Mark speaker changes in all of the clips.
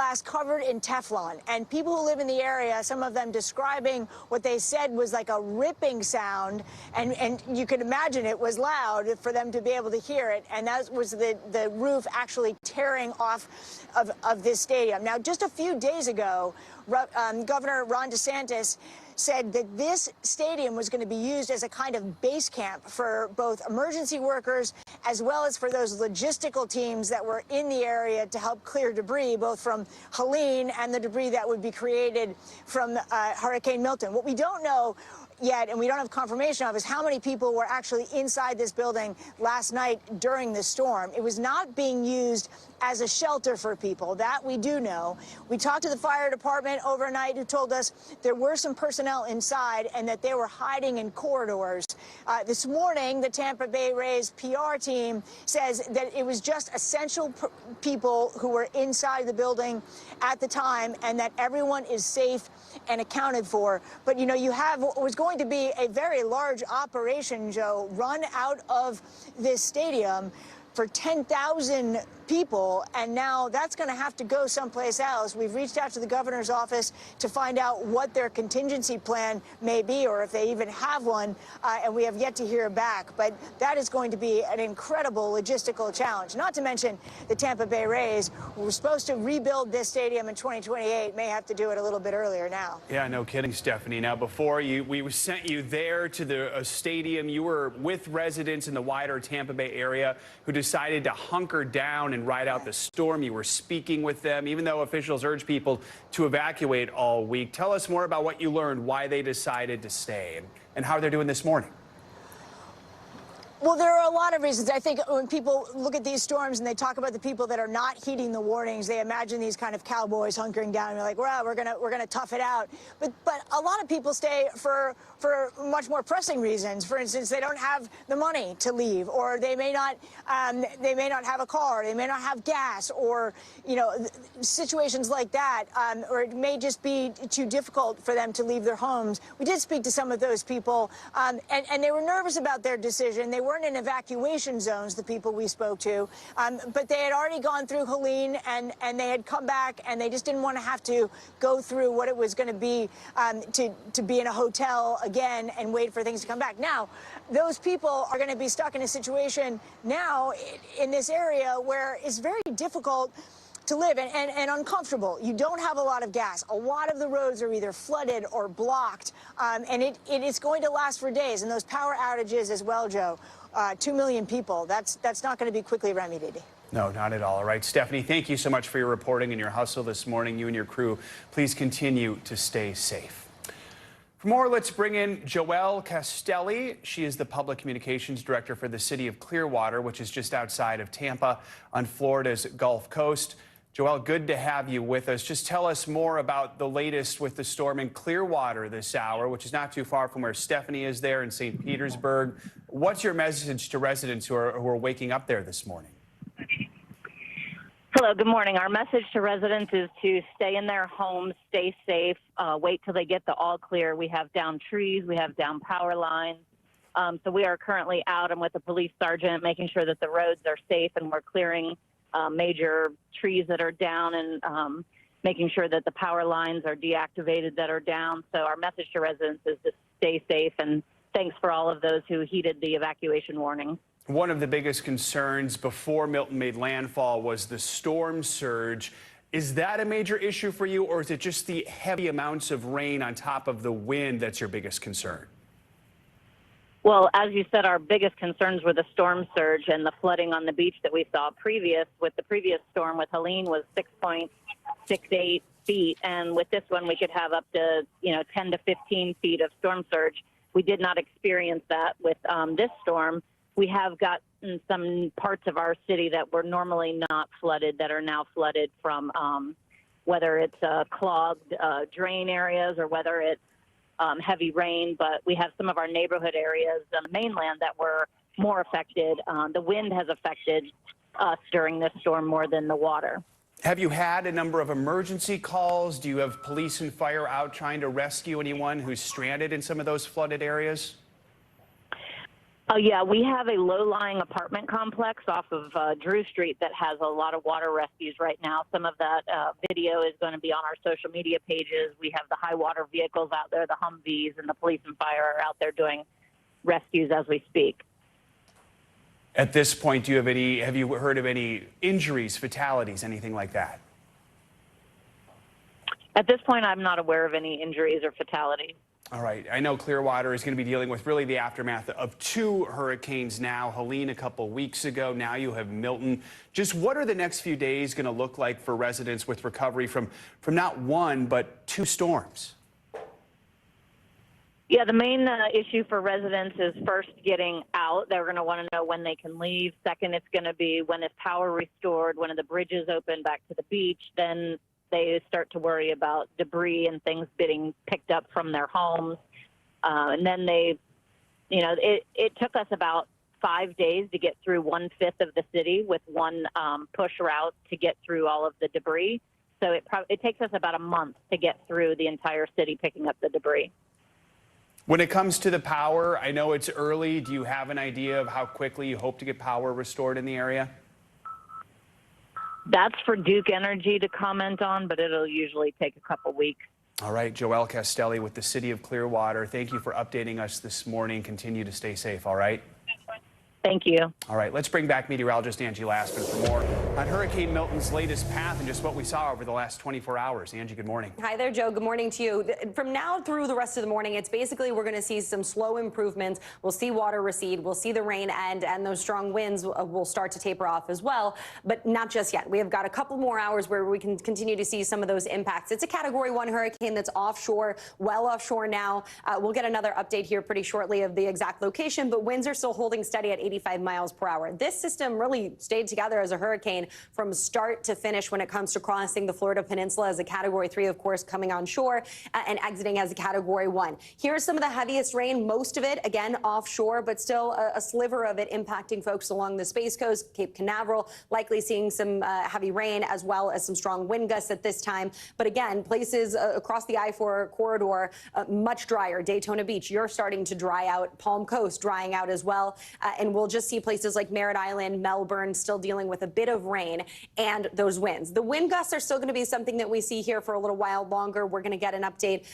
Speaker 1: glass covered in Teflon. And people who live in the area, some of them describing what they said was like a ripping sound. And you could imagine it was loud for them to be able to hear it. And that was the roof actually tearing off of this stadium. Now, just a few days ago, Governor Ron DeSantis said that this stadium was going to be used as a kind of base camp for both emergency workers as well as for those logistical teams that were in the area to help clear debris, both from Helene and the debris that would be created from Hurricane Milton. What we don't know yet, and we don't have confirmation of, is how many people were actually inside this building last night during the storm. It was not being used as a shelter for people. That we do know. We talked to the fire department overnight, who told us there were some personnel inside and that they were hiding in corridors. This morning, the Tampa Bay Rays PR team says that it was just essential people who were inside the building at the time and that everyone is safe and accounted for. But, you know, you have what was going to be a very large operation, Joe, run out of this stadium for 10,000 people, and now that's going to have to go someplace else. We've reached out to the governor's office to find out what their contingency plan may be, or if they even have one, and we have yet to hear back. But that is going to be an incredible logistical challenge. Not to mention the Tampa Bay Rays, who were supposed to rebuild this stadium in 2028, may have to do it a little bit earlier now.
Speaker 2: Yeah, no kidding, Stephanie. Now, before we sent you there to the stadium, you were with residents in the wider Tampa Bay area who decided to hunker down and ride out the storm. You were speaking with them, even though officials urged people to evacuate all week. Tell us more about what you learned, why they decided to stay, and how they're doing this morning.
Speaker 1: Well, there are a lot of reasons. I think when people look at these storms and they talk about the people that are not heeding the warnings, they imagine these kind of cowboys hunkering down and they're like, well, we're gonna tough it out. But a lot of people stay for much more pressing reasons. For instance, they don't have the money to leave, or they may not have a car, they may not have gas, or situations like that, or it may just be too difficult for them to leave their homes. We did speak to some of those people, and they were nervous about their decision. They weren't in evacuation zones, the people we spoke to, but they had already gone through Helene, and they had come back, and they just didn't want to have to go through what it was going to be to be in a hotel again and wait for things to come back. Now, those people are going to be stuck in a situation now in this area where it's very difficult to live and uncomfortable. You don't have a lot of gas. A lot of the roads are either flooded or blocked, and it is going to last for days. And those power outages as well, Joe, 2 million people, that's not going to be quickly remedied.
Speaker 2: No, not at all. All right, Stephanie, thank you so much for your reporting and your hustle this morning. You and your crew, please continue to stay safe. For more, let's bring in Joelle Castelli. She is the Public Communications Director for the city of Clearwater, which is just outside of Tampa on Florida's Gulf Coast. Joelle, good to have you with us. Just tell us more about the latest with the storm in Clearwater this hour, which is not too far from where Stephanie is there in St. Petersburg. What's your message to residents who are waking up there this morning?
Speaker 3: Hello, good morning. Our message to residents is to stay in their homes, stay safe, wait till they get the all clear. We have down trees, we have down power lines. So we are currently out and with the police sergeant making sure that the roads are safe, and we're clearing major trees that are down and making sure that the power lines are deactivated that are down. So our message to residents is to stay safe, and thanks for all of those who heeded the evacuation warning.
Speaker 2: One of the biggest concerns before Milton made landfall was the storm surge. Is that a major issue for you, or is it just the heavy amounts of rain on top of the wind that's your biggest concern?
Speaker 3: Well, as you said, our biggest concerns were the storm surge and the flooding on the beach that we saw with the previous storm with Helene was 6.68 feet. And with this one, we could have up to, 10 to 15 feet of storm surge. We did not experience that with this storm. We have gotten some parts of our city that were normally not flooded that are now flooded from whether it's clogged drain areas or whether it's heavy rain. But we have some of our neighborhood areas on the mainland that were more affected. The wind has affected us during this storm more than the water.
Speaker 2: Have you had a number of emergency calls? Do you have police and fire out trying to rescue anyone who's stranded in some of those flooded areas?
Speaker 3: Oh, yeah, we have a low-lying apartment complex off of Drew Street that has a lot of water rescues right now. Some of that video is going to be on our social media pages. We have the high water vehicles out there, the Humvees, and the police and fire are out there doing rescues as we speak.
Speaker 2: At this point, have you heard of any injuries, fatalities, anything like that?
Speaker 3: At this point, I'm not aware of any injuries or fatalities.
Speaker 2: All right. I know Clearwater is going to be dealing with really the aftermath of two hurricanes now. Helene a couple weeks ago. Now you have Milton. Just what are the next few days going to look like for residents with recovery from not one, but two storms?
Speaker 3: Yeah, the main issue for residents is first getting out. They're going to want to know when they can leave. Second, it's going to be when is power restored, when are the bridges open back to the beach. Then they start to worry about debris and things getting picked up from their homes. And then it took us about 5 days to get through 1/5 of the city with one push route to get through all of the debris. So it takes us about a month to get through the entire city picking up the debris.
Speaker 2: When it comes to the power, I know it's early. Do you have an idea of how quickly you hope to get power restored in the area?
Speaker 3: That's for Duke Energy to comment on, but it'll usually take a couple weeks.
Speaker 2: All right, Joelle Castelli with the City of Clearwater. Thank you for updating us this morning. Continue to stay safe, all right?
Speaker 3: Thank you.
Speaker 2: All right, let's bring back meteorologist Angie Laspin for more on Hurricane Milton's latest path and just what we saw over the last 24 hours. Angie, good morning.
Speaker 4: Hi there, Joe. Good morning to you. From now through the rest of the morning, it's basically we're going to see some slow improvements. We'll see water recede. We'll see the rain end, and those strong winds will start to taper off as well, but not just yet. We have got a couple more hours where we can continue to see some of those impacts. It's a Category 1 hurricane that's offshore, well offshore now. We'll get another update here pretty shortly of the exact location, but winds are still holding steady at 85 miles per hour. This system really stayed together as a hurricane from start to finish when it comes to crossing the Florida Peninsula as a Category 3, of course, coming on shore and exiting as a Category 1. Here's some of the heaviest rain, most of it, again, offshore, but still a sliver of it impacting folks along the Space Coast, Cape Canaveral, likely seeing some heavy rain as well as some strong wind gusts at this time. But again, places across the I-4 corridor, much drier. Daytona Beach, you're starting to dry out. Palm Coast drying out as well. And we'll just see places like Merritt Island, Melbourne, still dealing with a bit of rain and those winds. The wind gusts are still going to be something that we see here for a little while longer. We're going to get an update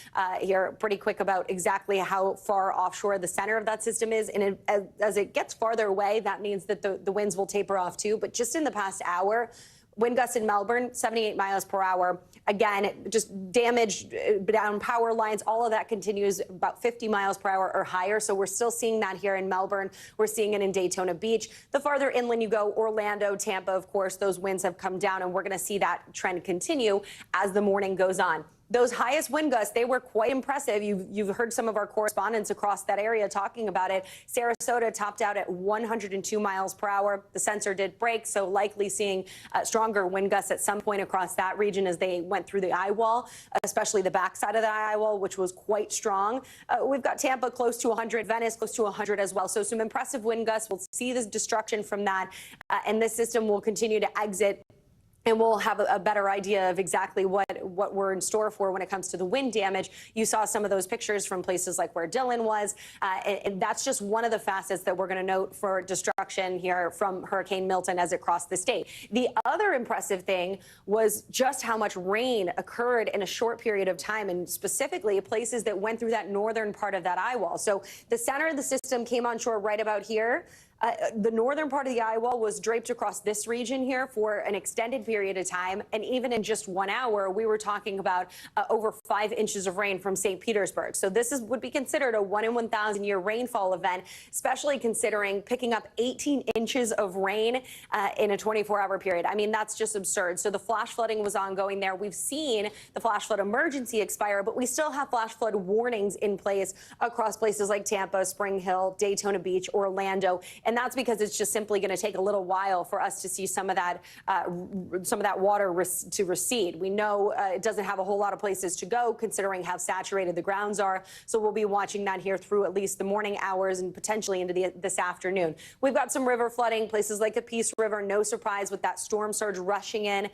Speaker 4: here pretty quick about exactly how far offshore the center of that system is. And as it gets farther away, that means that the winds will taper off too. But just in the past hour, wind gusts in Melbourne, 78 miles per hour. Again, just damage down power lines. All of that continues about 50 miles per hour or higher. So we're still seeing that here in Melbourne. We're seeing it in Daytona Beach. The farther inland you go, Orlando, Tampa, of course, those winds have come down, and we're going to see that trend continue as the morning goes on. Those highest wind gusts, they were quite impressive. You've heard some of our correspondents across that area talking about it. Sarasota topped out at 102 miles per hour. The sensor did break, so likely seeing stronger wind gusts at some point across that region as they went through the eye wall, especially the backside of the eye wall, which was quite strong. We've got Tampa close to 100, Venice close to 100 as well. So some impressive wind gusts. We'll see this destruction from that, and this system will continue to exit. And we'll have a better idea of exactly what we're in store for when it comes to the wind damage. You saw some of those pictures from places like where Dillon was. And that's just one of the facets that we're going to note for destruction here from Hurricane Milton as it crossed the state. The other impressive thing was just how much rain occurred in a short period of time, and specifically places that went through that northern part of that eye wall. So the center of the system came on shore right about here. The northern part of the eye wall was draped across this region here for an extended period of time. And even in just 1 hour, we were talking about over 5 inches of rain from St. Petersburg. So this would be considered a 1 in 1,000 year rainfall event, especially considering picking up 18 inches of rain in a 24-hour period. I mean, that's just absurd. So the flash flooding was ongoing there. We've seen the flash flood emergency expire, but we still have flash flood warnings in place across places like Tampa, Spring Hill, Daytona Beach, Orlando. And that's because it's just simply going to take a little while for us to see some of that water to recede. We know it doesn't have a whole lot of places to go considering how saturated the grounds are. So we'll be watching that here through at least the morning hours and potentially into this afternoon. We've got some river flooding, places like the Peace River. No surprise with that storm surge rushing in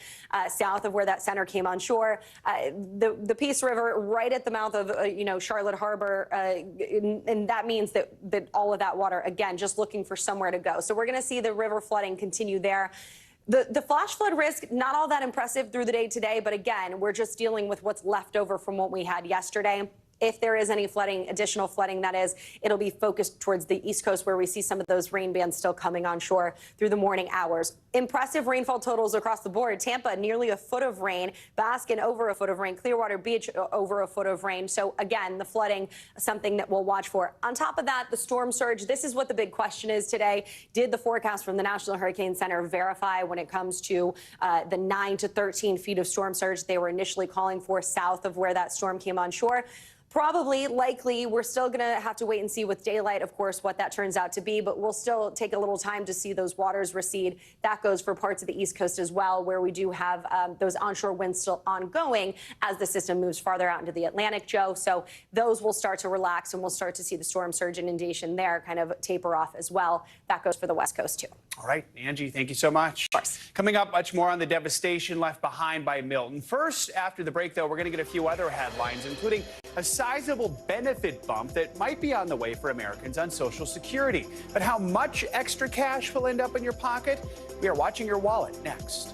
Speaker 4: south of where that center came on shore. The Peace River right at the mouth of Charlotte Harbor, and that means that all of that water, again, just looking for somewhere to go. So we're going to see the river flooding continue there. The flash flood risk, not all that impressive through the day today, but again, we're just dealing with what's left over from what we had yesterday. If there is any flooding, additional flooding, that is, it'll be focused towards the East Coast where we see some of those rain bands still coming on shore through the morning hours. Impressive rainfall totals across the board. Tampa, nearly a foot of rain. Baskin, over a foot of rain. Clearwater Beach, over a foot of rain. So again, the flooding, something that we'll watch for. On top of that, the storm surge. This is what the big question is today. Did the forecast from the National Hurricane Center verify when it comes to the 9 to 13 feet of storm surge they were initially calling for south of where that storm came on shore? Probably, likely, we're still going to have to wait and see with daylight, of course, what that turns out to be, but we'll still take a little time to see those waters recede. That goes for parts of the East Coast as well, where we do have those onshore winds still ongoing as the system moves farther out into the Atlantic, Joe. So those will start to relax, and we'll start to see the storm surge inundation there kind of taper off as well. That goes for the West Coast, too.
Speaker 2: All right, Angie, thank you so much.
Speaker 4: Of course.
Speaker 2: Coming up, much more on the devastation left behind by Milton. First, after the break, though, we're going to get a few other headlines, including a sizable benefit bump that might be on the way for Americans on Social Security. But how much extra cash will end up in your pocket? We are watching your wallet next.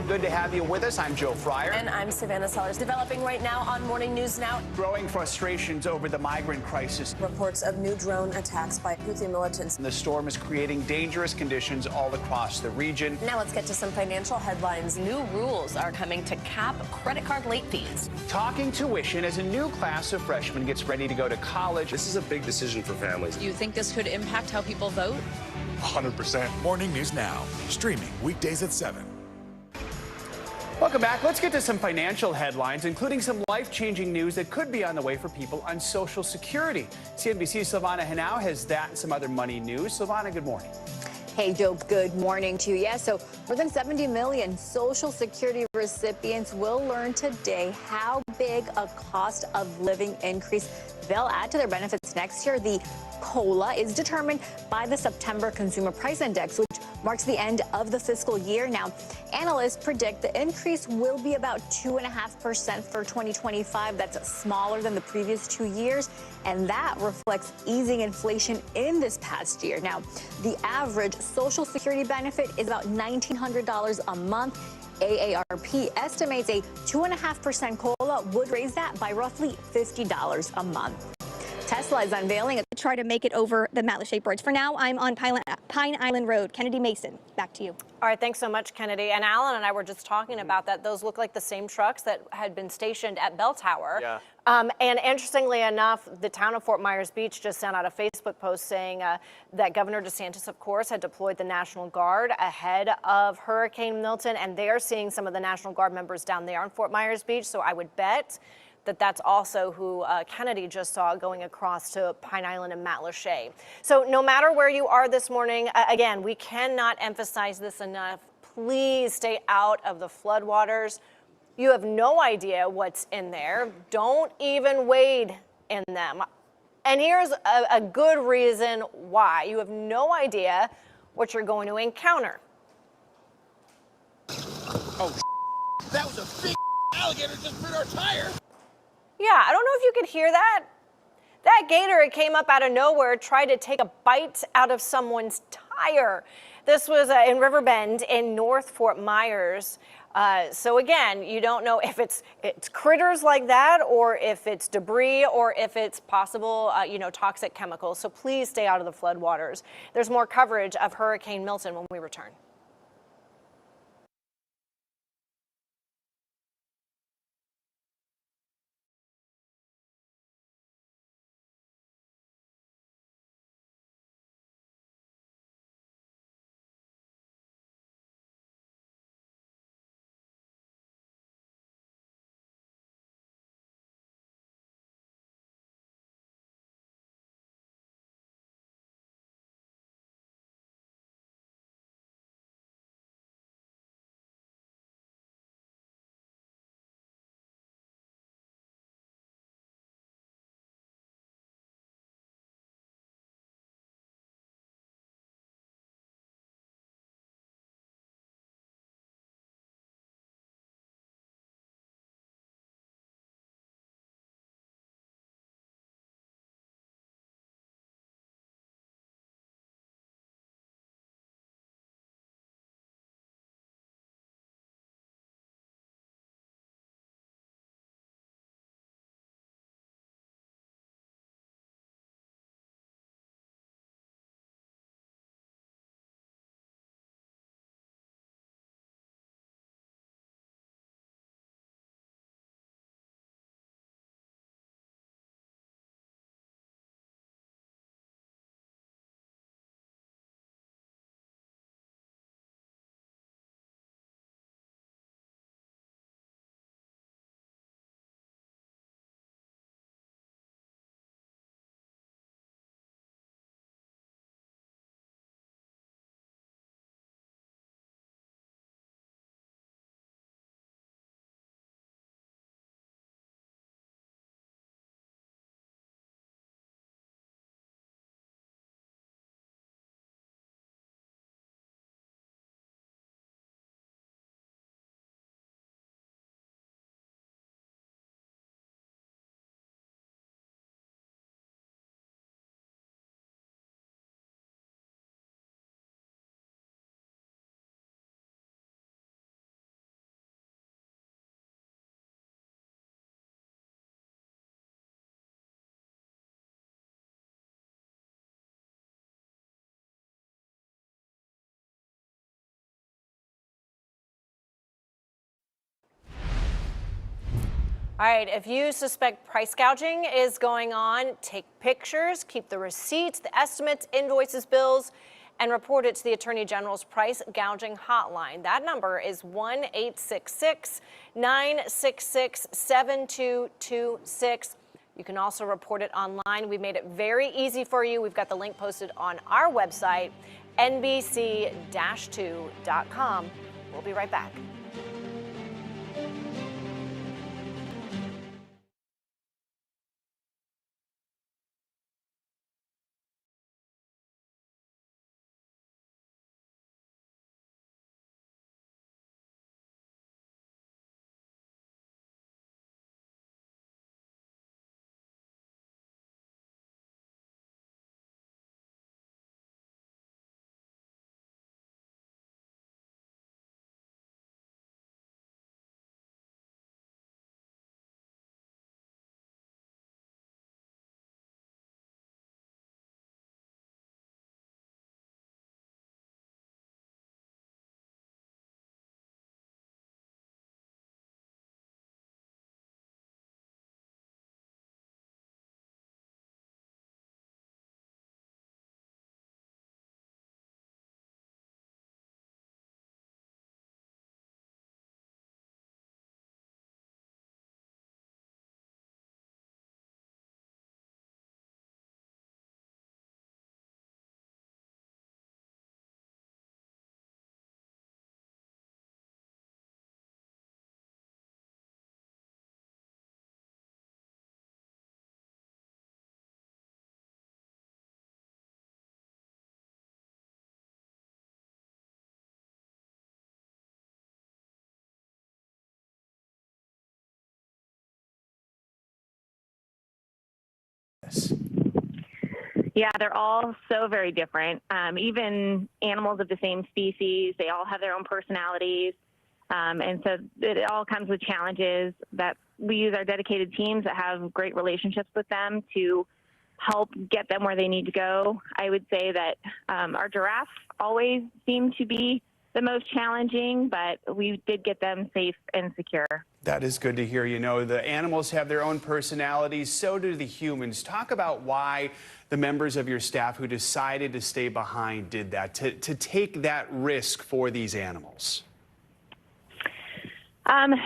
Speaker 2: Good to have you with us. I'm Joe Fryer.
Speaker 5: And I'm Savannah Sellers. Developing right now on Morning News Now.
Speaker 2: Growing frustrations over the migrant crisis.
Speaker 5: Reports of new drone attacks by Houthi militants.
Speaker 2: The storm is creating dangerous conditions all across the region.
Speaker 5: Now let's get to some financial headlines.
Speaker 6: New rules are coming to cap credit card late fees.
Speaker 2: Talking tuition as a new class of freshmen gets ready to go to college.
Speaker 7: This is a big decision for families.
Speaker 6: Do you think this could impact how people vote?
Speaker 8: 100%. Morning News Now, streaming weekdays at 7.
Speaker 2: Welcome back. Let's get to some financial headlines, including some life-changing news that could be on the way for people on Social Security. CNBC's Silvana Henao has that and some other money news. Silvana, good morning.
Speaker 9: Hey, Joe, good morning to you. Yeah, so more than 70 million Social Security recipients will learn today how big a cost of living increase they'll add to their benefits next year. The COLA is determined by the September Consumer Price Index, which marks the end of the fiscal year. Now, analysts predict the increase will be about 2.5% for 2025. That's smaller than the previous 2 years, and that reflects easing inflation in this past year. Now, the average Social Security benefit is about $1,900 a month. AARP estimates a 2.5% COLA would raise that by roughly $50 a month. Tesla is unveiling
Speaker 7: try to make it over the Matlacha Bridge. For now, I'm on Pine Island Road. Kennedy Mason, back to you.
Speaker 10: All right, thanks so much, Kennedy. And Alan and I were just talking about that. Those look like the same trucks that had been stationed at Bell Tower.
Speaker 11: Yeah.
Speaker 10: And interestingly enough, the town of Fort Myers Beach just sent out a Facebook post saying that Governor DeSantis, of course, had deployed the National Guard ahead of Hurricane Milton, and they're seeing some of the National Guard members down there on Fort Myers Beach. So I would bet that that's also who Kennedy just saw going across to Pine Island and Matlacha. So no matter where you are this morning, again, we cannot emphasize this enough. Please stay out of the floodwaters. You have no idea what's in there. Don't even wade in them. And here's a good reason why. You have no idea what you're going to encounter.
Speaker 11: Oh, that was a big alligator just bit our tire.
Speaker 10: Yeah, I don't know if you could hear that. That gator, it came up out of nowhere, tried to take a bite out of someone's tire. This was in Riverbend in North Fort Myers. So again, you don't know if it's critters like that, or if it's debris, or if it's possible, toxic chemicals. So please stay out of the floodwaters. There's more coverage of Hurricane Milton when we return. All right, if you suspect price gouging is going on, take pictures, keep the receipts, the estimates, invoices, bills, and report it to the Attorney General's price gouging hotline. That number is 1-866-966-7226. You can also report it online. We've made it very easy for you. We've got the link posted on our website, nbc-2.com. We'll be right back.
Speaker 2: this?
Speaker 3: Yeah, they're all so very different. Even animals of the same species, they all have their own personalities. And so it all comes with challenges that we use our dedicated teams that have great relationships with them to help get them where they need to go. I would say that our giraffes always seem to be the most challenging, but we did get them safe and secure.
Speaker 2: That is good to hear. You know, the animals have their own personalities, so do the humans. Talk about why the members of your staff who decided to stay behind did that, to take that risk for these animals.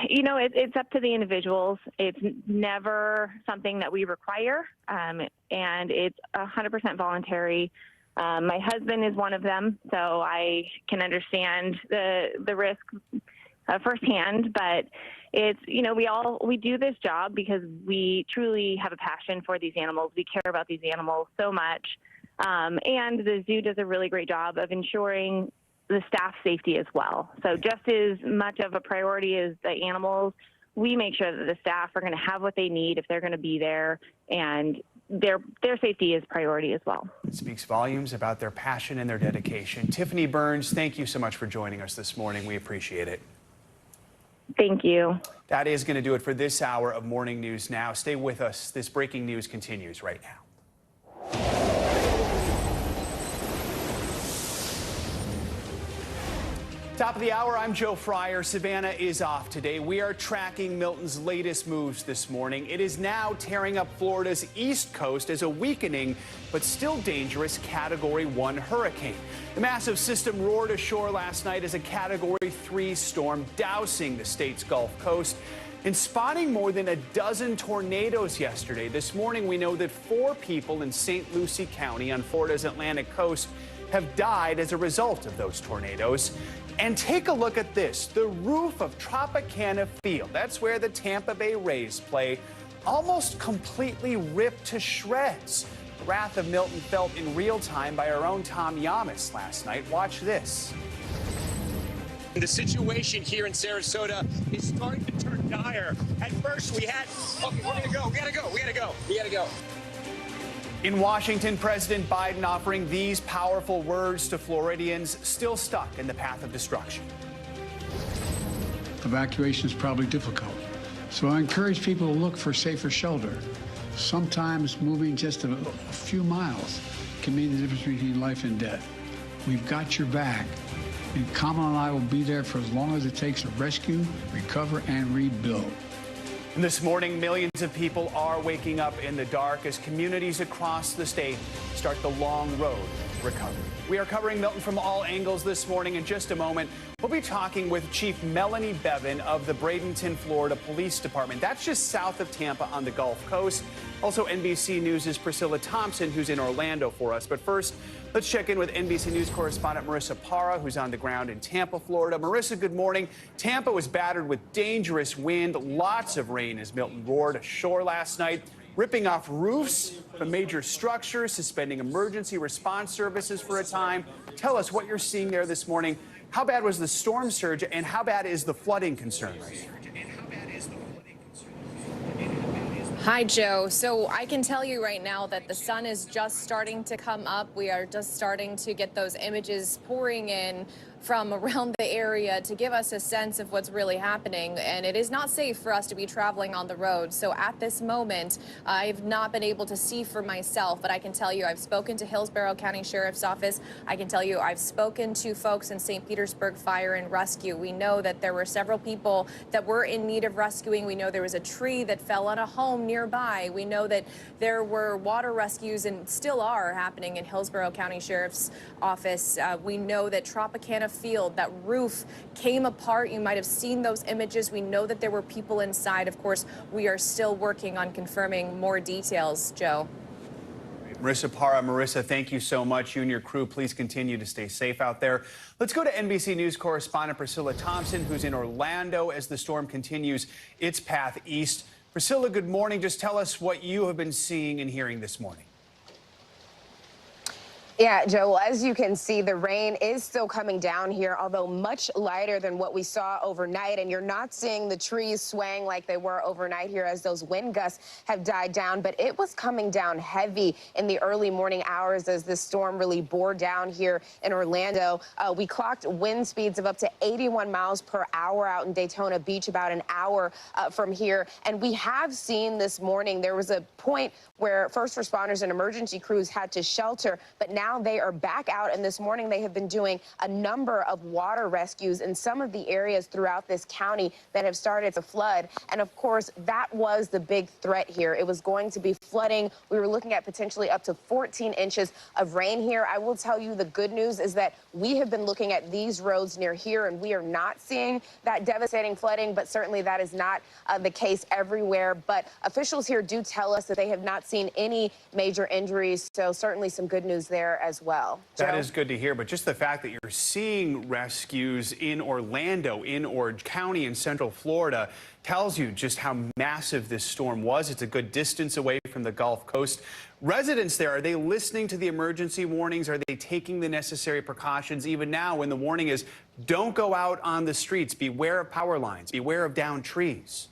Speaker 3: You know, it's up to the individuals. It's never something that we require, and it's 100% voluntary. My husband is one of them, so I can understand the risk firsthand. But it's, you know, we do this job because we truly have a passion for these animals. We care about these animals so much, and the zoo does a really great job of ensuring the staff safety as well. So just as much of a priority as the animals, we make sure that the staff are going to have what they need if they're going to be there, and their safety is priority as well.
Speaker 2: It speaks volumes about their passion and their dedication. Tiffany Burns, thank you so much for joining us this morning. We appreciate it.
Speaker 3: Thank you.
Speaker 2: That is going to do it for this hour of Morning News Now. Stay with us. This breaking news continues right now. Top of the hour, I'm Joe Fryer. Savannah is off today. We are tracking Milton's latest moves this morning. It is now tearing up Florida's east coast as a weakening but still dangerous Category 1 hurricane. The massive system roared ashore last night as a Category 3 storm, dousing the state's Gulf Coast and spawning more than a dozen tornadoes yesterday. This morning, we know that 4 people in St. Lucie County on Florida's Atlantic coast have died as a result of those tornadoes. And take a look at this. The roof of Tropicana Field, that's where the Tampa Bay Rays play, almost completely ripped to shreds. The wrath of Milton felt in real time by our own Tom Yamas last night. Watch this.
Speaker 11: The situation here in Sarasota is starting to turn dire. At first we had, okay, we're gonna go, we gotta go.
Speaker 2: In Washington, President Biden offering these powerful words to Floridians still stuck in the path of destruction.
Speaker 12: Evacuation is probably difficult, so I encourage people to look for safer shelter. Sometimes moving just a few miles can mean the difference between life and death. We've got your back, and Kamala and I will be there for as long as it takes to rescue, recover, and rebuild.
Speaker 2: And this morning, millions of people are waking up in the dark as communities across the state start the long road to recovery. We are covering Milton from all angles this morning. In just a moment, we'll be talking with Chief Melanie Bevan of the Bradenton, Florida Police Department. That's just south of Tampa on the Gulf Coast. Also, NBC News' Priscilla Thompson, who's in Orlando for us. But first, let's check in with NBC News correspondent Marissa Parra, who's on the ground in Tampa, Florida. Marissa, good morning. Tampa was battered with dangerous wind, lots of rain as Milton roared ashore last night, ripping off roofs from major structures, suspending emergency response services for a time. Tell us what you're seeing there this morning. How bad was the storm surge, and how bad is the flooding concern right here?
Speaker 13: Hi, Joe. So I can tell you right now that the sun is just starting to come up. We are just starting to get those images pouring in from around the area to give us a sense of what's really happening. And it is not safe for us to be traveling on the road. So at this moment, I've not been able to see for myself, but I can tell you I've spoken to Hillsborough County Sheriff's Office. I can tell you I've spoken to folks in St. Petersburg Fire and Rescue. We know that there were several people that were in need of rescuing. We know there was a tree that fell on a home nearby. We know that there were water rescues and still are happening in Hillsborough County Sheriff's Office. We know that Tropicana Field, that roof came apart. You might have seen those images. We know that there were people inside. Of course, we are still working on confirming more details, Joe.
Speaker 2: Marissa Parra. Marissa, thank you so much. You and your crew, please continue to stay safe out there. Let's go to NBC News correspondent Priscilla Thompson, who's in Orlando as the storm continues its path east. Priscilla, good morning. Just tell us what you have been seeing and hearing this morning.
Speaker 14: Yeah, Joe, well, as you can see, the rain is still coming down here, although much lighter than what we saw overnight. And you're not seeing the trees swaying like they were overnight here as those wind gusts have died down. But it was coming down heavy in the early morning hours as this storm really bore down here in Orlando. We clocked wind speeds of up to 81 miles per hour out in Daytona Beach, about an hour from here. And we have seen this morning, there was a point where first responders and emergency crews had to shelter, but now they are back out, and this morning they have been doing a number of water rescues in some of the areas throughout this county that have started to flood. And of course, that was the big threat here. It was going to be flooding. We were looking at potentially up to 14 inches of rain here. I will tell you the good news is that we have been looking at these roads near here, and we are not seeing that devastating flooding, but certainly that is not the case everywhere. But officials here do tell us that they have not seen any major injuries, so certainly some good news there as well.
Speaker 2: That
Speaker 14: Joe?
Speaker 2: is good to hear, but just the fact that you're seeing rescues in Orlando, in Orange County, in Central Florida, tells you just how massive this storm was. It's a good distance away from the Gulf Coast. Residents there, are they listening to the emergency warnings? Are they taking the necessary precautions even now when the warning is don't go out on the streets, beware of power lines, beware of downed trees?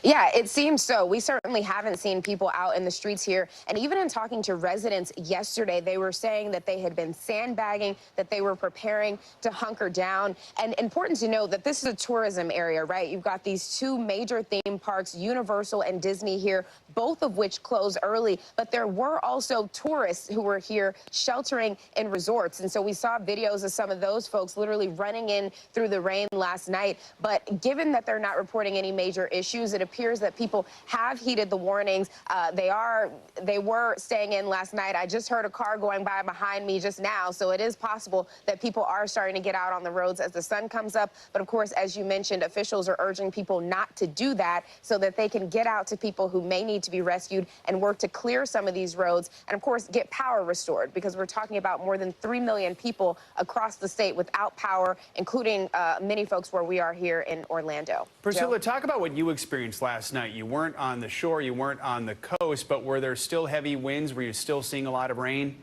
Speaker 14: Yeah, it seems so. We certainly haven't seen people out in the streets here. And even in talking to residents yesterday, they were saying that they had been sandbagging, that they were preparing to hunker down. And important to note that this is a tourism area, right? You've got these two major theme parks, Universal and Disney here, both of which closed early. But there were also tourists who were here sheltering in resorts. And so we saw videos of some of those folks literally running in through the rain last night. But given that they're not reporting any major issues, it appears that people have heeded the warnings. They were staying in last night. I just heard a car going by behind me just now, so it is possible that people are starting to get out on the roads as the sun comes up. But of course, as you mentioned, officials are urging people not to do that so that they can get out to people who may need to be rescued and work to clear some of these roads and of course get power restored, because we're talking about more than 3 million people across the state without power, including many folks where we are here in Orlando.
Speaker 2: Priscilla,
Speaker 14: Joe?
Speaker 2: talk about what you experienced last night. You weren't on the shore, you weren't on the coast, but were there still heavy winds? Were you still seeing a lot of rain?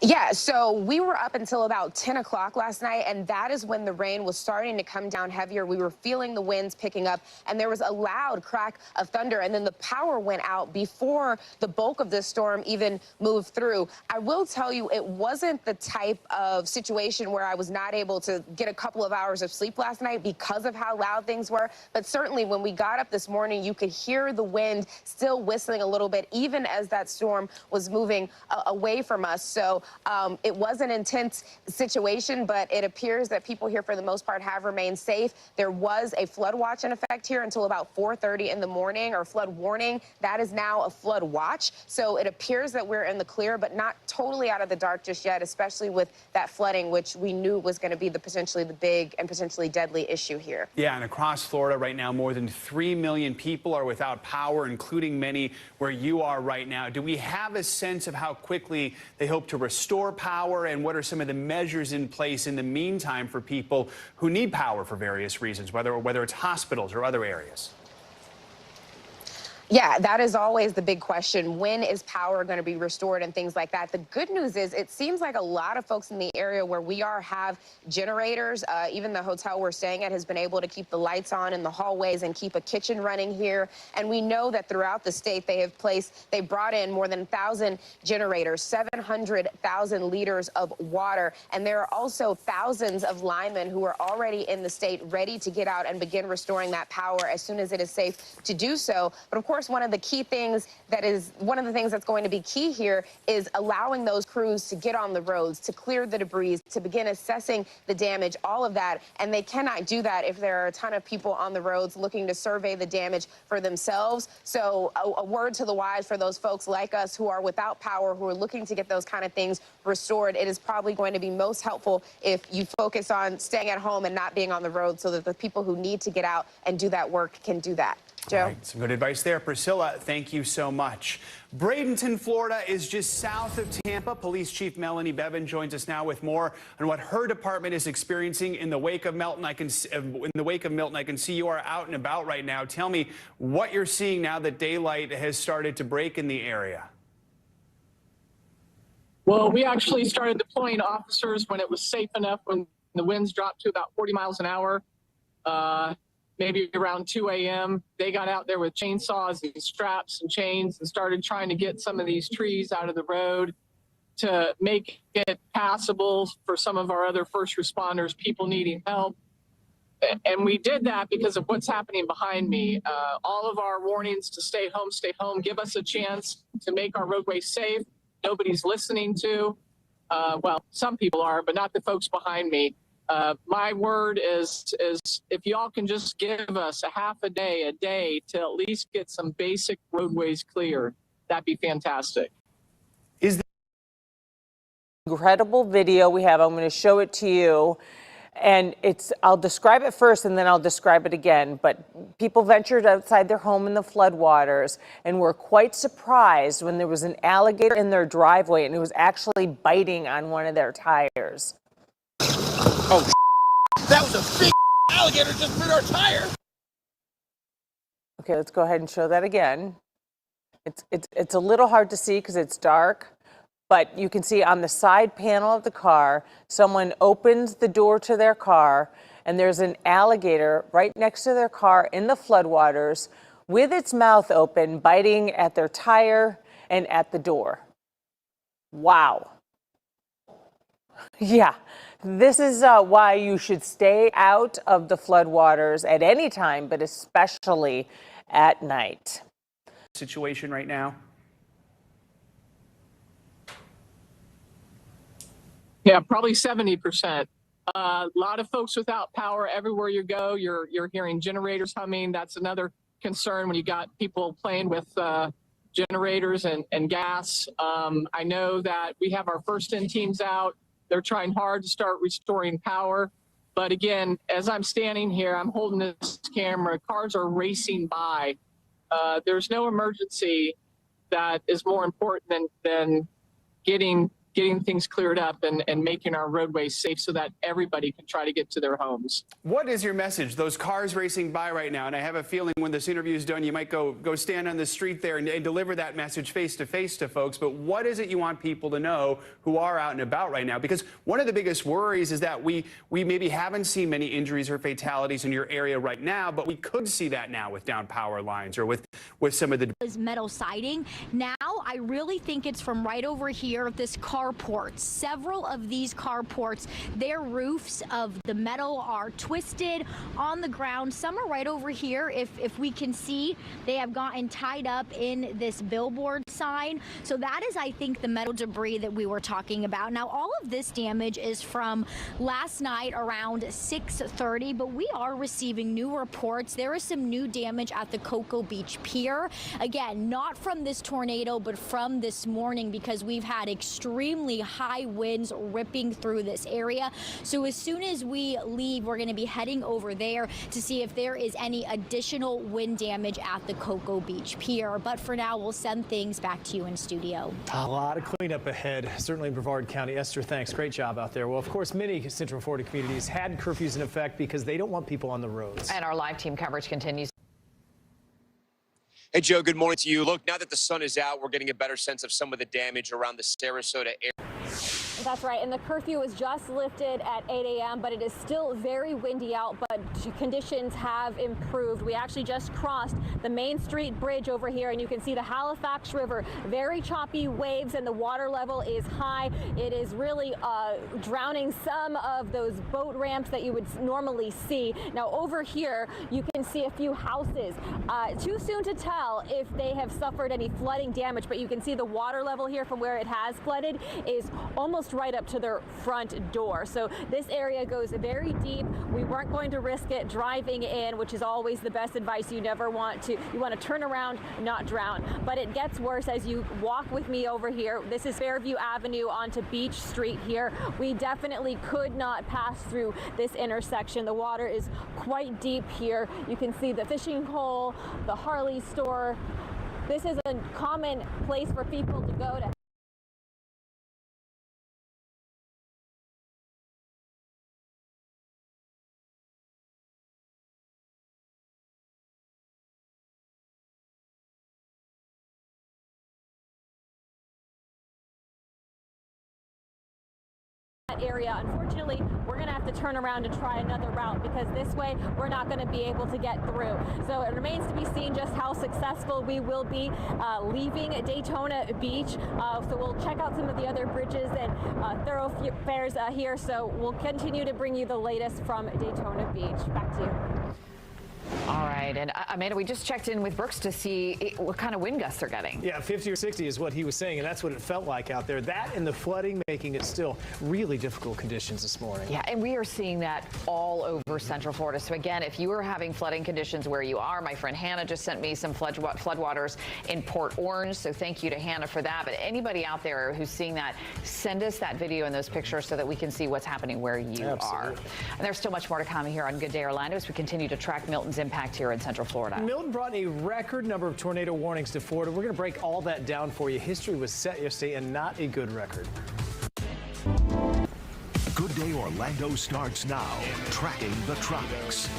Speaker 14: Yeah, so we were up until about 10 o'clock last night, and that is when the rain was starting to come down heavier. We were feeling the winds picking up, and there was a loud crack of thunder, and then the power went out before the bulk of this storm even moved through. I will tell you, it wasn't the type of situation where I was not able to get a couple of hours of sleep last night because of how loud things were, but certainly when we got up this morning, you could hear the wind still whistling a little bit, even as that storm was moving away from us. So it was an intense situation, but it appears that people here, for the most part, have remained safe. There was a flood watch in effect here until about 4:30 in the morning, or flood warning. That is now a flood watch. So it appears that we're in the clear, but not totally out of the dark just yet, especially with that flooding, which we knew was going to be potentially the big and potentially deadly issue here.
Speaker 2: Yeah, and across Florida right now, more than 3 million people are without power, including many where you are right now. Do we have a sense of how quickly they hope to restore power, and what are some of the measures in place in the meantime for people who need power for various reasons, whether it's hospitals or other areas?
Speaker 14: Yeah, that is always the big question. When is power going to be restored and things like that? The good news is it seems like a lot of folks in the area where we are have generators. Even the hotel we're staying at has been able to keep the lights on in the hallways and keep a kitchen running here. And we know that throughout the state they brought in more than 1,000 generators, 700,000 liters of water. And there are also thousands of linemen who are already in the state ready to get out and begin restoring that power as soon as it is safe to do so. But of course, one of the things that's going to be key here is allowing those crews to get on the roads, to clear the debris, to begin assessing the damage, all of that. And they cannot do that if there are a ton of people on the roads looking to survey the damage for themselves. So a word to the wise for those folks like us who are without power, who are looking to get those kind of things restored. It is probably going to be most helpful if you focus on staying at home and not being on the road, so that the people who need to get out and do that work can do that. Joe?
Speaker 2: All right, some good advice there. Priscilla, thank you so much. Bradenton, Florida is just south of Tampa. Police Chief Melanie Bevan joins us now with more on what her department is experiencing in the wake of Milton. I can see you are out and about right now. Tell me what you're seeing now that daylight has started to break in the area.
Speaker 15: Well, we actually started deploying officers when it was safe enough, when the winds dropped to about 40 miles an hour, maybe around 2 a.m. They got out there with chainsaws and straps and chains and started trying to get some of these trees out of the road to make it passable for some of our other first responders, people needing help. And we did that because of what's happening behind me. All of our warnings to stay home, give us a chance to make our roadways safe. Nobody's listening to. Well, some people are, but not the folks behind me. My word is if y'all can just give us a half a day to at least get some basic roadways clear, that'd be fantastic.
Speaker 2: Is
Speaker 16: incredible video we have. I'm going to show it to you. And I'll describe it first and then I'll describe it again. But people ventured outside their home in the floodwaters and were quite surprised when there was an alligator in their driveway and it was actually biting on one of their tires.
Speaker 11: Oh, that was a big alligator just bit our tire.
Speaker 16: Okay, let's go ahead and show that again. It's a little hard to see because it's dark. But you can see on the side panel of the car, someone opens the door to their car, and there's an alligator right next to their car in the floodwaters with its mouth open, biting at their tire and at the door. Wow. Yeah, this is why you should stay out of the floodwaters at any time, but especially at night.
Speaker 2: Situation right now?
Speaker 15: Yeah, probably 70%. A lot of folks without power everywhere you go. You're hearing generators humming. That's another concern when you got people playing with generators and gas. I know that we have our first-in teams out. They're trying hard to start restoring power. But again, as I'm standing here, I'm holding this camera. Cars are racing by. There's no emergency that is more important than getting things cleared up and making our roadways safe so that everybody can try to get to their homes.
Speaker 2: What is your message? Those cars racing by right now, and I have a feeling when this interview is done, you might go stand on the street there and deliver that message face to face to folks. But what is it you want people to know who are out and about right now? Because one of the biggest worries is that we maybe haven't seen many injuries or fatalities in your area right now, but we could see that now with down power lines or with some of the
Speaker 17: metal siding. Now I really think it's from right over here, this carport. Several of these carports, their roofs of the metal are twisted on the ground. Some are right over here. If we can see, they have gotten tied up in this billboard sign. So that is, I think, the metal debris that we were talking about. Now, all of this damage is from last night around 6:30, but we are receiving new reports. There is some new damage at the Cocoa Beach Pier. Again, not from this tornado, but from this morning, because we've had extremely high winds ripping through this area. So as soon as we leave, we're going to be heading over there to see if there is any additional wind damage at the Cocoa Beach Pier. But for now, we'll send things back to you in studio.
Speaker 18: A lot of cleanup ahead, certainly in Brevard County. Esther, thanks. Great job out there. Well, of course, many Central Florida communities had curfews in effect because they don't want people on the roads.
Speaker 6: And our live team coverage continues.
Speaker 11: Hey, Joe, good morning to you. Look, now that the sun is out, we're getting a better sense of some of the damage around the Sarasota area.
Speaker 19: That's right, and the curfew was just lifted at 8 a.m., but it is still very windy out, but conditions have improved. We actually just crossed the Main Street Bridge over here, and you can see the Halifax River, very choppy waves, and the water level is high. It is really drowning some of those boat ramps that you would normally see. Now, over here, you can see a few houses. Too soon to tell if they have suffered any flooding damage, but you can see the water level here from where it has flooded is almost right up to their front door. So this area goes very deep. We weren't going to risk it driving in, which is always the best advice. You never want to. You want to turn around, not drown. But it gets worse as you walk with me over here. This is Fairview Avenue onto Beach Street here. We definitely could not pass through this intersection. The water is quite deep here. You can see the fishing hole, the Harley store. This is a common place for people to go to area. Unfortunately, we're going to have to turn around and try another route because this way we're not going to be able to get through. So it remains to be seen just how successful we will be leaving Daytona Beach. So we'll check out some of the other bridges and thoroughfares here. So we'll continue to bring you the latest from Daytona Beach. Back to you.
Speaker 20: All right, and Amanda, we just checked in with Brooks to see what kind of wind gusts they're getting.
Speaker 18: Yeah, 50 or 60 is what he was saying, and that's what it felt like out there. That and the flooding making it still really difficult conditions this morning.
Speaker 20: Yeah, and we are seeing that all over Central Florida. So again, if you are having flooding conditions where you are, my friend Hannah just sent me some floodwaters in Port Orange, so thank you to Hannah for that. But anybody out there who's seeing that, send us that video and those pictures so that we can see what's happening where you are. And there's still much more to come here on Good Day Orlando as we continue to track Milton's impact here in Central Florida.
Speaker 18: Milton brought a record number of tornado warnings to Florida. We're going to break all that down for you. History was set yesterday and not a good record.
Speaker 8: Good Day Orlando starts now, tracking the tropics.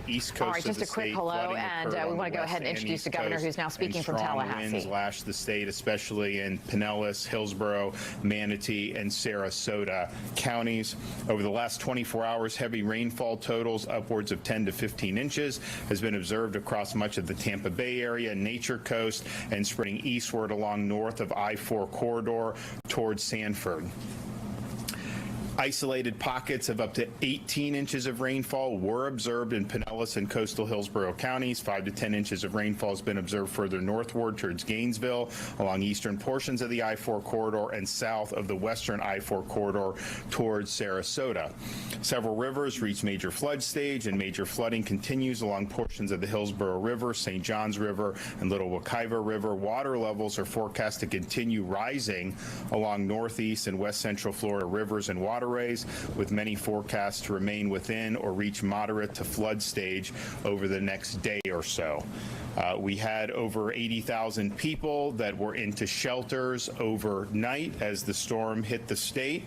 Speaker 21: East coast
Speaker 20: all right, just a quick hello, and we want to go ahead and introduce the governor who's now speaking from Tallahassee.
Speaker 21: Winds lashed the state, especially in Pinellas, Hillsborough, Manatee, and Sarasota counties. Over the last 24 hours, heavy rainfall totals upwards of 10 to 15 inches has been observed across much of the Tampa Bay area, Nature Coast, and spreading eastward along north of I-4 corridor towards Sanford. Isolated pockets of up to 18 inches of rainfall were observed in Pinellas and coastal Hillsborough counties. 5 to 10 inches of rainfall has been observed further northward towards Gainesville, along eastern portions of the I-4 corridor and south of the western I-4 corridor towards Sarasota. Several rivers reached major flood stage, and major flooding continues along portions of the Hillsborough River, St. Johns River, and Little Wekiva River. Water levels are forecast to continue rising along northeast and west central Florida rivers and waterways, with many forecasts to remain within or reach moderate to flood stage over the next day or so. We had over 80,000 people that were into shelters overnight as the storm hit the state.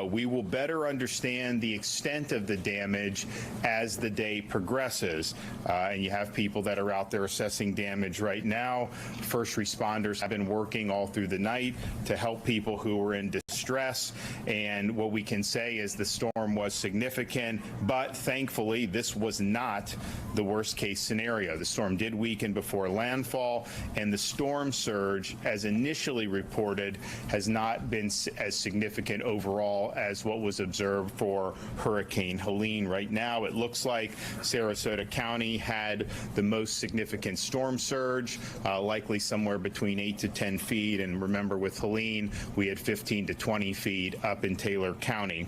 Speaker 21: We will better understand the extent of the damage as the day progresses. And you have people that are out there assessing damage right now. First responders have been working all through the night to help people who were in distress. And what we can say is the storm was significant, but thankfully this was not the worst case scenario. The storm did weaken before landfall, and the storm surge, as initially reported, has not been as significant overall as what was observed for Hurricane Helene. Right now, it looks like Sarasota County had the most significant storm surge, likely somewhere between 8 to 10 feet. And remember, with Helene, we had 15 to 20 feet up in Taylor County.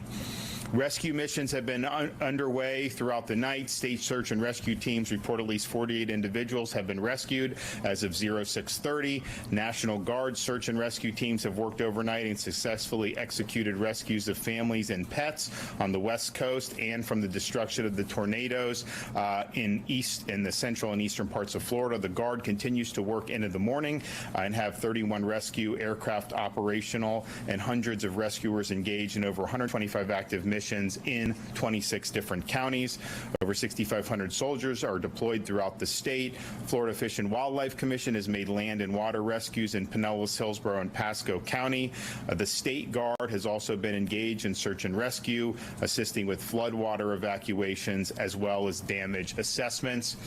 Speaker 21: Rescue missions have been underway throughout the night. State search and rescue teams report at least 48 individuals have been rescued as of 0630. National Guard search and rescue teams have worked overnight and successfully executed rescues of families and pets on the West Coast and from the destruction of the tornadoes in the central and eastern parts of Florida. The Guard continues to work into the morning and have 31 rescue aircraft operational and hundreds of rescuers engaged in over 125 active missions in 26 different counties. Over 6,500 soldiers are deployed throughout the state. Florida Fish and Wildlife Commission has made land and water rescues in Pinellas, Hillsborough, and Pasco County. The State Guard has also been engaged in search and rescue, assisting with floodwater evacuations as well as damage assessments.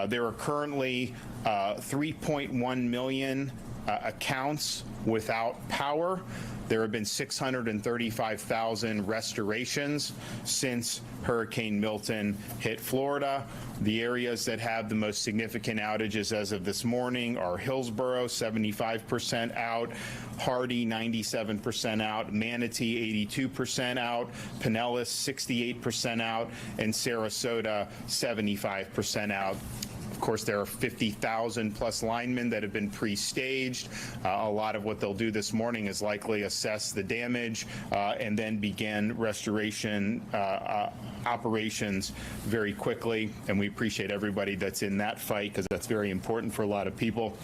Speaker 21: There are currently 3.1 million accounts without power. There have been 635,000 restorations since Hurricane Milton hit Florida. The areas that have the most significant outages as of this morning are Hillsborough, 75% out, Hardy, 97% out, Manatee, 82% out, Pinellas, 68% out, and Sarasota, 75% out. Of course, there are 50,000 plus linemen that have been pre-staged. A lot of what they'll do this morning is likely assess the damage and then begin restoration operations very quickly. And we appreciate everybody that's in that fight because that's very important for a lot of people.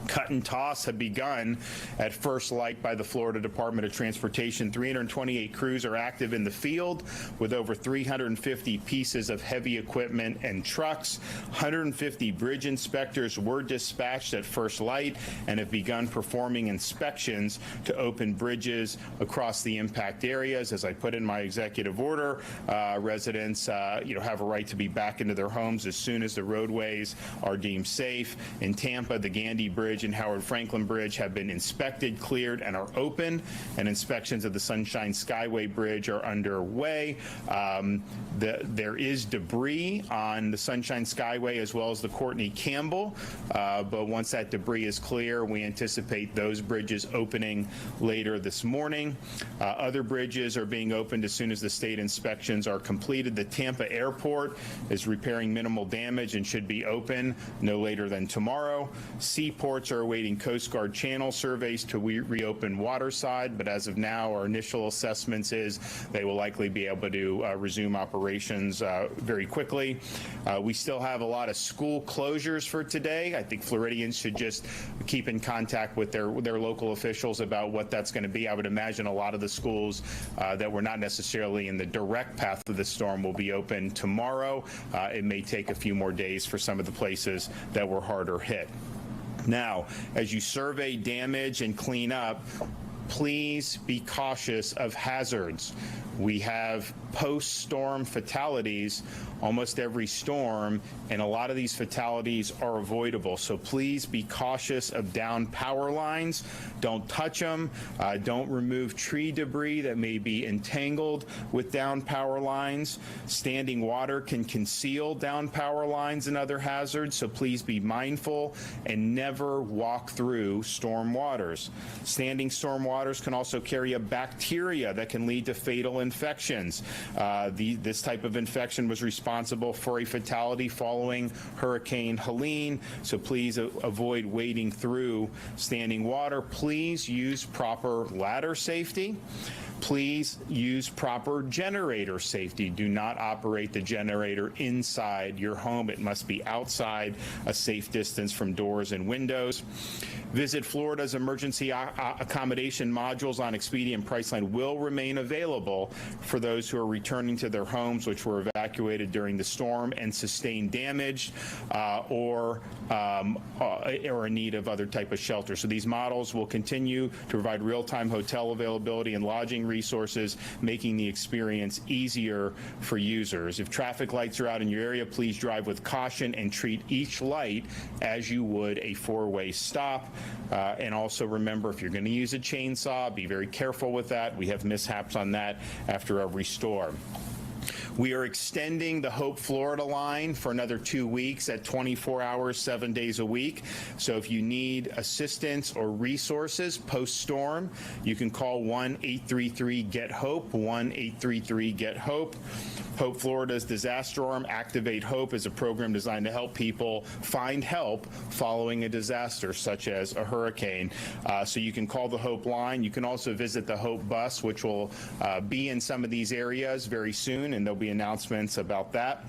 Speaker 21: Cut and toss have begun at first light by the Florida Department of Transportation. 328 crews are active in the field with over 350 pieces of heavy equipment and trucks. 150 bridge inspectors were dispatched at first light and have begun performing inspections to open bridges across the impact areas. As I put in my executive order, residents have a right to be back into their homes as soon as the roadways are deemed safe. In Tampa, the Gandy Bridge and Howard Franklin Bridge have been inspected, cleared, and are open, and inspections of the Sunshine Skyway Bridge are underway. There is debris on the Sunshine Skyway as well as the Courtney Campbell, but once that debris is clear, we anticipate those bridges opening later this morning. Other bridges are being opened as soon as the state inspections are completed. The Tampa Airport is repairing minimal damage and should be open no later than tomorrow. Seaports are awaiting Coast Guard channel surveys to reopen waterside, but as of now, our initial assessments is they will likely be able to resume operations very quickly. We still have a lot of school closures for today. I think Floridians should just keep in contact with their local officials about what that's going to be. I would imagine a lot of the schools that were not necessarily in the direct path of the storm will be open tomorrow. It may take a few more days for some of the places that were harder hit. Now, as you survey damage and clean up, please be cautious of hazards. We have post-storm fatalities almost every storm, and a lot of these fatalities are avoidable. So please be cautious of downed power lines. Don't touch them. Don't remove tree debris that may be entangled with downed power lines. Standing water can conceal downed power lines and other hazards, so please be mindful and never walk through storm waters. Standing storm waters can also carry a bacteria that can lead to fatal infections. This type of infection was responsible for a fatality following Hurricane Helene, so please avoid wading through standing water. Please use proper ladder safety. Please use proper generator safety. Do not operate the generator inside your home. It must be outside, a safe distance from doors and windows. Visit Florida's emergency accommodation modules on Expedia and Priceline will remain available for those who are returning to their homes which were evacuated during the storm and sustained damage or in need of other type of shelter. So these models will continue to provide real-time hotel availability and lodging resources, making the experience easier for users. If traffic lights are out in your area, please drive with caution and treat each light as you would a four-way stop. And also remember, if you're going to use a chainsaw, be very careful with that. We have mishaps on that after every storm. We are extending the Hope Florida line for another 2 weeks at 24 hours, 7 days a week. So if you need assistance or resources post-storm, you can call 1-833-GET-HOPE, 1-833-GET-HOPE. Hope Florida's disaster arm, Activate Hope, is a program designed to help people find help following a disaster such as a hurricane. So you can call the Hope line. You can also visit the Hope bus, which will be in some of these areas very soon, and there'll be announcements about that.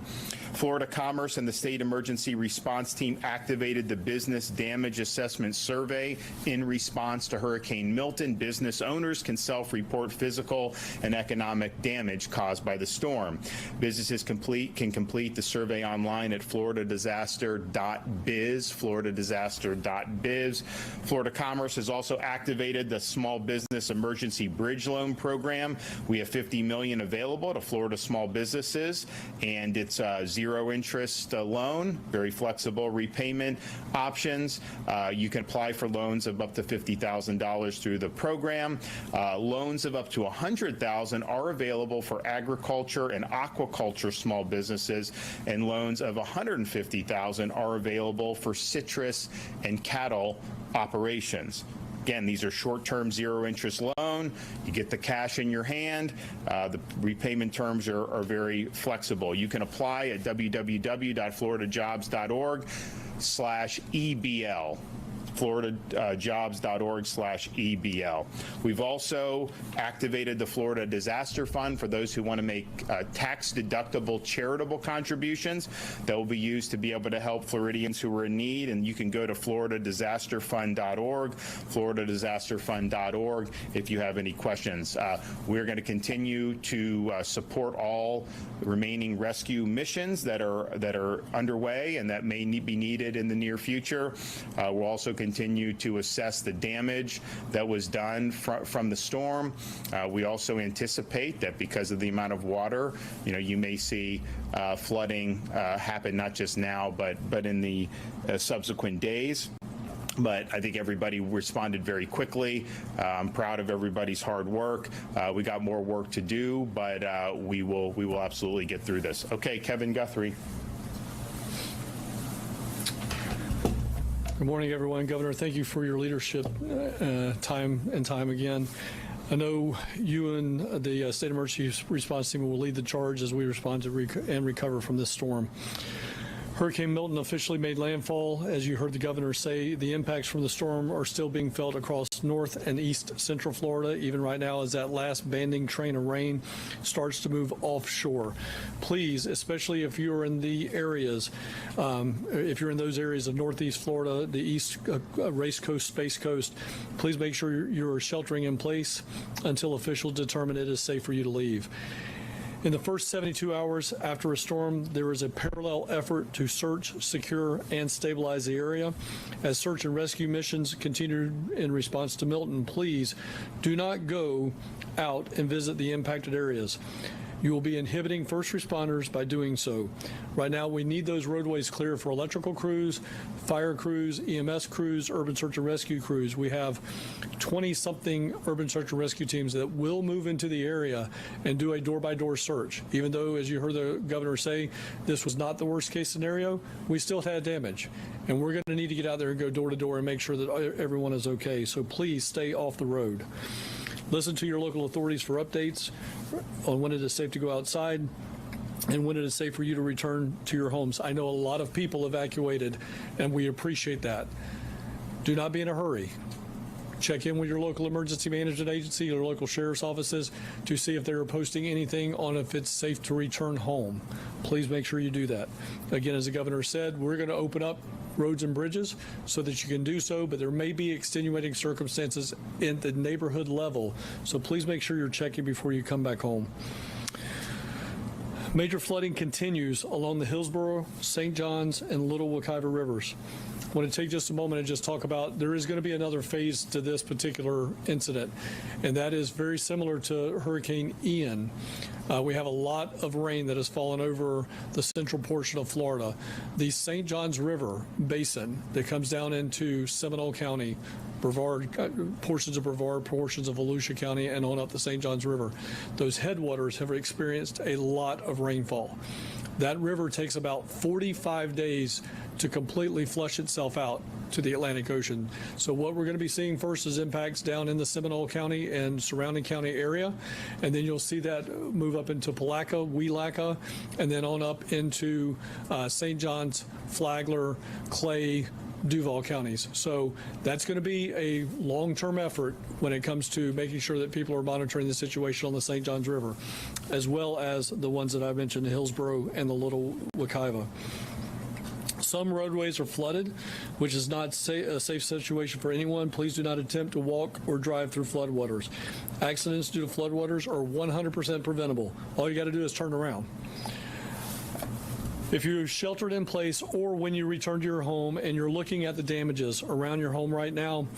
Speaker 21: Florida Commerce and the State Emergency Response Team activated the Business Damage Assessment Survey in response to Hurricane Milton. Business owners can self-report physical and economic damage caused by the storm. Businesses can complete the survey online at floridadisaster.biz, floridadisaster.biz. Florida Commerce has also activated the Small Business Emergency Bridge Loan Program. We have $50 million available to Florida small businesses, and it's zero interest loan, very flexible repayment options. You can apply for loans of up to $50,000 through the program. Loans of up to $100,000 are available for agriculture and aquaculture small businesses, and loans of $150,000 are available for citrus and cattle operations. Again, these are short-term zero-interest loan. You get the cash in your hand. The repayment terms are very flexible. You can apply at www.floridajobs.org/EBL. floridajobs.org/EBL. We've also activated the Florida Disaster Fund for those who want to make tax-deductible charitable contributions that will be used to be able to help Floridians who are in need. And you can go to floridadisasterfund.org, floridadisasterfund.org if you have any questions. We're going to continue to support all remaining rescue missions that are underway and that may be needed in the near future. We'll also continue to assess the damage that was done from the storm. We also anticipate that because of the amount of water, you may see flooding happen not just now, but in the subsequent days. But I think everybody responded very quickly. I'm proud of everybody's hard work. We got more work to do, but we will absolutely get through this. Okay, Kevin Guthrie.
Speaker 1: Good morning, everyone. Governor, thank you for your leadership time and time again. I know you and the State Emergency Response Team will lead the charge as we respond to and recover from this storm. Hurricane Milton officially made landfall. As you heard the governor say, the impacts from the storm are still being felt across north and east central Florida, even right now as that last banding train of rain starts to move offshore. Please, especially if you're in the areas, if you're in those areas of northeast Florida, the east Race Coast, Space Coast, please make sure you're sheltering in place until officials determine it is safe for you to leave. In the first 72 hours after a storm, there is a parallel effort to search, secure, and stabilize the area. As search and rescue missions continue in response to Milton, please do not go out and visit the impacted areas. You will be inhibiting first responders by doing so. Right now, we need those roadways clear for electrical crews, fire crews, EMS crews, urban search and rescue crews. We have 20-something urban search and rescue teams that will move into the area and do a door-by-door search. Even though, as you heard the governor say, this was not the worst-case scenario, we still had damage. And we're going to need to get out there and go door-to-door and make sure that everyone is okay. So please stay off the road. Listen to your local authorities for updates on when it is safe to go outside and when it is safe for you to return to your homes. I know a lot of people evacuated, and we appreciate that. Do not be in a hurry. Check in with your local emergency management agency or local sheriff's offices to see if they're posting anything on if it's safe to return home. Please make sure you do that. Again, as the governor said, we're going to open up roads and bridges so that you can do so, but there may be extenuating circumstances in the neighborhood level. So please make sure you're checking before you come back home. Major flooding continues along the Hillsborough, St. Johns, and Little Wekiva rivers. I want to take just a moment and just talk about there is going to be another phase to this particular incident, and that is very similar to Hurricane Ian. We have a lot of rain that has fallen over the central portion of Florida. The St. Johns River basin that comes down into Seminole County, Brevard, portions of Brevard, portions of Volusia County, and on up the St. Johns River. Those headwaters have experienced a lot of rainfall. That river takes about 45 days to completely flush itself out to the Atlantic Ocean. So what we're going to be seeing first is impacts down in the Seminole County and surrounding county area, and then you'll see that move up into Palatka, Weelacka, and then on up into St. Johns, Flagler, Clay, Duval counties. So that's going to be a long-term effort when it comes to making sure that people are monitoring the situation on the St. Johns River, as well as the ones that I mentioned, Hillsborough and the Little Wekiva. Some roadways are flooded, which is not a safe situation for anyone. Please do not attempt to walk or drive through floodwaters. Accidents due to floodwaters are 100% preventable. All you got to do is turn around. If you're sheltered in place or when you return to your home and you're looking at the damages around your home right now,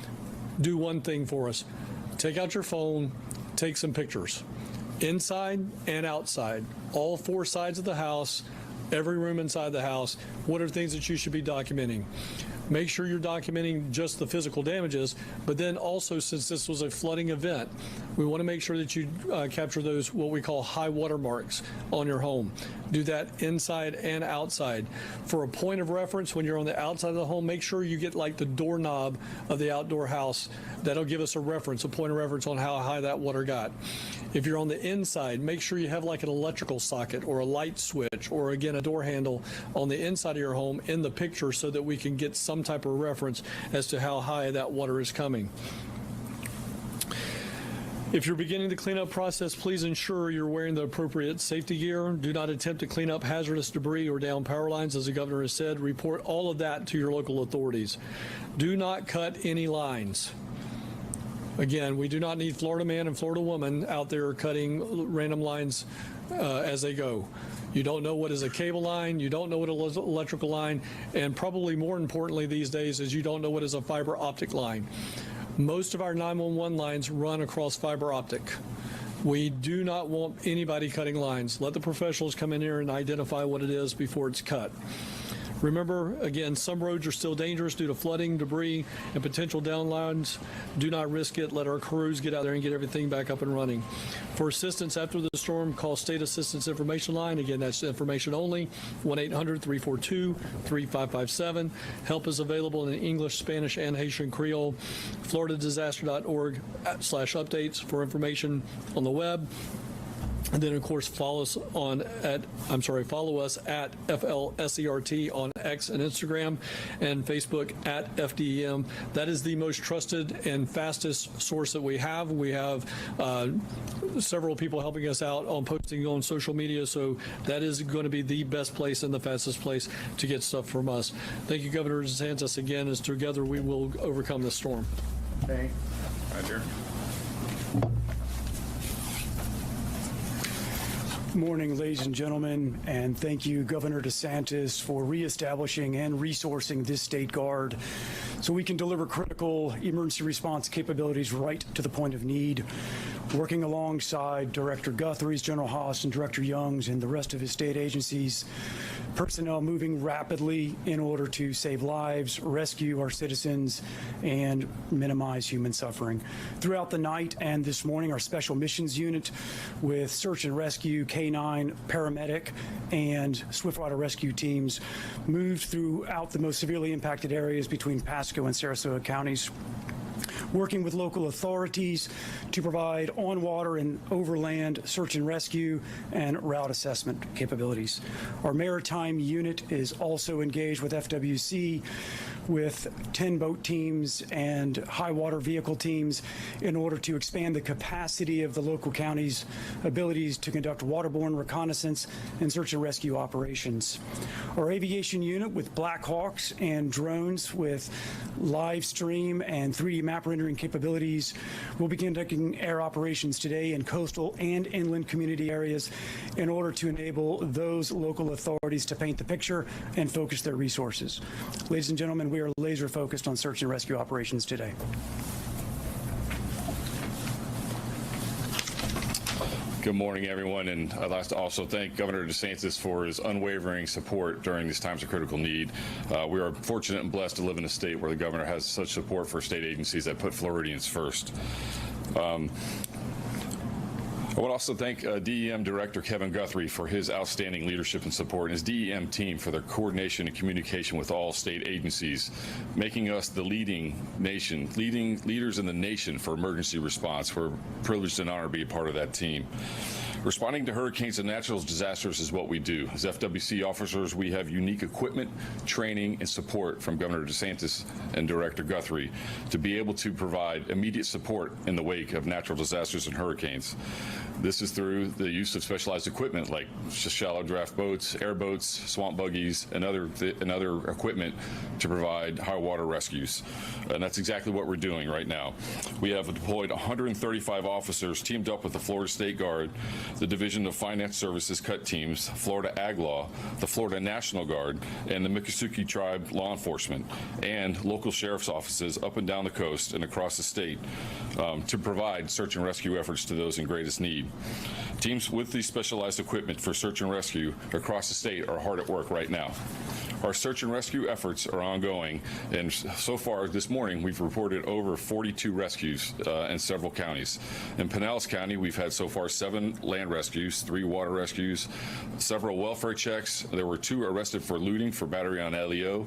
Speaker 1: do one thing for us. Take out your phone, take some pictures. Inside and outside, all four sides of the house, every room inside the house. What are things that you should be documenting? Make sure you're documenting just the physical damages, but then also, since this was a flooding event, we want to make sure that you capture those what we call high water marks on your home. Do that inside and outside. For a point of reference, when you're on the outside of the home, make sure you get like the doorknob of the outdoor house. That'll give us a reference, a point of reference on how high that water got. If you're on the inside, make sure you have like an electrical socket or a light switch or, again, a door handle on the inside of your home in the picture so that we can get some type of reference as to how high that water is coming. If you're beginning the cleanup process, please ensure you're wearing the appropriate safety gear. Do not attempt to clean up hazardous debris or down power lines, as the governor has said. Report all of that to your local authorities. Do not cut any lines. Again, we do not need Florida man and Florida woman out there cutting random lines as they go. You don't know what is a cable line, you don't know what is an electrical line, and probably more importantly these days is you don't know what is a fiber optic line. Most of our 911 lines run across fiber optic. We do not want anybody cutting lines. Let the professionals come in here and identify what it is before it's cut. Remember, again, some roads are still dangerous due to flooding, debris, and potential downlines. Do not risk it. Let our crews get out there and get everything back up and running. For assistance after the storm, call State Assistance Information Line. Again, that's information only, 1-800-342-3557. Help is available in English, Spanish, and Haitian Creole. FloridaDisaster.org/updates for information on the web. And then, of course, follow us at FLSERT on X and Instagram, and Facebook at FDEM. That is the most trusted and fastest source that we have. We have several people helping us out on posting on social media, so that is going to be the best place and the fastest place to get stuff from us. Thank you, Governor DeSantis, again, as together we will overcome this storm.
Speaker 21: Okay. Roger.
Speaker 4: Good morning, ladies and gentlemen, and thank you, Governor DeSantis, for reestablishing and resourcing this state guard so we can deliver critical emergency response capabilities right to the point of need. Working alongside Director Guthrie's, General Haas, and Director Young's and the rest of his state agencies, personnel moving rapidly in order to save lives, rescue our citizens, and minimize human suffering. Throughout the night and this morning, our Special Missions Unit with search and rescue, K-9, paramedic, and swiftwater rescue teams moved throughout the most severely impacted areas between Pasco and Sarasota counties, working with local authorities to provide on-water and overland search and rescue and route assessment capabilities. Our maritime unit is also engaged with FWC with 10 boat teams and high water vehicle teams in order to expand the capacity of the local county's abilities to conduct waterborne reconnaissance and search and rescue operations. Our aviation unit with Black Hawks and drones with live stream and 3D map rendering capabilities will be conducting air operations today in coastal and inland community areas in order to enable those local authorities to paint the picture and focus their resources. Ladies and gentlemen, we are laser focused on search and rescue operations today.
Speaker 22: Good morning, everyone, and I'd like to also thank Governor DeSantis for his unwavering support during these times of critical need. We are fortunate and blessed to live in a state where the governor has such support for state agencies that put Floridians first. I want to also thank DEM Director Kevin Guthrie for his outstanding leadership and support, and his DEM team for their coordination and communication with all state agencies, making us the leading leaders in the nation for emergency response. We're privileged and honored to be a part of that team. Responding to hurricanes and natural disasters is what we do. As FWC officers, we have unique equipment, training, and support from Governor DeSantis and Director Guthrie to be able to provide immediate support in the wake of natural disasters and hurricanes. This is through the use of specialized equipment like shallow draft boats, airboats, swamp buggies, and other equipment to provide high water rescues. And that's exactly what we're doing right now. We have deployed 135 officers teamed up with the Florida State Guard, the Division of Finance Services CUT teams, Florida Ag Law, the Florida National Guard, and the Miccosukee Tribe Law Enforcement, and local sheriff's offices up and down the coast and across the state to provide search and rescue efforts to those in greatest need. Teams with these specialized equipment for search and rescue across the state are hard at work right now. Our search and rescue efforts are ongoing, and so far this morning we've reported over 42 rescues in several counties. In Pinellas County, we've had so far 7 land rescues, 3 water rescues, several welfare checks. There were 2 arrested for looting for battery on LEO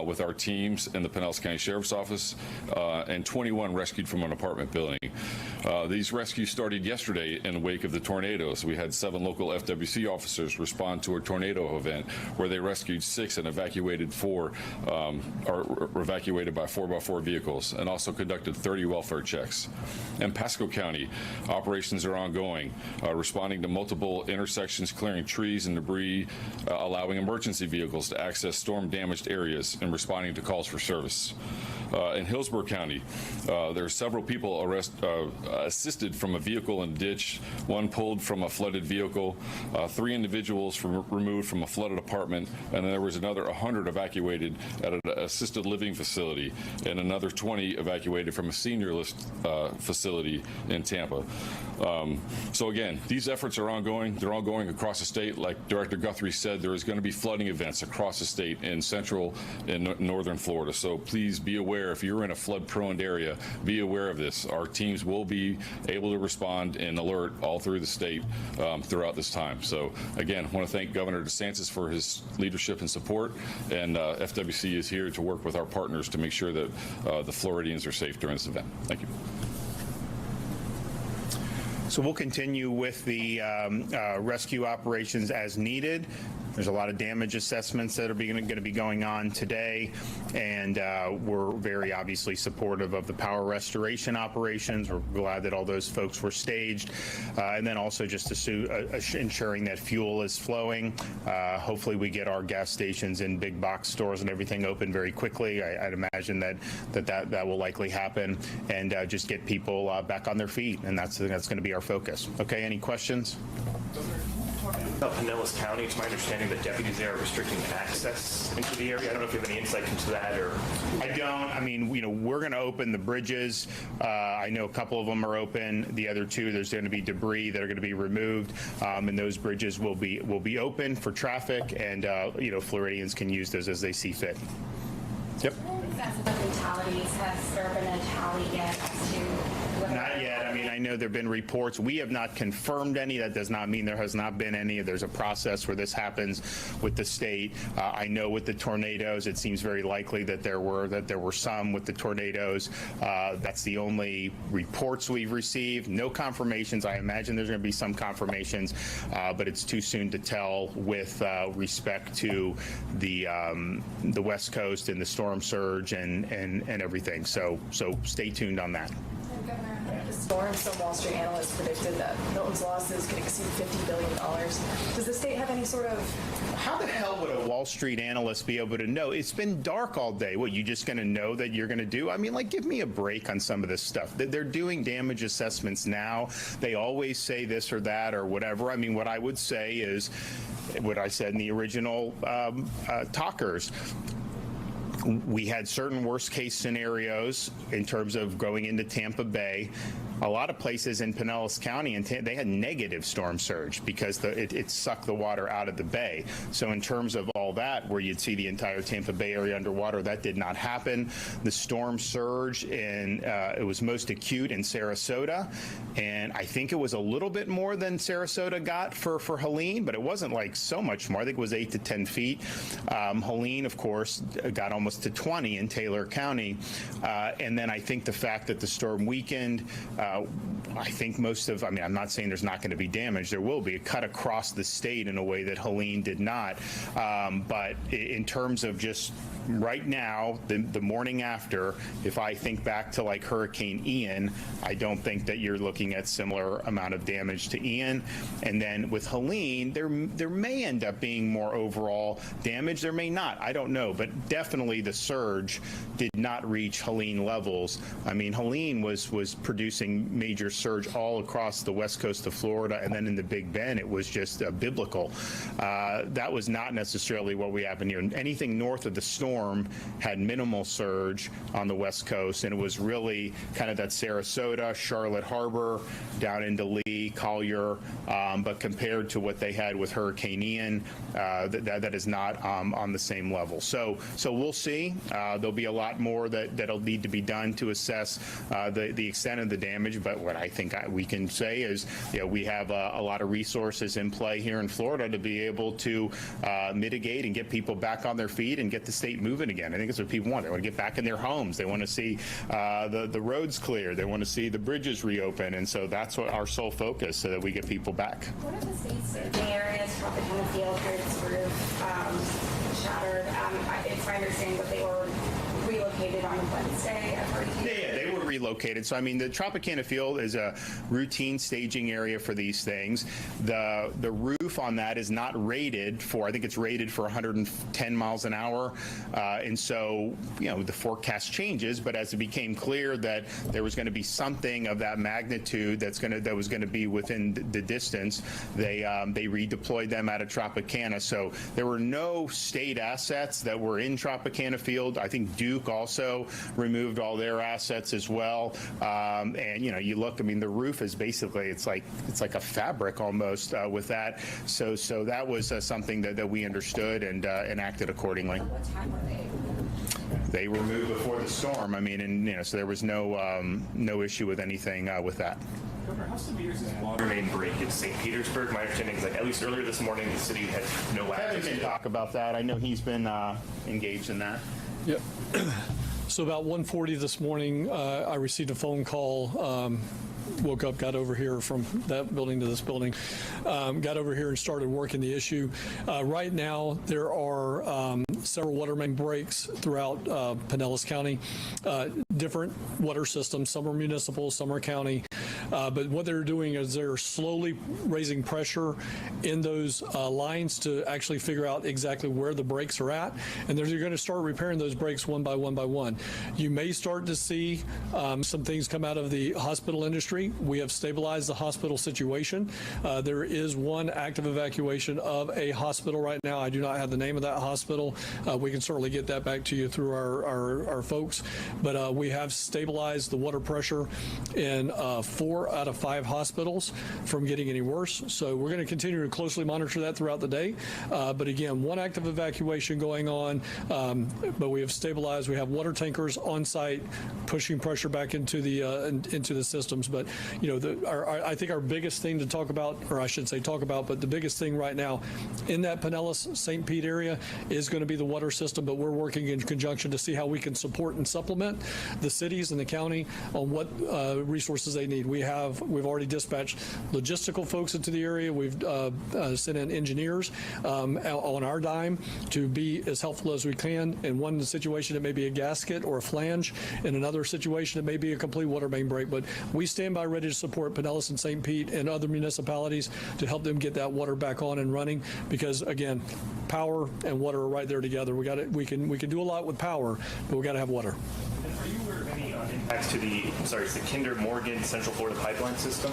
Speaker 22: with our teams in the Pinellas County Sheriff's Office, and 21 rescued from an apartment building. These rescues started yesterday in the wake of the tornadoes. We had 7 local FWC officers respond to a tornado event where they rescued 6 and evacuated 4, or evacuated by 4x4 vehicles, and also conducted 30 welfare checks. In Pasco County, operations are ongoing, responding to multiple intersections, clearing trees and debris, allowing emergency vehicles to access storm-damaged areas, and responding to calls for service. In Hillsborough County, there are several people assisted from a vehicle in a ditch, 1 pulled from a flooded vehicle, 3 individuals removed from a flooded apartment, and then there was another 100 evacuated at an assisted living facility, and another 20 evacuated from a senior list facility in Tampa. So again, these efforts are ongoing. They're ongoing across the state. Like Director Guthrie said, there is going to be flooding events across the state in central and northern Florida. So please be aware, if you're in a flood-prone area, be aware of this. Our teams will be able to respond and alert all through the state throughout this time. So again, I want to thank Governor DeSantis for his leadership and support, and FWC is here to work with our partners to make sure that the Floridians are safe during this event. Thank you.
Speaker 21: So we'll continue with the rescue operations as needed. There's a lot of damage assessments that are going to be going on today, and we're very obviously supportive of the power restoration operations. We're glad that all those folks were staged, and then also just ensuring that fuel is flowing. Hopefully we get our gas stations and big box stores and everything open very quickly. I'd imagine that will likely happen, and just get people back on their feet, and that's going to be our focus. Okay, any questions?
Speaker 5: About Pinellas County, it's my understanding that deputies there are restricting access into the area. I don't know if you have any insight into that, or
Speaker 21: I don't. I mean, we're going to open the bridges. I know a couple of them are open. The other 2, there's going to be debris that are going to be removed, and those bridges will be open for traffic, and Floridians can use those as they see fit. Yep.
Speaker 9: Fatalities, has there been a tally yet as to whether?
Speaker 21: Not yet. I mean, I know there have been reports. We have not confirmed any. That does not mean there has not been any. There's a process where this happens with the state. I know with the tornadoes, it seems very likely that there were some with the tornadoes. That's the only reports we've received. No confirmations. I imagine there's going to be some confirmations, but it's too soon to tell with respect to the West Coast and the storm surge and everything. So stay tuned on that.
Speaker 23: The storm, some Wall Street analysts predicted that Milton's losses could exceed $50 billion. Does the state have any sort of...
Speaker 21: How the hell would a Wall Street analyst be able to know? It's been dark all day. What, you just going to know that you're going to do? I mean, like, give me a break on some of this stuff. They're doing damage assessments now. They always say this or that or whatever. I mean, what I would say is what I said in the original talkers. We had certain worst case scenarios in terms of going into Tampa Bay. A lot of places in Pinellas County, they had negative storm surge because it sucked the water out of the bay. So in terms of all that, where you'd see the entire Tampa Bay area underwater, that did not happen. The storm surge, it was most acute in Sarasota, and I think it was a little bit more than Sarasota got for Helene, but it wasn't like so much more. I think it was 8 to 10 feet. Helene, of course, got almost to 20 in Taylor County, and then I think the fact that the storm weakened, I think I'm not saying there's not going to be damage. There will be. It cut across the state in a way that Helene did not. But in terms of just right now, the morning after, if I think back to like Hurricane Ian, I don't think that you're looking at similar amount of damage to Ian. And then with Helene, there may end up being more overall damage. There may not. I don't know. But definitely the surge did not reach Helene levels. I mean, Helene was producing major surge all across the west coast of Florida, and then in the Big Bend, it was just biblical. That was not necessarily what we happened here. Anything north of the storm had minimal surge on the west coast, and it was really kind of that Sarasota, Charlotte Harbor, down into Lee, Collier, but compared to what they had with Hurricane Ian, that is not on the same level. So we'll see. There'll be a lot more that'll need to be done to assess the extent of the damage damage. But what I think we can say is, we have a lot of resources in play here in Florida to be able to mitigate and get people back on their feet and get the state moving again. I think that's what people want. They want to get back in their homes. They want to see the roads clear. They want to see the bridges reopen. And so that's what our sole focus, so that we get people back.
Speaker 9: One of the state's staging areas, Tropicana Field, had its roof shattered. It's my understanding that they were relocated on Wednesday.
Speaker 21: Yeah, they were relocated. So, I mean, the Tropicana Field is a routine staging area for these things. The roof on that is not rated for, I think it's rated for 110 miles an hour. And so, the forecast changes, but as it became clear that there was going to be something of that magnitude that was going to be within the distance, they redeployed them out of Tropicana. So there were no state assets that were in Tropicana Field. I think Duke also removed all their assets as well. And you look, I mean, the roof is basically, it's like a fabric almost with that. So that was something that we understood and acted accordingly.
Speaker 9: What time were they?
Speaker 21: They were moved before the storm. I mean, and so there was no issue with anything with that.
Speaker 5: Governor, how severe is this water main break in St. Petersburg? My understanding is, at least earlier this morning, the city had no access.
Speaker 21: Kevin can talk about that. I know he's been engaged in that.
Speaker 1: Yep. So about 1:40 this morning, I received a phone call. Woke up, got over here from that building to this building, got over here and started working the issue. Right now, there are several water main breaks throughout Pinellas County, different water systems. Some are municipal, some are county. But what they're doing is they're slowly raising pressure in those lines to actually figure out exactly where the breaks are at. And they're going to start repairing those breaks one by one by one. You may start to see some things come out of the hospital industry. We have stabilized the hospital situation. There is one active evacuation of a hospital right now. I do not have the name of that hospital. We can certainly get that back to you through our folks. But we have stabilized the water pressure in 4 out of 5 hospitals from getting any worse. So we're going to continue to closely monitor that throughout the day. But again, one active evacuation going on, but we have stabilized. We have water tankers on site pushing pressure back into the systems. But I think our biggest thing to talk about, or I should say talk about, but the biggest thing right now in that Pinellas St. Pete area is going to be the water system. But we're working in conjunction to see how we can support and supplement the cities and the county on what resources they need. We've already dispatched logistical folks into the area. We've sent in engineers on our dime to be as helpful as we can. In one situation, it may be a gasket or a flange. In another situation, it may be a complete water main break. But we stand by ready to support Pinellas and St. Pete and other municipalities to help them get that water back on and running. Because again, power and water are right there together. We can do a lot with power, but we got to have water.
Speaker 5: Are you aware of any impacts to it's the Kinder Morgan Central Florida pipeline system?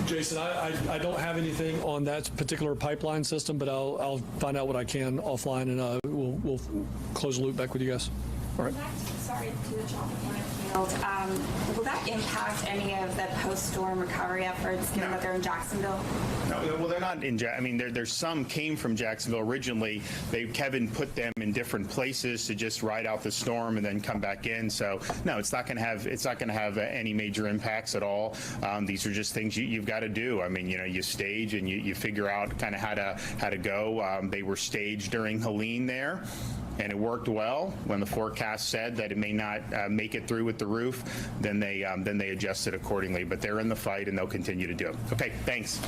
Speaker 1: Jason, I don't have anything on that particular pipeline system, but I'll find out what I can offline, and we'll close the loop back with you guys. All right.
Speaker 9: Sorry, to the Tropicana Field. Will that impact any of the post-storm recovery efforts, given that they're in Jacksonville?
Speaker 21: No, well, they're not in. There's some came from Jacksonville originally. Kevin put them in different places to just ride out the storm and then come back in. So no, it's not going to have any major impacts at all. These are just things you've got to do. I mean, you stage and you figure out kind of how to go. They were staged during Helene there. And it worked well. When the forecast said that it may not make it through with the roof, then they adjusted accordingly. But they're in the fight, and they'll continue to do it. Okay, thanks.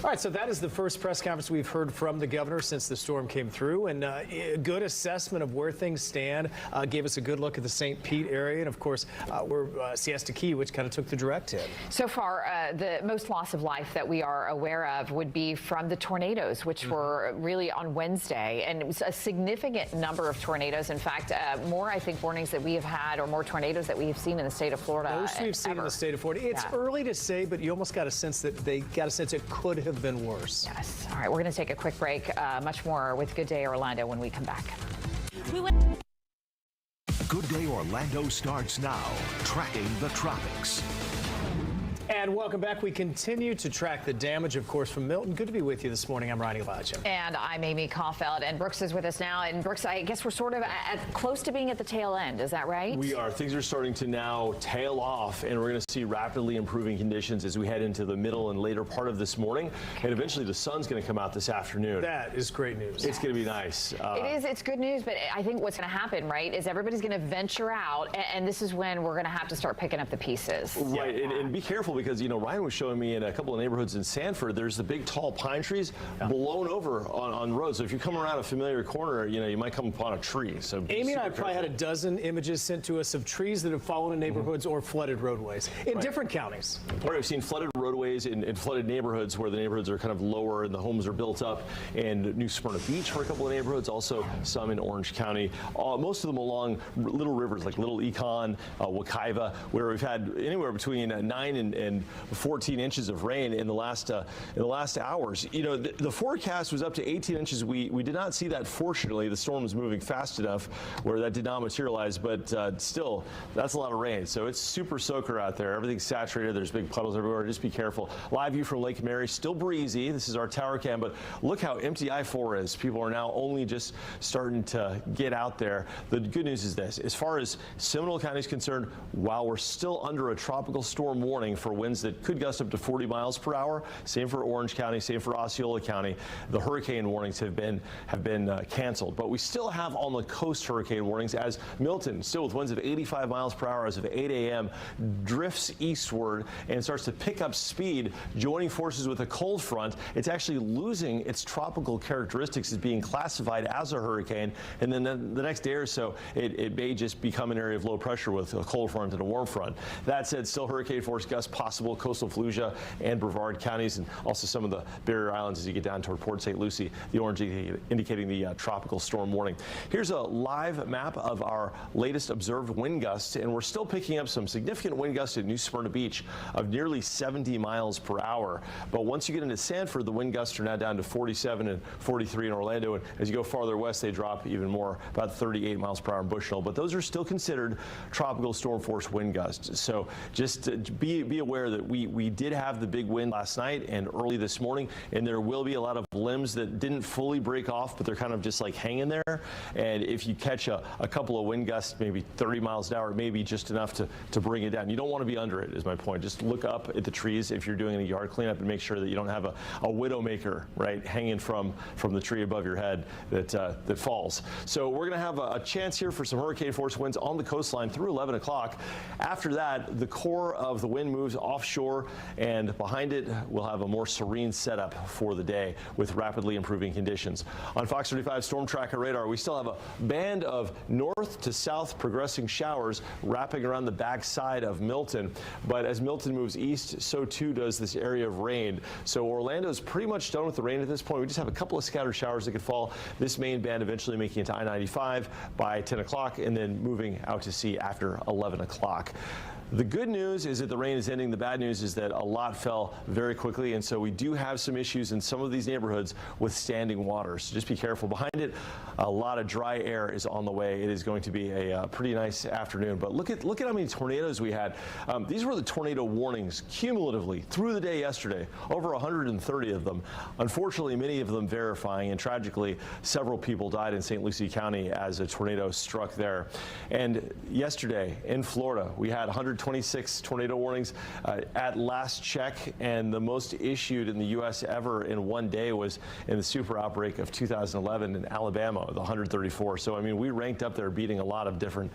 Speaker 18: All right, so that is the first press conference we've heard from the governor since the storm came through, and a good assessment of where things stand. Gave us a good look at the St. Pete area, and of course, we're Siesta Key, which kind of took the direct hit.
Speaker 20: So far, the most loss of life that we are aware of would be from the tornadoes, which were really on Wednesday, and it was a significant number of tornadoes. In fact, more, I think, warnings that we have had, or more tornadoes that we have seen in the state of Florida.
Speaker 18: Most we've seen in the state of Florida. It's early to say, but you almost got a sense that it could have been worse.
Speaker 20: Yes. All right, we're going to take a quick break. Much more with Good Day Orlando when we come back.
Speaker 8: Good Day Orlando starts now, tracking the tropics.
Speaker 18: And welcome back. We continue to track the damage, of course, from Milton. Good to be with you this morning. I'm Ronnie Lodge.
Speaker 20: And I'm Amy Caulfield. And Brooks is with us now. And Brooks, I guess we're sort of close to being at the tail end. Is that right?
Speaker 3: We are. Things are starting to now tail off, and we're going to see rapidly improving conditions as we head into the middle and later part of this morning. And eventually the sun's going to come out this afternoon.
Speaker 18: That is great news.
Speaker 3: It's going to be nice.
Speaker 20: It is. It's good news. But I think what's going to happen, right, is everybody's going to venture out. And this is when we're going to have to start picking up the pieces.
Speaker 3: Right. And be careful because, Ryan was showing me in a couple of neighborhoods in Sanford, there's the big tall pine trees blown over on roads. So if you come around a familiar corner, you might come upon a tree. So
Speaker 18: Amy and I probably had a dozen images sent to us of trees that have fallen in neighborhoods or flooded roadways in different counties.
Speaker 3: Right, we've seen flooded roadways in flooded neighborhoods where the neighborhoods are kind of lower and the homes are built up. In New Smyrna Beach for a couple of neighborhoods, also some in Orange County. Most of them along little rivers like Little Econ, Wekiva, where we've had anywhere between 9 and 14 inches of rain in the last hours. The forecast was up to 18 inches. We did not see that. Fortunately, the storm was moving fast enough where that did not materialize, but still, that's a lot of rain. So it's super soaker out there. Everything's saturated. There's big puddles everywhere. Just be careful. Live view from Lake Mary, still breezy. This is our tower cam, but look how empty I-4 is. People are now only just starting to get out there. The good news is this. As far as Seminole County is concerned, while we're still under a tropical storm warning for winds that could gust up to 40 miles per hour, same for Orange County, same for Osceola County, the hurricane warnings have been canceled. But we still have on the coast hurricane warnings as Milton, still with winds of 85 miles per hour as of 8 a.m., drifts eastward and starts to pick up speed, joining forces with a cold front. It's actually losing its tropical characteristics as being classified as a hurricane. And then the next day or so, it may just become an area of low pressure with a cold front and a warm front. That said, still hurricane force gusts possible coastal Fallujah and Brevard counties, and also some of the barrier islands as you get down toward Port St. Lucie, the orange indicating the tropical storm warning. Here's a live map of our latest observed wind gusts, and we're still picking up some significant wind gusts at New Smyrna Beach of nearly 70 miles per hour. But once you get into Sanford, the wind gusts are now down to 47 and 43 in Orlando, and as you go farther west, they drop even more, about 38 miles per hour in Bushnell. But those are still considered tropical storm force wind gusts. So just be aware that we did have the big wind last night and early this morning, and there will be a lot of limbs that didn't fully break off, but they're kind of just like hanging there. And if you catch a couple of wind gusts, maybe 30 miles an hour, maybe just enough to bring it down. You don't want to be under it, is my point. Just look up at the trees if you're doing any yard cleanup and make sure that you don't have a widowmaker, right, hanging from the tree above your head that falls. So we're going to have a chance here for some hurricane force winds on the coastline through 11 o'clock. After that, the core of the wind moves offshore, and behind it, we'll have a more serene setup for the day with rapidly improving conditions. On Fox 35 Storm Tracker radar, we still have a band of north to south progressing showers wrapping around the backside of Milton. But as Milton moves east, so too does this area of rain. So Orlando's pretty much done with the rain at this point. We just have a couple of scattered showers that could fall. This main band eventually making it to I-95 by 10 o'clock and then moving out to sea after 11 o'clock. The good news is that the rain is ending. The bad news is that a lot fell very quickly, and so we do have some issues in some of these neighborhoods with standing water. So just be careful. Behind it, a lot of dry air is on the way. It is going to be a pretty nice afternoon. But look at how many tornadoes we had. These were the tornado warnings cumulatively through the day yesterday. Over 130 of them. Unfortunately, many of them verifying, and tragically, several people died in St. Lucie County as a tornado struck there. And yesterday in Florida, we had 126 tornado warnings at last check, and the most issued in the U.S. ever in one day was in the super outbreak of 2011 in Alabama, the 134. So, I mean, we ranked up there beating a lot of different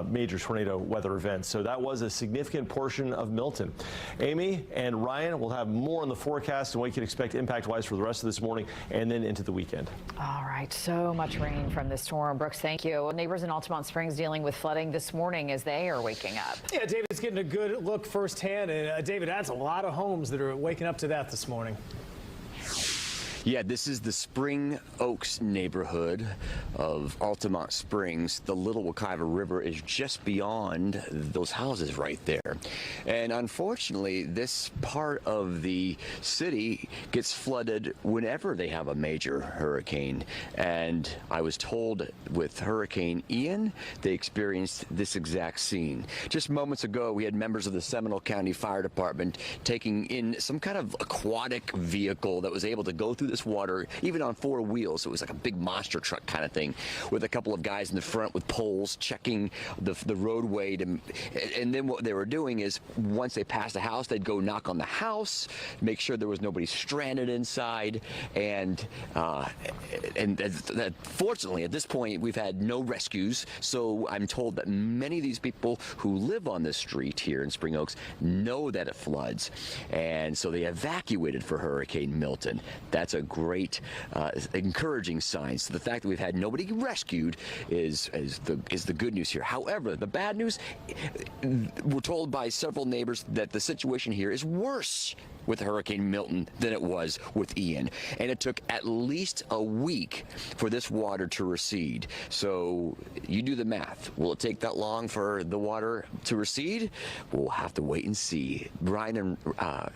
Speaker 3: major tornado weather events. So that was a significant portion of Milton. Amy and Ryan will have more on the forecast and what you can expect impact-wise for the rest of this morning and then into the weekend.
Speaker 20: All right, so much rain from the storm. Brooks, thank you. Neighbors in Altamont Springs dealing with flooding this morning as they are waking up.
Speaker 18: Yeah, David's getting a good look firsthand. And David, that's a lot of homes that are waking up to that this morning.
Speaker 7: Yeah, this is the Spring Oaks neighborhood of Altamont Springs. The Little Wekiva River is just beyond those houses right there. And unfortunately, this part of the city gets flooded whenever they have a major hurricane. And I was told with Hurricane Ian, they experienced this exact scene. Just moments ago, we had members of the Seminole County Fire Department taking in some kind of aquatic vehicle that was able to go through this water, even on 4 wheels. It was like a big monster truck kind of thing, with a couple of guys in the front with poles checking the roadway. And then what they were doing is, once they passed a house, they'd go knock on the house, make sure there was nobody stranded inside. And fortunately, at this point, we've had no rescues. So I'm told that many of these people who live on this street here in Spring Oaks know that it floods, and so they evacuated for Hurricane Milton. That's a great, encouraging sign. So the fact that we've had nobody rescued is the good news here. However, the bad news, we're told by several neighbors that the situation here is worse with Hurricane Milton than it was with Ian, and it took at least a week for this water to recede. So you do the math. Will it take that long for the water to recede? We'll have to wait and see. Brian and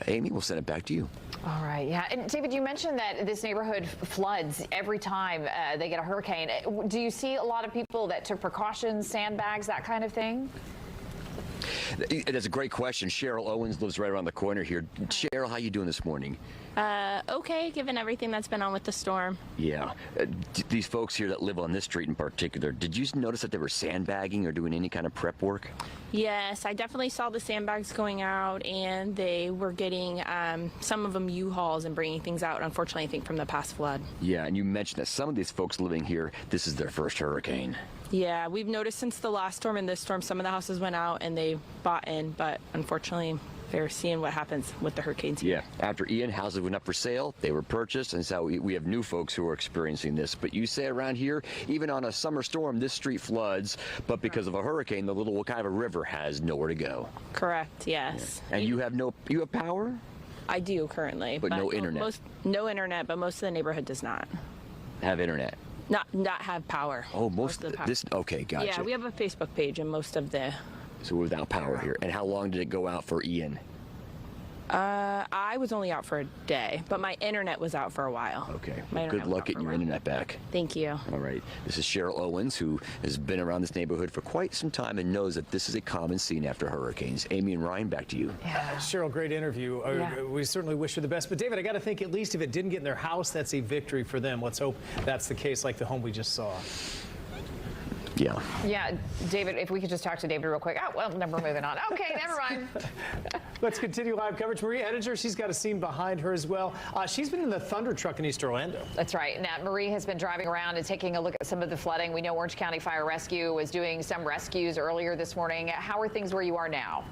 Speaker 7: Amy, we'll send it back to you.
Speaker 20: All right, yeah. And David, you mentioned that this neighborhood floods every time they get a hurricane. Do you see a lot of people that took precautions, sandbags, that kind of thing?
Speaker 7: That's a great question. Cheryl Owens lives right around the corner here. Cheryl, how you doing this morning?
Speaker 10: Okay, given everything that's been on with the storm.
Speaker 7: Yeah. These folks here that live on this street in particular, did you notice that they were sandbagging or doing any kind of prep work?
Speaker 10: Yes, I definitely saw the sandbags going out, and they were getting some of them U-Hauls and bringing things out, unfortunately, I think from the past flood.
Speaker 7: Yeah, and you mentioned that some of these folks living here, this is their first hurricane.
Speaker 10: Yeah, we've noticed since the last storm and this storm, some of the houses went out and they bought in, but unfortunately, they're seeing what happens with the hurricanes.
Speaker 7: Yeah, after Ian, houses went up for sale, they were purchased, and so we have new folks who are experiencing this. But you say around here, even on a summer storm, this street floods, but because of a hurricane, the Little Wekiva River has nowhere to go.
Speaker 10: Correct, yes.
Speaker 7: Yeah. And you have power?
Speaker 10: I do currently.
Speaker 7: But no internet?
Speaker 10: No internet, but most of the neighborhood does not.
Speaker 7: Have internet?
Speaker 10: Not have power.
Speaker 7: Oh, most of the power. Okay, gotcha.
Speaker 10: Yeah, we have a Facebook page and most of the...
Speaker 7: So without power here. And how long did it go out for Ian?
Speaker 10: I was only out for a day, but my internet was out for a while.
Speaker 7: Okay. Well, good luck getting your internet back.
Speaker 10: Thank you.
Speaker 7: All right. This is Cheryl Owens, who has been around this neighborhood for quite some time and knows that this is a common scene after hurricanes. Amy and Ryan, back to you.
Speaker 18: Yeah. Cheryl, great interview.
Speaker 7: Yeah.
Speaker 18: We certainly wish you the best. But David, I got to think at least if it didn't get in their house, that's a victory for them. Let's hope that's the case, like the home we just saw.
Speaker 7: Yeah.
Speaker 20: Yeah, David, if we could just talk to David real quick. Oh, well, we're moving on. Okay, never mind.
Speaker 18: Let's continue live coverage. Maria Edinger, she's got a scene behind her as well. She's been in the Thunder truck in East Orlando.
Speaker 20: That's right. Now, Marie has been driving around and taking a look at some of the flooding. We know Orange County Fire Rescue was doing some rescues earlier this morning. How are things where you are now?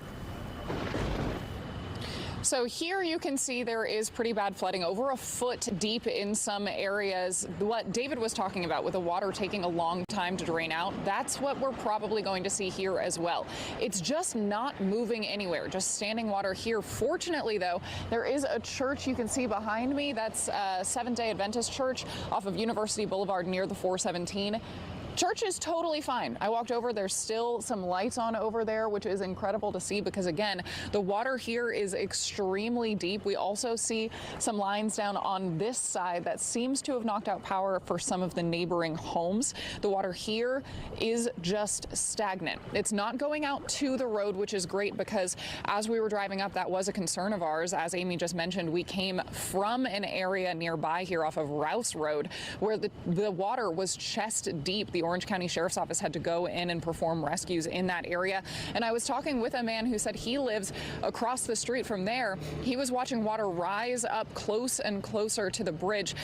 Speaker 12: So here you can see there is pretty bad flooding, over a foot deep in some areas. What David was talking about with the water taking a long time to drain out, that's what we're probably going to see here as well. It's just not moving anywhere, just standing water here. Fortunately, though, there is a church you can see behind me. That's Seventh-day Adventist Church off of University Boulevard near the 417. Church is totally fine. I walked over, there's still some lights on over there, which is incredible to see because, again, the water here is extremely deep. We also see some lines down on this side that seems to have knocked out power for some of the neighboring homes. The water here is just stagnant. It's not going out to the road, which is great because as we were driving up, that was a concern of ours. As Amy just mentioned, we came from an area nearby here off of Rouse Road where the water was chest deep. The Orange County Sheriff's Office had to go in and perform rescues in that area. And I was talking with a man who said he lives across the street from there. He was watching water rise up close and closer to the bridge,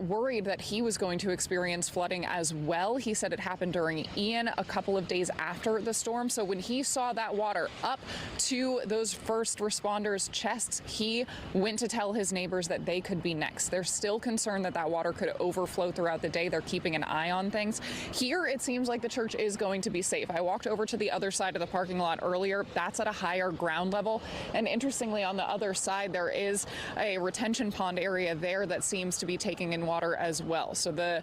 Speaker 12: worried that he was going to experience flooding as well. He said it happened during Ian a couple of days after the storm. So when he saw that water up to those first responders' chests, he went to tell his neighbors that they could be next. They're still concerned that that water could overflow throughout the day. They're keeping an eye on things. Here, it seems like the church is going to be safe. I walked over to the other side of the parking lot earlier. That's at a higher ground level. And interestingly, on the other side, there is a retention pond area there that seems to be taking in water as well. So the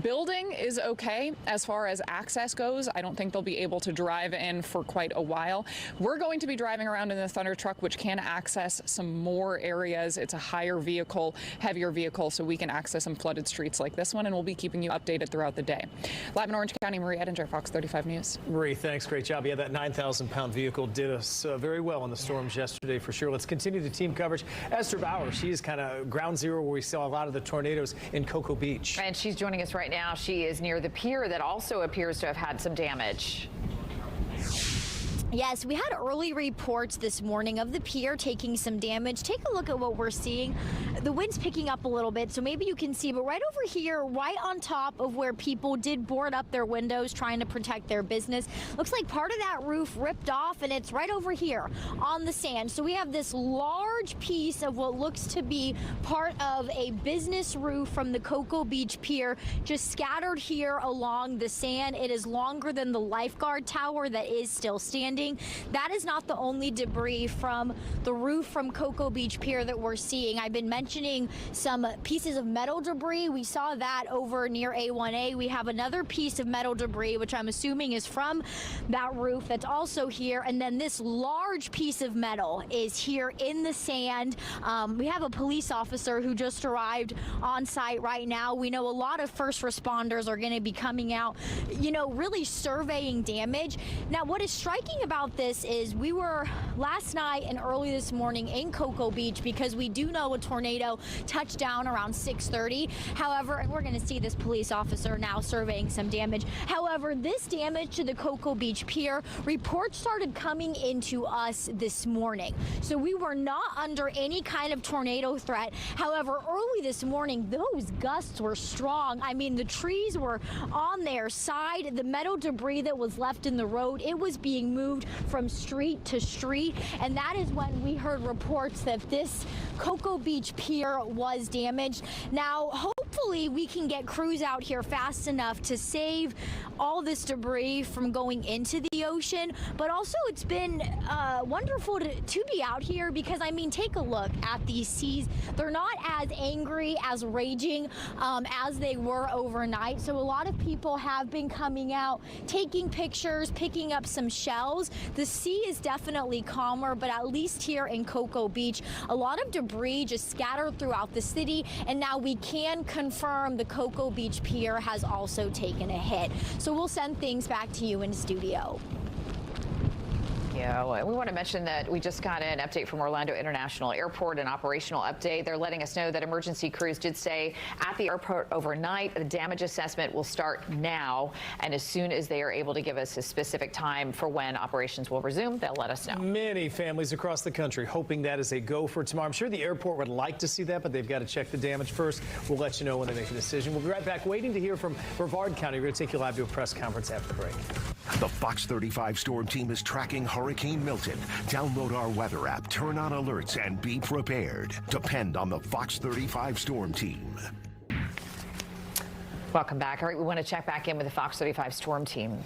Speaker 12: building is okay as far as access goes. I don't think they'll be able to drive in for quite a while. We're going to be driving around in the Thunder truck, which can access some more areas. It's a higher vehicle, heavier vehicle, so we can access some flooded streets like this one, and we'll be keeping you updated throughout the day. Live in Orange County, Marie Edinger, Fox 35 News.
Speaker 18: Marie, thanks. Great job. Yeah, that 9,000-pound vehicle did us very well in the storms yesterday, for sure. Let's continue the team coverage. Esther Bauer, she's kind of ground zero where we saw a lot of the tornadoes in Cocoa Beach.
Speaker 20: And she's joining us right now. She is near the pier that also appears to have had some damage.
Speaker 17: Yes, we had early reports this morning of the pier taking some damage. Take a look at what we're seeing. The wind's picking up a little bit, so maybe you can see, but right over here, right on top of where people did board up their windows trying to protect their business, looks like part of that roof ripped off, and it's right over here on the sand. So we have this large piece of what looks to be part of a business roof from the Cocoa Beach pier just scattered here along the sand. It is longer than the lifeguard tower that is still standing. That is not the only debris from the roof from Cocoa Beach Pier that we're seeing. I've been mentioning some pieces of metal debris. We saw that over near A1A. We have another piece of metal debris, which I'm assuming is from that roof, that's also here. And then this large piece of metal is here in the sand. We have a police officer who just arrived on site right now. We know a lot of first responders are going to be coming out, really surveying damage. Now, what is striking about this is we were last night and early this morning in Cocoa Beach because we do know a tornado touched down around 6:30. However, and we're going to see this police officer now surveying some damage. However, this damage to the Cocoa Beach Pier, reports started coming into us this morning. So we were not under any kind of tornado threat. However, early this morning, those gusts were strong. I mean, the trees were on their side. The metal debris that was left in the road, it was being moved from street to street, and that is when we heard reports that this Cocoa Beach Pier was damaged. Now, hopefully we can get crews out here fast enough to save all this debris from going into the ocean, but also it's been wonderful to be out here because, I mean, take a look at these seas. They're not as angry, as raging as they were overnight, so a lot of people have been coming out, taking pictures, picking up some shells. The sea is definitely calmer, but at least here in Cocoa Beach, a lot of debris just scattered throughout the city, and now we can confirm the Cocoa Beach Pier has also taken a hit. So we'll send things back to you in studio.
Speaker 20: Yeah, we want to mention that we just got an update from Orlando International Airport, an operational update. They're letting us know that emergency crews did stay at the airport overnight. The damage assessment will start now, and as soon as they are able to give us a specific time for when operations will resume, they'll let us know.
Speaker 18: Many families across the country hoping that is a go for tomorrow. I'm sure the airport would like to see that, but they've got to check the damage first. We'll let you know when they make a decision. We'll be right back waiting to hear from Brevard County. We're going to take you live to a press conference after the break.
Speaker 8: The Fox 35 storm team is tracking Hurricane Milton. Download our weather app, turn on alerts, and be prepared. Depend on the Fox 35 storm team.
Speaker 20: Welcome back. All right, we want to check back in with the Fox 35 storm team.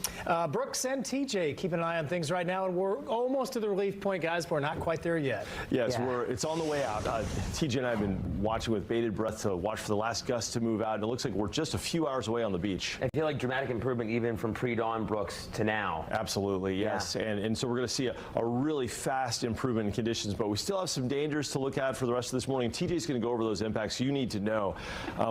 Speaker 18: Brooks and TJ, keep an eye on things right now, and we're almost to the relief point, guys, but we're not quite there yet.
Speaker 3: Yes, it's on the way out. TJ and I have been watching with bated breath to watch for the last gust to move out, and it looks like we're just a few hours away on the beach.
Speaker 13: I feel like dramatic improvement even from pre-dawn, Brooks, to now.
Speaker 3: Absolutely, yes. Yeah. And so we're going to see a really fast improvement in conditions, but we still have some dangers to look at for the rest of this morning. TJ's going to go over those impacts you need to know.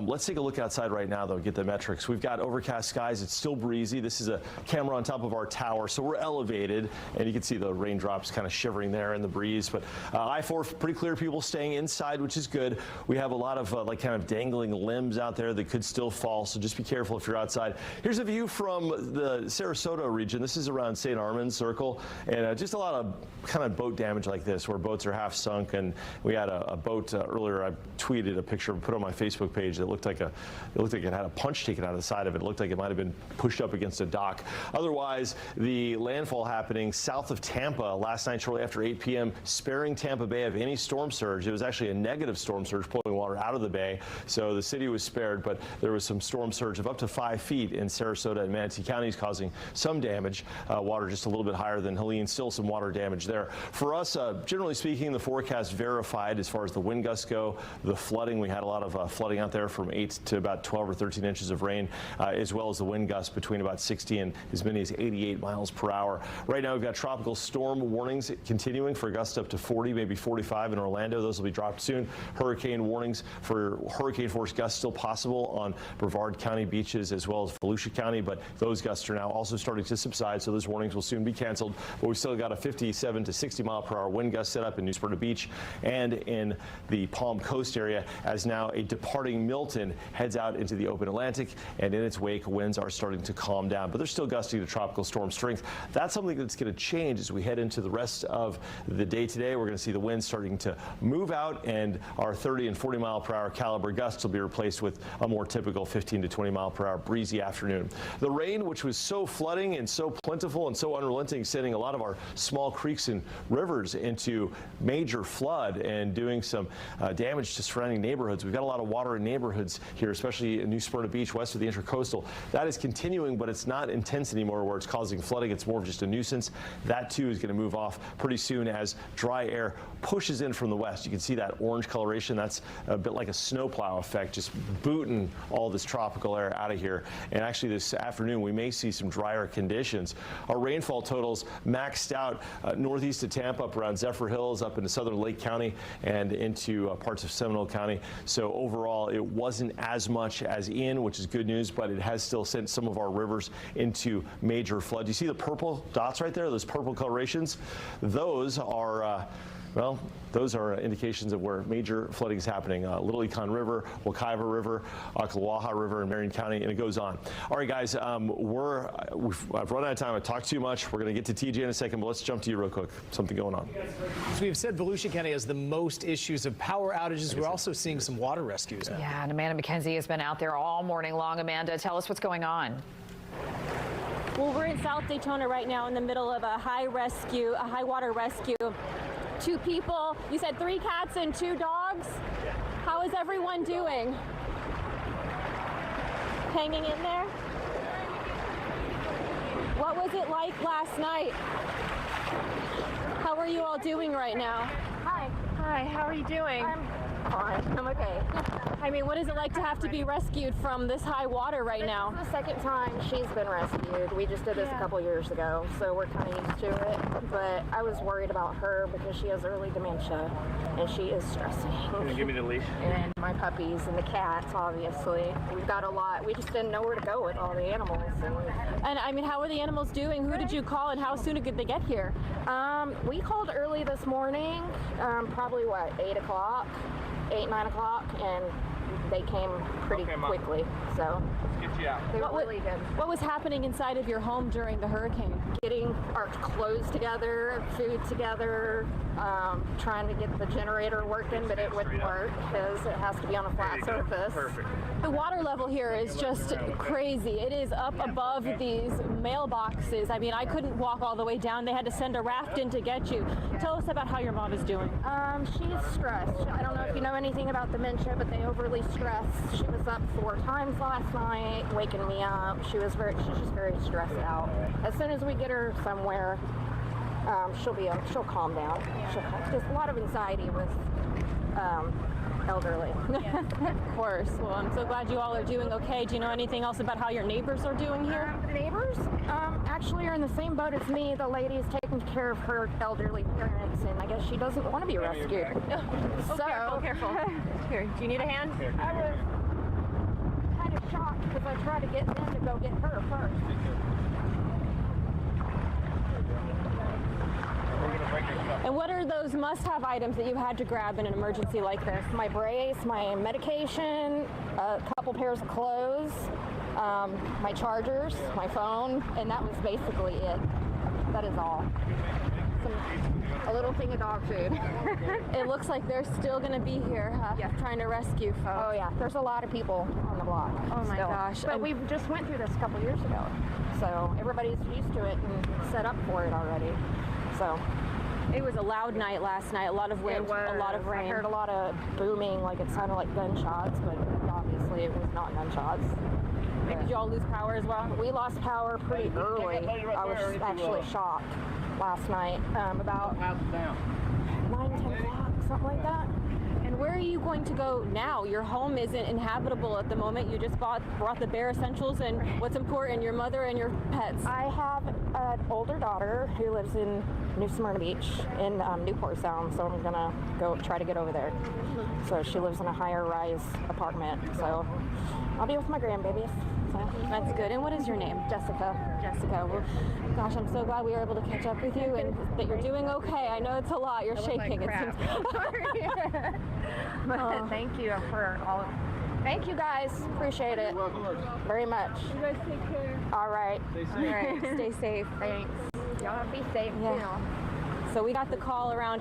Speaker 3: Let's take a look outside right now, though, get the metrics. We've got overcast skies. It's still breezy. This is a camera on top of our tower, so we're elevated, and you can see the raindrops kind of shivering there in the breeze. But I-4 pretty clear, people staying inside, which is good. We have a lot of kind of dangling limbs out there that could still fall, so just be careful if you're outside. Here's a view from the Sarasota region. This is around St. Armand's Circle, and just a lot of kind of boat damage like this, where boats are half sunk. And we had a boat earlier. I tweeted a picture, put on my Facebook page that looked like it had a punch bunch taken out of the side of it. It looked like it might have been pushed up against a dock. Otherwise, the landfall happening south of Tampa last night shortly after 8 p.m., sparing Tampa Bay of any storm surge. It was actually a negative storm surge pulling water out of the bay, so the city was spared, but there was some storm surge of up to 5 feet in Sarasota and Manatee counties, causing some damage. Water just a little bit higher than Helene, still some water damage there. For us, generally speaking, the forecast verified as far as the wind gusts go. The flooding, we had a lot of flooding out there from 8 to about 12 or 13 inches of rain, as well as the wind gusts between about 60 and as many as 88 miles per hour. Right now, we've got tropical storm warnings continuing for gusts up to 40, maybe 45 in Orlando. Those will be dropped soon. Hurricane warnings for hurricane force gusts still possible on Brevard County beaches as well as Volusia County, but those gusts are now also starting to subside, so those warnings will soon be canceled. But we still got a 57 to 60 mile per hour wind gust set up in New Smyrna Beach and in the Palm Coast area, as now a departing Milton heads out into the open Atlantic, and in its wake, winds are starting to calm down, but they're still gusting to tropical storm strength. That's something that's going to change as we head into the rest of the day today. We're going to see the winds starting to move out, and our 30 and 40 mile per hour caliber gusts will be replaced with a more typical 15 to 20 mile per hour breezy afternoon. The rain, which was so flooding and so plentiful and so unrelenting, sending a lot of our small creeks and rivers into major flood and doing some damage to surrounding neighborhoods. We've got a lot of water in neighborhoods here, especially in New Smyrna Beach, west of the Intracoastal. That is continuing, but it's not intense anymore where it's causing flooding. It's more of just a nuisance. That too is going to move off pretty soon as dry air pushes in from the west. You can see that orange coloration. That's a bit like a snowplow effect, just booting all this tropical air out of here. And actually this afternoon, we may see some drier conditions. Our rainfall totals maxed out northeast of Tampa, up around Zephyr Hills, up into southern Lake County and into parts of Seminole County. So overall, it wasn't as much as Ian, which is good news, but it has still sent some of our rivers into major flood. You see the purple dots right there, those purple colorations? Those are well, those are indications of where major flooding is happening. Little Econ River, Wekiva River, Ocklawaha River in Marion County, and it goes on. All right, guys, I've run out of time. I talked too much. We're going to get to TJ in a second, but let's jump to you real quick. Something going on.
Speaker 18: As we've said, Volusia County has the most issues of power outages. We're also seeing some water rescues.
Speaker 20: Yeah, and Amanda McKenzie has been out there all morning long. Amanda, tell us what's going on.
Speaker 14: Well, we're in South Daytona right now in the middle of a high water rescue. 2 people, you said 3 cats and 2 dogs? How is everyone doing? Hanging in there? What was it like last night? How are you all doing right now?
Speaker 15: Hi. Hi, how are you doing?
Speaker 14: I'm fine. I'm okay. I mean, what is it like to have to be rescued from this high water right now?
Speaker 15: This is the second time she's been rescued. We just did this a couple years ago, so we're kind of used to it. But I was worried about her because she has early dementia, and she is stressing.
Speaker 5: Can you give me the leash?
Speaker 15: And my puppies and the cats, obviously. We've got a lot. We just didn't know where to go with all the animals.
Speaker 14: And I mean, how are the animals doing? Who did you call, and how soon did they get here?
Speaker 15: We called early this morning, probably what, 8 o'clock, 8, 9 o'clock, and they came pretty quickly, so
Speaker 5: let's get you out.
Speaker 15: They were really good.
Speaker 14: What was happening inside of your home during the hurricane?
Speaker 15: Getting our clothes together, food together, trying to get the generator working, but it wouldn't work because it has to be on a flat surface.
Speaker 5: Perfect.
Speaker 14: The water level here is just crazy. It is up above these mailboxes. I mean, I couldn't walk all the way down. They had to send a raft in to get you. Tell us about how your mom is doing.
Speaker 15: She's stressed. I don't know if you know anything about dementia, but they overly stressed. She was up 4 times last night, waking me up. She's just very stressed out. As soon as we get her somewhere, she'll calm down. There's a lot of anxiety with elderly.
Speaker 14: Of course. Well, I'm so glad you all are doing okay. Do you know anything else about how your neighbors are doing here?
Speaker 15: The neighbors actually are in the same boat as me. The lady is taking care of her elderly parents, and I guess she doesn't want to be rescued.
Speaker 14: Oh, careful. Here, do you need a hand?
Speaker 15: I was kind of shocked because I tried to get them to go get her first.
Speaker 14: And what are those must-have items that you had to grab in an emergency like this?
Speaker 15: My brace, my medication, a couple pairs of clothes, my chargers, my phone, and that was basically it. That is all. a little thing of dog food.
Speaker 19: It looks like they're still going to be here trying to rescue folks.
Speaker 15: Oh yeah, there's a lot of people on the block.
Speaker 19: Oh my
Speaker 15: still.
Speaker 19: gosh.
Speaker 15: But we just went through this a couple years ago, so everybody's used to it and set up for it already. So
Speaker 19: it was a loud night last night, a lot of wind, a lot of rain.
Speaker 15: I heard a lot of booming, like it sounded like gunshots, but obviously it was not gunshots.
Speaker 19: And did you all lose power as well?
Speaker 15: We lost power pretty early. I was actually shocked last night, about 9, 10 o'clock, something like that.
Speaker 19: And where are you going to go now? Your home isn't inhabitable at the moment. You just brought the bare essentials and what's important, your mother and your pets.
Speaker 15: I have an older daughter who lives in New Smyrna Beach in Newport Sound, so I'm gonna go try to get over there. So she lives in a higher rise apartment, so I'll be with my grandbabies. So
Speaker 19: that's good. And what is your name?
Speaker 15: Jessica.
Speaker 19: Jessica. Well, gosh, I'm so glad we were able to catch up with you and that you're doing okay. I know it's a lot. You're shaking.
Speaker 15: Like but thank you for all of Thank you guys. Appreciate it very much.
Speaker 19: You guys take care.
Speaker 15: All right.
Speaker 19: All right. Stay safe.
Speaker 15: Thanks. Y'all be safe too.
Speaker 19: So we got the call around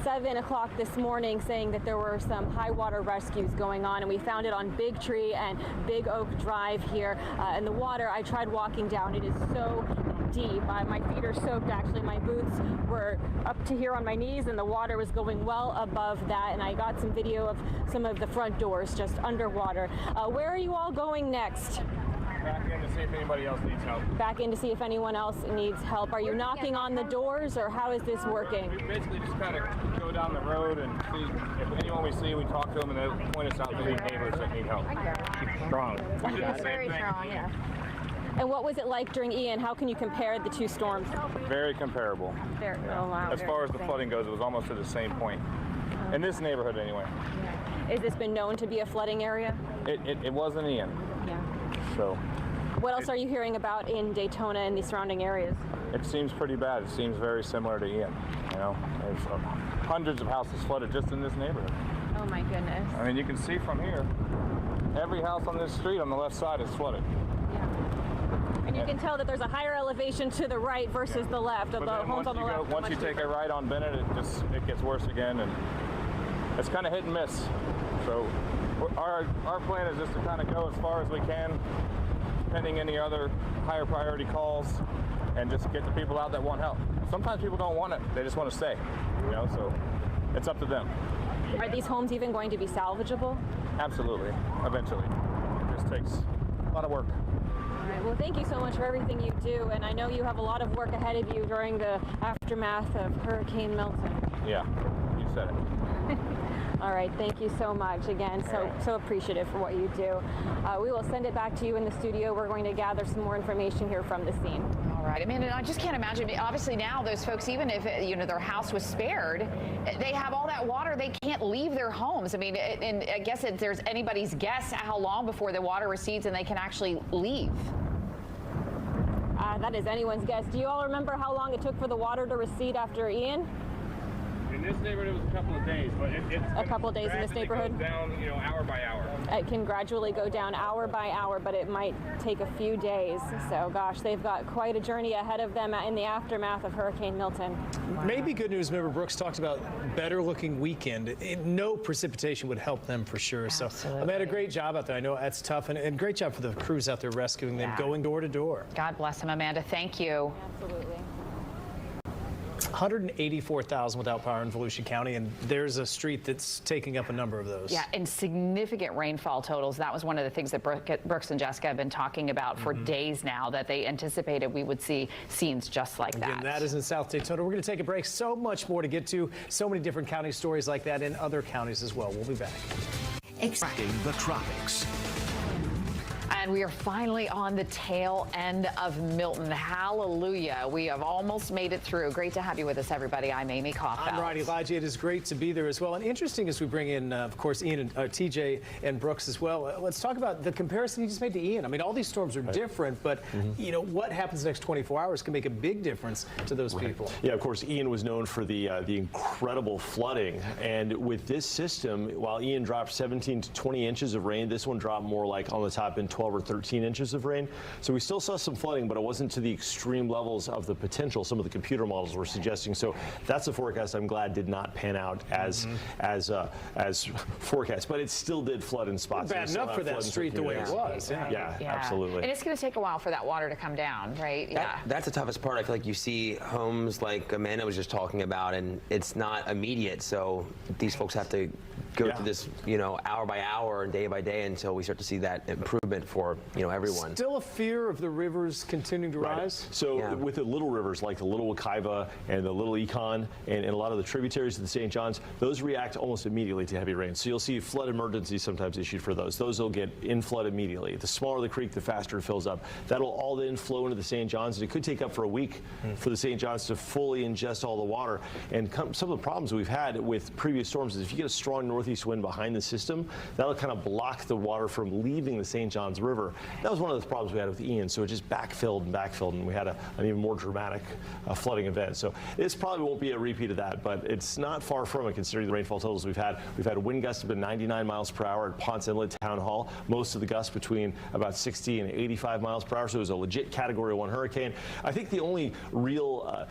Speaker 19: 7 o'clock this morning saying that there were some high water rescues going on, and we found it on Big Tree and Big Oak Drive here. And the water, I tried walking down. It is so deep. My feet are soaked, actually. My boots were up to here on my knees, and the water was going well above that. And I got some video of some of the front doors just underwater. Where are you all going next?
Speaker 2: Back in to see if anybody else needs help.
Speaker 19: Back in to see if anyone else needs help. Are you knocking on the doors, or how is this working?
Speaker 2: We basically just kind of go down the road and see if anyone we see, we talk to them, and they point us out to the neighbors that need help. Keep strong. We did the same
Speaker 15: Very
Speaker 2: thing.
Speaker 15: strong, yeah.
Speaker 19: And what was it like during Ian? How can you compare the two storms?
Speaker 2: Very comparable.
Speaker 19: Oh, wow.
Speaker 2: As far as the flooding goes, it was almost to the same point. In this neighborhood, anyway.
Speaker 19: Has this been known to be a flooding area?
Speaker 2: It wasn't Ian.
Speaker 19: Yeah.
Speaker 2: So.
Speaker 19: What else are you hearing about in Daytona and the surrounding areas?
Speaker 2: It seems pretty bad. It seems very similar to Ian. You know, there's hundreds of houses flooded just in this neighborhood.
Speaker 19: Oh my goodness.
Speaker 2: I mean, you can see from here, every house on this street on the left side is flooded.
Speaker 19: And you can tell that there's a higher elevation to the right versus the left. Of the homes on the left.
Speaker 2: Once you take a right on Bennett, it gets worse again, and it's kind of hit and miss. So our plan is just to kind of go as far as we can, pending any other higher priority calls, and just get the people out that want help. Sometimes people don't want it; they just want to stay. You know, so it's up to them.
Speaker 19: Are these homes even going to be salvageable?
Speaker 2: Absolutely, eventually. It just takes a lot of work.
Speaker 19: All right, well, thank you so much for everything you do, and I know you have a lot of work ahead of you during the aftermath of Hurricane Milton.
Speaker 2: Yeah, you said it.
Speaker 19: All right, thank you so much again. So appreciative for what you do. We will send it back to you in the studio. We're going to gather some more information here from the scene.
Speaker 20: All right. I mean, I just can't imagine. Obviously now those folks, even if their house was spared, they have all that water. They can't leave their homes. I mean, and I guess if there's anybody's guess how long before the water recedes and they can actually leave.
Speaker 19: That is anyone's guess. Do you all remember how long it took for the water to recede after Ian?
Speaker 2: In this neighborhood, it was a couple of days, but it's
Speaker 19: a couple of days in this neighborhood.
Speaker 2: Goes down, hour by hour.
Speaker 19: It can gradually go down hour by hour, but it might take a few days. So, gosh, they've got quite a journey ahead of them in the aftermath of Hurricane Milton.
Speaker 18: Maybe good news. Member Brooks talked about better looking weekend. No precipitation would help them for sure.
Speaker 20: Absolutely.
Speaker 18: So, Amanda, great job out there. I know that's tough, and great job for the crews out there rescuing them, going door to door.
Speaker 20: God bless them, Amanda. Thank you.
Speaker 19: Absolutely.
Speaker 18: 184,000 without power in Volusia County, and there's a street that's taking up a number of those.
Speaker 20: Yeah, and significant rainfall totals. That was one of the things that Brooks and Jessica have been talking about for days now, that they anticipated we would see scenes just like that.
Speaker 18: Again, that is in South Daytona. We're going to take a break. So much more to get to. So many different county stories like that in other counties as well. We'll be back.
Speaker 8: Tracking the tropics.
Speaker 20: And we are finally on the tail end of Milton. Hallelujah. We have almost made it through. Great to have you with us, everybody. I'm Amy Kaufeld.
Speaker 18: I'm Ryan Elijah. It is great to be there as well. And interesting as we bring in, of course, Ian and TJ and Brooks as well. Let's talk about the comparison you just made to Ian. I mean, all these storms are different, but, what happens the next 24 hours can make a big difference to those people.
Speaker 3: Yeah, of course, Ian was known for the incredible flooding. And with this system, while Ian dropped 17 to 20 inches of rain, this one dropped more like on the top end 12 12 or 13 inches of rain. So we still saw some flooding, but it wasn't to the extreme levels of the potential some of the computer models were suggesting. So that's a forecast I'm glad did not pan out as forecast. But it still did flood in spots.
Speaker 18: Bad enough for that street the way it was.
Speaker 3: Yeah, absolutely.
Speaker 20: And it's going to take a while for that water to come down, right?
Speaker 13: That's the toughest part. I feel like you see homes like Amanda was just talking about, and it's not immediate. So these folks have to go through this, hour by hour and day by day until we start to see that improvement for, everyone.
Speaker 18: Still a fear of the rivers continuing to rise?
Speaker 3: So with the little rivers like the Little Wekiva and the Little Econ and a lot of the tributaries of the St. Johns, those react almost immediately to heavy rain. So you'll see flood emergencies sometimes issued for those. Those will get in flood immediately. The smaller the creek, the faster it fills up. That'll all then flow into the St. Johns, and it could take up for a week for the St. Johns to fully ingest all the water. And some of the problems we've had with previous storms is if you get a strong northeast wind behind the system, that'll kind of block the water from leaving the St. Johns River. That was one of the problems we had with Ian, so it just backfilled, and we had an even more dramatic flooding event. So this probably won't be a repeat of that, but it's not far from it considering the rainfall totals we've had. We've had wind gusts have been 99 miles per hour at Ponce Inlet Town Hall, most of the gusts between about 60 and 85 miles per hour, so it was a legit Category 1 hurricane. I think the only real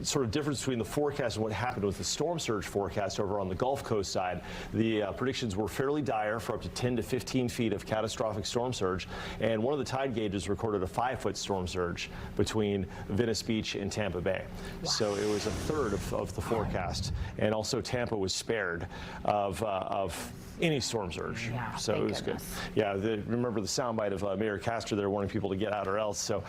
Speaker 3: sort of difference between the forecast and what happened with the storm surge forecast over on the Gulf Coast side. The predictions were fairly dire for up to 10 to 15 feet of catastrophic storm surge, and one of the tide gauges recorded a 5-foot storm surge between Venice Beach and Tampa Bay. Wow. So it was a third of the forecast, and also Tampa was spared of any storm surge.
Speaker 20: Yeah,
Speaker 3: so it was good. Yeah, remember the soundbite of Mayor Castor there warning people to get out or else. So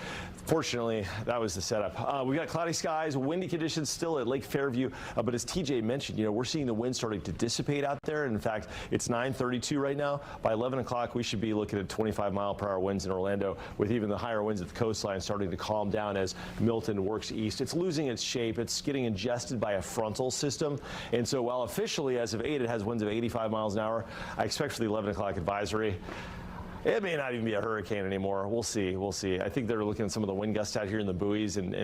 Speaker 3: fortunately, that was the setup. We got cloudy skies, windy conditions still at Lake Fairview, but as TJ mentioned, we're seeing the wind starting to dissipate out there. And in fact, it's 9:32 right now. By 11 o'clock, we should be looking at 25-mile-per-hour winds in Orlando, with even the higher winds at the coastline starting to calm down as Milton works east. It's losing its shape. It's getting ingested by a frontal system. And so while officially, as of 8, it has winds of 85 miles an hour, I expect for the 11 o'clock advisory, it may not even be a hurricane anymore. We'll see. We'll see. I think they're looking at some of the wind gusts out here in the buoys, and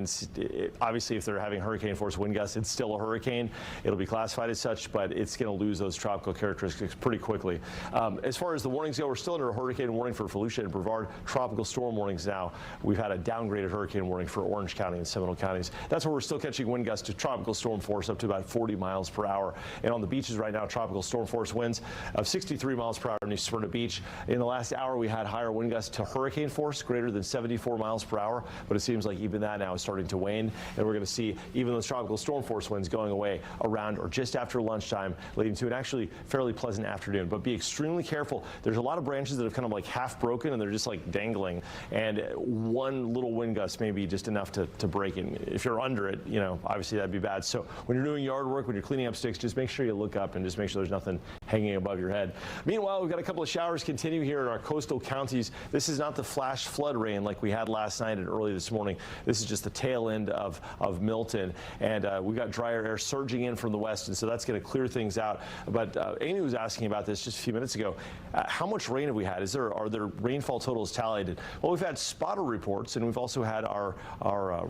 Speaker 3: obviously if they're having hurricane force wind gusts, it's still a hurricane. It'll be classified as such, but it's going to lose those tropical characteristics pretty quickly. As far as the warnings go, we're still under a hurricane warning for Felicia and Brevard. Tropical storm warnings now. We've had a downgraded hurricane warning for Orange County and Seminole counties. That's where we're still catching wind gusts to tropical storm force up to about 40 miles per hour. And on the beaches right now, tropical storm force winds of 63 miles per hour near Smyrna Beach. In the last hour, we had higher wind gusts to hurricane force greater than 74 miles per hour, but it seems like even that now is starting to wane, and we're going to see even those tropical storm force winds going away around or just after lunchtime, leading to an actually fairly pleasant afternoon. But be extremely careful. There's a lot of branches that have kind of like half broken and they're just like dangling, and one little wind gust may be just enough to break it. If you're under it, obviously that'd be bad. So when you're doing yard work, when you're cleaning up sticks, just make sure you look up and just make sure there's nothing hanging above your head. Meanwhile, we've got a couple of showers continue here in our coastal counties. This is not the flash flood rain like we had last night and early this morning. This is just the tail end of Milton, and we've got drier air surging in from the west, and so that's going to clear things out. But Amy was asking about this just a few minutes ago. How much rain have we had? Are there rainfall totals tallied? Well, we've had spotter reports, and we've also had our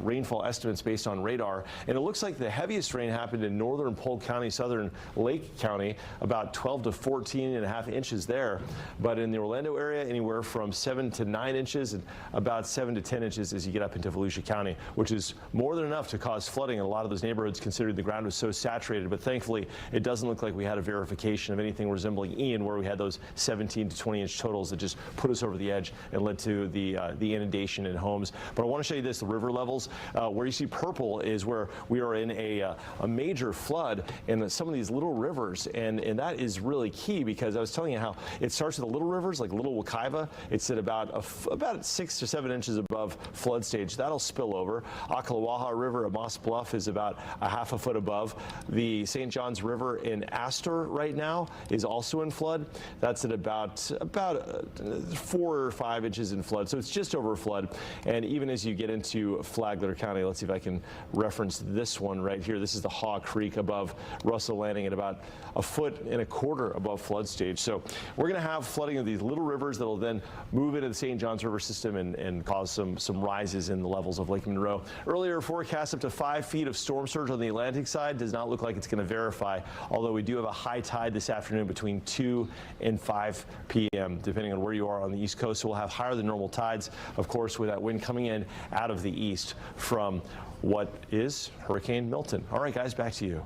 Speaker 3: rainfall estimates based on radar, and it looks like the heaviest rain happened in northern Polk County, southern Lake County, about 12 to 14.5 inches there. But in the Orlando area, anywhere from 7 to 9 inches and about 7 to 10 inches as you get up into Volusia County, which is more than enough to cause flooding in a lot of those neighborhoods considering the ground was so saturated. But thankfully, it doesn't look like we had a verification of anything resembling Ian, where we had those 17 to 20 inch totals that just put us over the edge and led to the inundation in homes. But I want to show you this, the river levels. Where you see purple is where we are in a major flood in some of these little rivers, and that is really key, because I was telling you how it starts with the little rivers like Little Wekiva. It's at about 6 to 7 inches above flood stage. That'll spill over. Ocklawaha River at Moss Bluff is about a half a foot above. The St. Johns River in Astor right now is also in flood. That's at about 4 or 5 inches in flood. So it's just over flood. And even as you get into Flagler County, let's see if I can reference this one right here. This is the Haw Creek above Russell Landing at about 1.25 feet 1/4 above flood stage. So we're going to have flooding of these little rivers that will then move into the St. Johns River system and cause some rises in the levels of Lake Monroe. Earlier forecast up to 5 feet of storm surge on the Atlantic side does not look like it's going to verify, although we do have a high tide this afternoon between 2 and 5 p.m. depending on where you are on the East Coast. So we'll have higher than normal tides, of course, with that wind coming in out of the east from what is Hurricane Milton. All right, guys, back to you.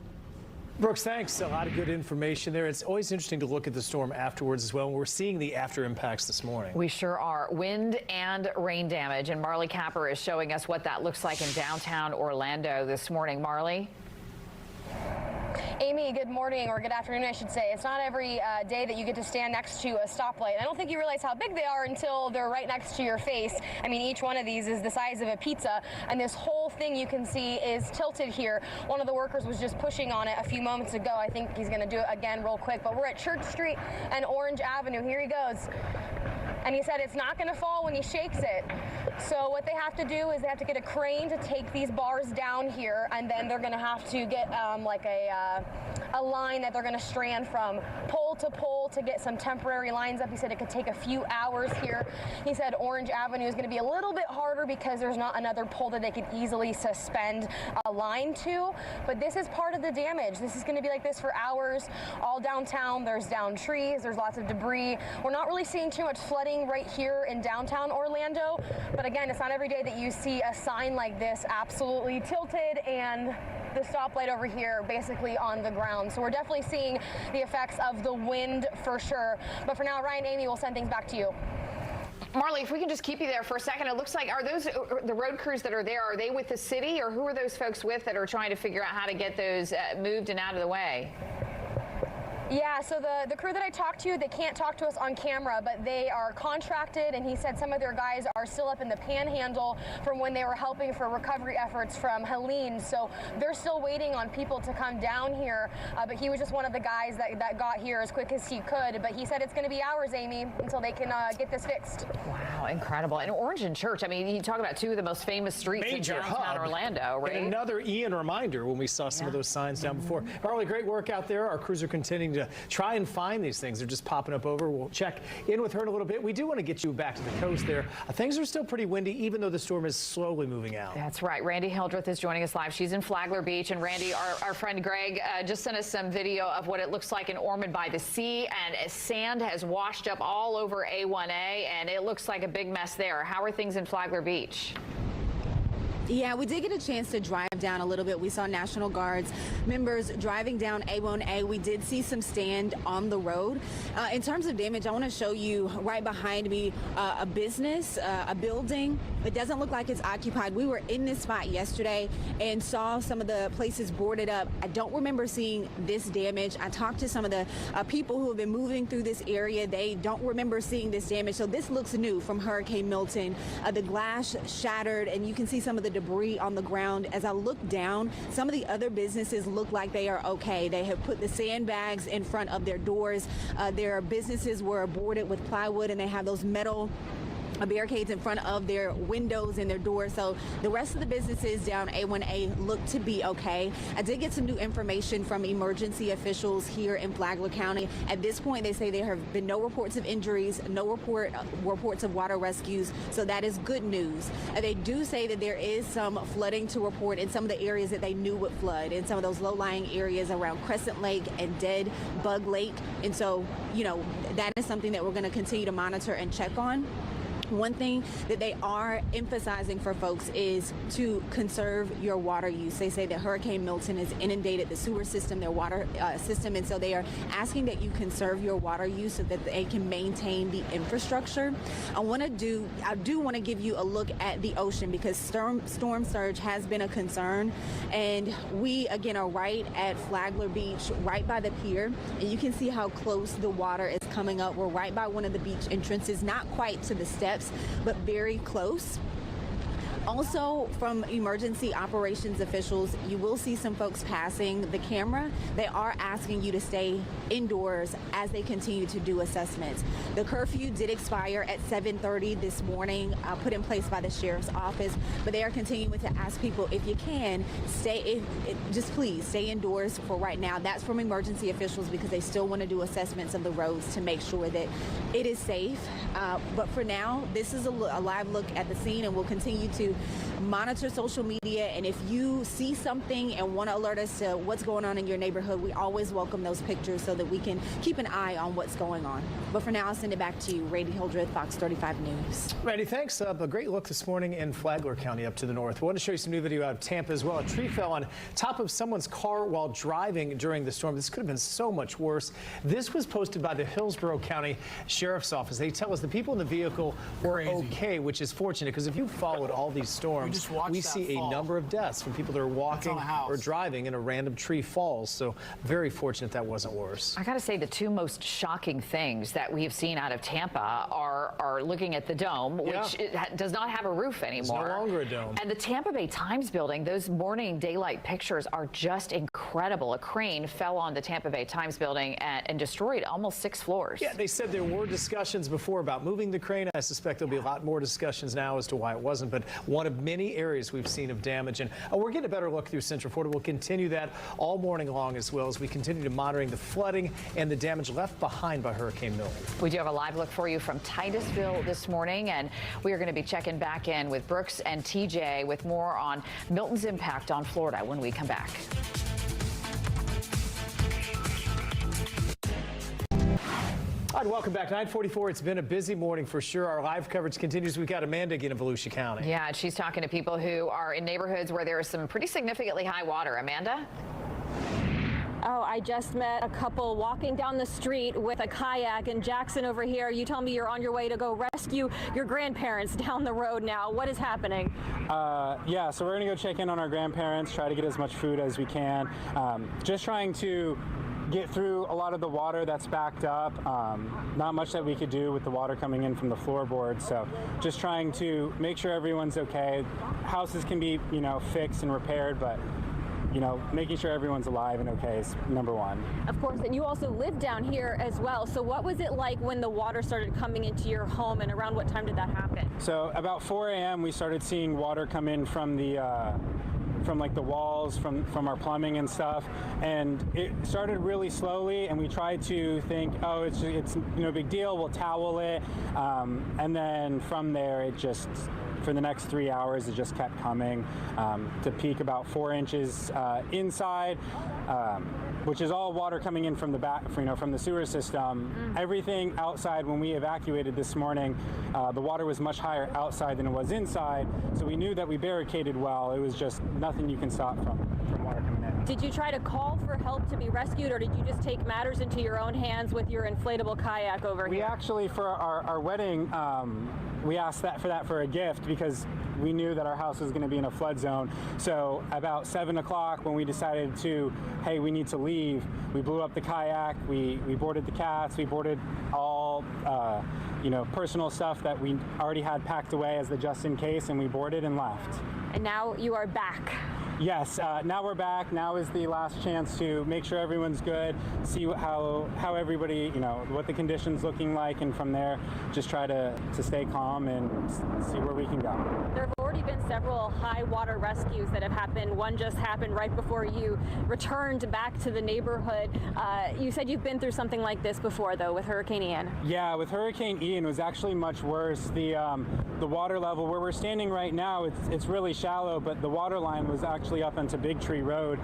Speaker 18: Brooks, thanks. A lot of good information there. It's always interesting to look at the storm afterwards as well. We're seeing the after impacts this morning.
Speaker 20: We sure are. Wind and rain damage. And Marley Capper is showing us what that looks like in downtown Orlando this morning. Marley?
Speaker 6: Amy, good morning, or good afternoon, I should say. It's not every day that you get to stand next to a stoplight. I don't think you realize how big they are until they're right next to your face. I mean, each one of these is the size of a pizza, and this whole thing you can see is tilted here. One of the workers was just pushing on it a few moments ago. I think he's going to do it again real quick, but we're at Church Street and Orange Avenue. Here he goes. And he said it's not going to fall when he shakes it. So what they have to do is they have to get a crane to take these bars down here, and then they're going to have to get like a line that they're going to strand from pole to pole to get some temporary lines up. He said it could take a few hours here. He said Orange Avenue is going to be a little bit harder because there's not another pole that they could easily suspend a line to. But this is part of the damage. This is going to be like this for hours. All downtown, there's downed trees, there's lots of debris. We're not really seeing too much flooding right here in downtown Orlando. But again, it's not every day that you see a sign like this absolutely tilted and the stoplight over here basically on the ground. So we're definitely seeing the effects of the wind for sure. But for now, Ryan, Amy, we'll send things back to you.
Speaker 20: Marley, if we can just keep you there for a second, it looks like, are those the road crews that are there, are they with the city, or who are those folks with that are trying to figure out how to get those moved and out of the way?
Speaker 6: Yeah, so the crew that I talked to, they can't talk to us on camera, but they are contracted, and he said some of their guys are still up in the panhandle from when they were helping for recovery efforts from Helene. So they're still waiting on people to come down here, but he was just one of the guys that got here as quick as he could. But he said it's going to be hours, Amy, until they can get this fixed.
Speaker 20: Wow, incredible. And Orange and Church, I mean, you talk about two of the most famous streets in downtown Orlando, right?
Speaker 18: And another Ian reminder when we saw some of those signs down before. Marley, great work out there. Our crews are continuing to try and find these things. They're just popping up over. We'll check in with her in a little bit. We do want to get you back to the coast there. Things are still pretty windy, even though the storm is slowly moving out.
Speaker 20: That's right. Randy Hildreth is joining us live. She's in Flagler Beach. And Randy, our friend Greg just sent us some video of what it looks like in Ormond by the Sea. And sand has washed up all over A1A, and it looks like a big mess there. How are things in Flagler Beach?
Speaker 11: Yeah, we did get a chance to drive down a little bit. We saw National Guards members driving down A1A. We did see some stand on the road. In terms of damage, I want to show you right behind me a business, a building. It doesn't look like it's occupied. We were in this spot yesterday and saw some of the places boarded up. I don't remember seeing this damage. I talked to some of the people who have been moving through this area. They don't remember seeing this damage. So this looks new from Hurricane Milton. The glass shattered, and you can see some of the debris on the ground. As I look down, some of the other businesses look like they are okay. They have put the sandbags in front of their doors. Their businesses were boarded with plywood, and they have those metal barricades in front of their windows and their doors. So the rest of the businesses down A1A look to be okay. I did get some new information from emergency officials here in Flagler County. At this point, they say there have been no reports of injuries, no reports of water rescues. So that is good news. They do say that there is some flooding to report in some of the areas that they knew would flood, in some of those low-lying areas around Crescent Lake and Dead Bug Lake. And so, you know, that is something that we're going to continue to monitor and check on. One thing that they are emphasizing for folks is to conserve your water use. They say that Hurricane Milton has inundated the sewer system, their water system, and so they are asking that you conserve your water use so that they can maintain the infrastructure. I do want to give you a look at the ocean because storm surge has been a concern, and we again are right at Flagler Beach, right by the pier, and you can see how close the water is coming up. We're right by one of the beach entrances, not quite to the steps, but very close. Also, from emergency operations officials, you will see some folks passing the camera. They are asking you to stay indoors as they continue to do assessments. The curfew did expire at 7:30 this morning, put in place by the sheriff's office, but they are continuing to ask people, if you can, just please stay indoors for right now. That's from emergency officials because they still want to do assessments of the roads to make sure that it is safe. But for now, this is a live look at the scene, and we'll continue to monitor social media. And if you see something and want to alert us to what's going on in your neighborhood, we always welcome those pictures so that we can keep an eye on what's going on. But for now, I'll send it back to you. Randy Hildreth, Fox 35 News.
Speaker 18: Randy, thanks. A great look this morning in Flagler County up to the north. We want to show you some new video out of Tampa as well. A tree fell on top of someone's car while driving during the storm. This could have been so much worse. This was posted by the Hillsborough County Sheriff's Office. They tell us the people in the vehicle were okay, which is fortunate because if you followed all these storms, we see a number of deaths from people that are walking or driving and a random tree falls. So very fortunate that wasn't worse.
Speaker 20: I got to say the two most shocking things that we have seen out of Tampa are looking at the dome, which does not have a roof anymore.
Speaker 18: It's no longer a dome.
Speaker 20: And the Tampa Bay Times building, those morning daylight pictures are just incredible. A crane fell on the Tampa Bay Times building and destroyed almost 6 floors.
Speaker 18: Yeah, they said there were discussions before about moving the crane. I suspect there'll be a lot more discussions now as to why it wasn't, but one of many areas we've seen of damage. And we're getting a better look through Central Florida. We'll continue that all morning long as well as we continue to monitoring the flooding and the damage left behind by Hurricane Milton.
Speaker 20: We do have a live look for you from Titusville this morning, and we are going to be checking back in with Brooks and TJ with more on Milton's impact on Florida when we come back.
Speaker 18: All right, welcome back. 9:44. It's been a busy morning for sure. Our live coverage continues. We've got Amanda again in Volusia County.
Speaker 20: Yeah, she's talking to people who are in neighborhoods where there is some pretty significantly high water. Amanda?
Speaker 19: Oh, I just met a couple walking down the street with a kayak. And Jackson over here, you tell me you're on your way to go rescue your grandparents down the road now. What is happening?
Speaker 4: Yeah, so we're going to go check in on our grandparents, try to get as much food as we can. Just trying to get through a lot of the water that's backed up. Not much that we could do with the water coming in from the floorboards. So just trying to make sure everyone's okay. Houses can be, fixed and repaired, but making sure everyone's alive and okay is number one.
Speaker 19: Of course, and you also live down here as well. So what was it like when the water started coming into your home, and around what time did that happen?
Speaker 4: So about 4 a.m. we started seeing water come in from the from like the walls, from our plumbing and stuff, and it started really slowly, and we tried to think, oh, it's no big deal, we'll towel it, and then from there it just, for the next 3 hours, it just kept coming to peak about 4 inches inside, which is all water coming in from the back, from the sewer system. Everything outside, when we evacuated this morning, the water was much higher outside than it was inside, so we knew that we barricaded well. It was just nothing you can stop from water coming in.
Speaker 19: Did you try to call for help to be rescued, or did you just take matters into your own hands with your inflatable kayak over here?
Speaker 4: We actually, for our wedding, we asked for a gift because we knew that our house was going to be in a flood zone. So about 7 o'clock, when we decided hey, we need to leave, we blew up the kayak, we boarded the cats, we boarded all personal stuff that we already had packed away as the just in case, and we boarded and left.
Speaker 19: And now you are back.
Speaker 4: Yes, now we're back. Now is the last chance to make sure everyone's good, see how everybody, what the conditions looking like, and from there, just try to stay calm and see where we can go.
Speaker 19: There have already been several high water rescues that have happened. One just happened right before you returned back to the neighborhood. You said you've been through something like this before, though, with Hurricane Ian.
Speaker 4: Yeah, with Hurricane Ian, it was actually much worse. The water level where we're standing right now, it's really shallow, but the water line was actually up onto Big Tree Road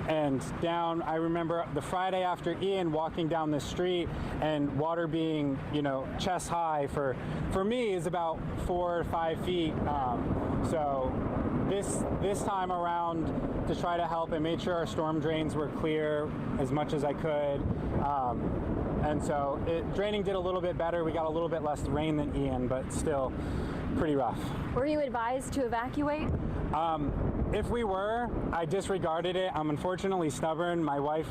Speaker 4: and down. I remember the Friday after Ian walking down the street and water being, chest high for me is about 4 or 5 feet. So this time around, to try to help, I made sure our storm drains were clear as much as I could. And so draining did a little bit better. We got a little bit less rain than Ian, but still pretty rough.
Speaker 19: Were you advised to evacuate?
Speaker 4: If we were, I disregarded it. I'm unfortunately stubborn. My wife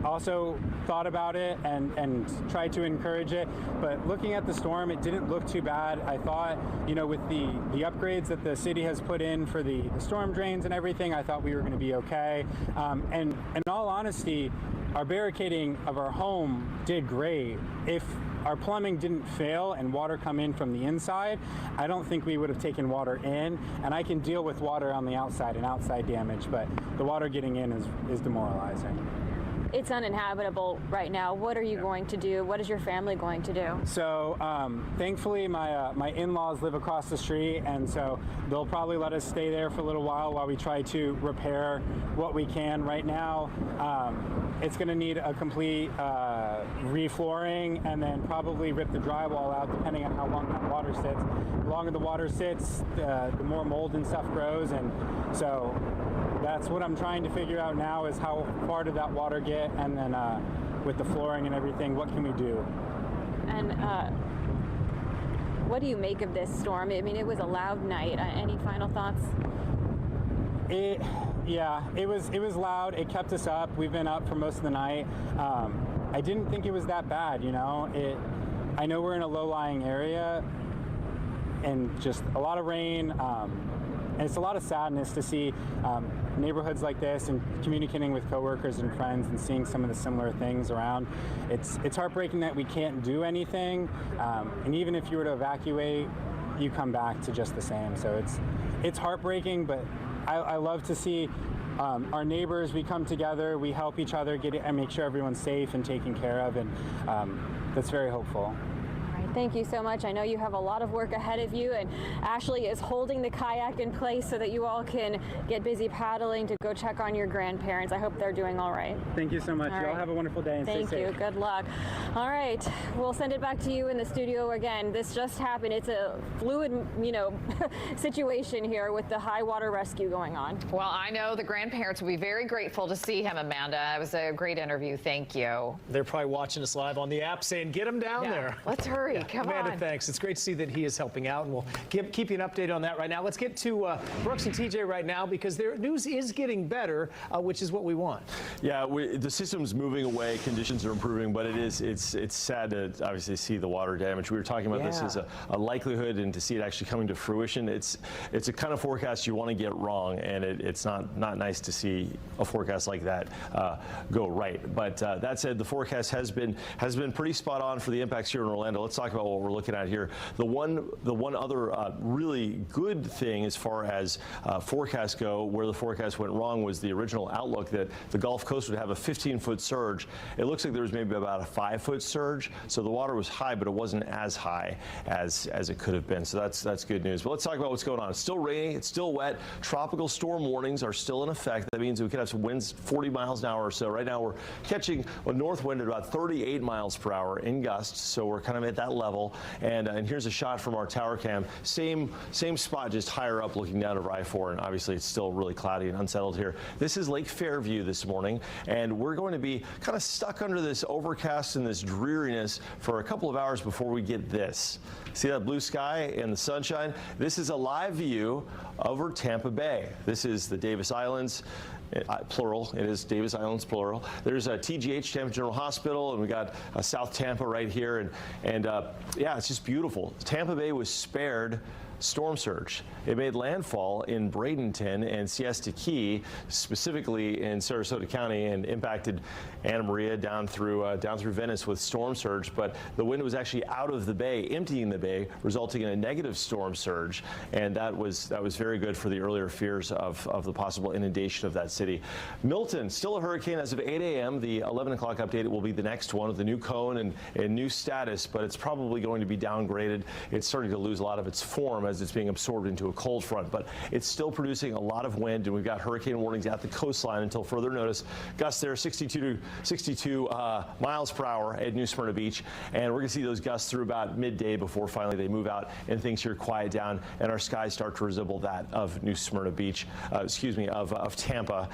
Speaker 4: also thought about it and tried to encourage it. But looking at the storm, it didn't look too bad. I thought, you know, with the upgrades that the city has put in for the storm drains and everything, I thought we were going to be okay. And in all honesty, our barricading of our home did great. If our plumbing didn't fail and water come in from the inside, I don't think we would have taken water in, and I can deal with water on the outside and outside damage, but the water getting in is demoralizing.
Speaker 14: It's uninhabitable right now. What are you going to do? What is your family going to do?
Speaker 4: So thankfully my in-laws live across the street, and so they'll probably let us stay there for a little while we try to repair what we can. Right now it's going to need a complete reflooring and then probably rip the drywall out depending on how long that water sits. The longer the water sits, the more mold and stuff grows, and so that's what I'm trying to figure out now is how far did that water get, and then with the flooring and everything, what can we do?
Speaker 14: And what do you make of this storm? I mean, it was a loud night. Any final thoughts?
Speaker 4: Yeah, it was loud. It kept us up. We've been up for most of the night. I didn't think it was that bad, you know. I know we're in a low-lying area and just a lot of rain. And it's a lot of sadness to see neighborhoods like this and communicating with coworkers and friends and seeing some of the similar things around. It's heartbreaking that we can't do anything. And even if you were to evacuate, you come back to just the same. So it's heartbreaking, but I love to see our neighbors, we come together, we help each other and make sure everyone's safe and taken care of, and that's very hopeful.
Speaker 14: Thank you so much. I know you have a lot of work ahead of you, and Ashley is holding the kayak in place so that you all can get busy paddling to go check on your grandparents. I hope they're doing all right.
Speaker 4: Thank you so much. Y'all have a wonderful day and stay safe.
Speaker 14: Thank you. Good luck. All right. We'll send it back to you in the studio again. This just happened. It's a fluid, you know, situation here with the high water rescue going on.
Speaker 20: Well, I know the grandparents will be very grateful to see him, Amanda. It was a great interview. Thank you.
Speaker 18: They're probably watching us live on the app saying, get him down there.
Speaker 20: Let's hurry. Come
Speaker 18: Amanda,
Speaker 20: on.
Speaker 18: thanks. It's great to see that he is helping out, and we'll keep you an update on that right now. Let's get to Brooks and TJ right now, because their news is getting better, which is what we want.
Speaker 3: Yeah, the system's moving away, conditions are improving, but it's sad to obviously see the water damage. We were talking about this as a likelihood, and to see it actually coming to fruition, it's a kind of forecast you want to get wrong, and it's not nice to see a forecast like that go right. But that said, the forecast has been pretty spot on for the impacts here in Orlando. Let's talk about what we're looking at here. The one other really good thing as far as forecasts go, where the forecast went wrong, was the original outlook that the Gulf Coast would have a 15-foot surge. It looks like there was maybe about a 5-foot surge, so the water was high, but it wasn't as high as it could have been. So that's good news. But let's talk about what's going on. It's still rainy, it's still wet. Tropical storm warnings are still in effect. That means we could have some winds 40 miles an hour or so. Right now we're catching a north wind at about 38 miles per hour in gusts, so we're kind of at that level. And here's a shot from our tower cam. Same spot, just higher up, looking down over I-4, and obviously it's still really cloudy and unsettled here. This is Lake Fairview this morning, and we're going to be kind of stuck under this overcast and this dreariness for a couple of hours before we get this. See that blue sky and the sunshine? This is a live view over Tampa Bay. This is the Davis Islands. Plural, it is Davis Islands, plural. There's a TGH, Tampa General Hospital, and we got South Tampa right here, and yeah, it's just beautiful. Tampa Bay was spared storm surge. It made landfall in Bradenton and Siesta Key, specifically in Sarasota County, and impacted Anna Maria down through Venice with storm surge. But the wind was actually out of the bay, emptying the bay, resulting in a negative storm surge, and that was very good for the earlier fears of the possible inundation of that city. Milton, still a hurricane as of 8 a.m. The 11 o'clock update will be the next one with the new cone and new status, but it's probably going to be downgraded. It's starting to lose a lot of its form as it's being absorbed into a cold front, but it's still producing a lot of wind, and we've got hurricane warnings at the coastline until further notice. Gusts there 62 miles per hour at New Smyrna Beach, and we're going to see those gusts through about midday before finally they move out and things here quiet down and our skies start to resemble that of New Smyrna Beach, of Tampa.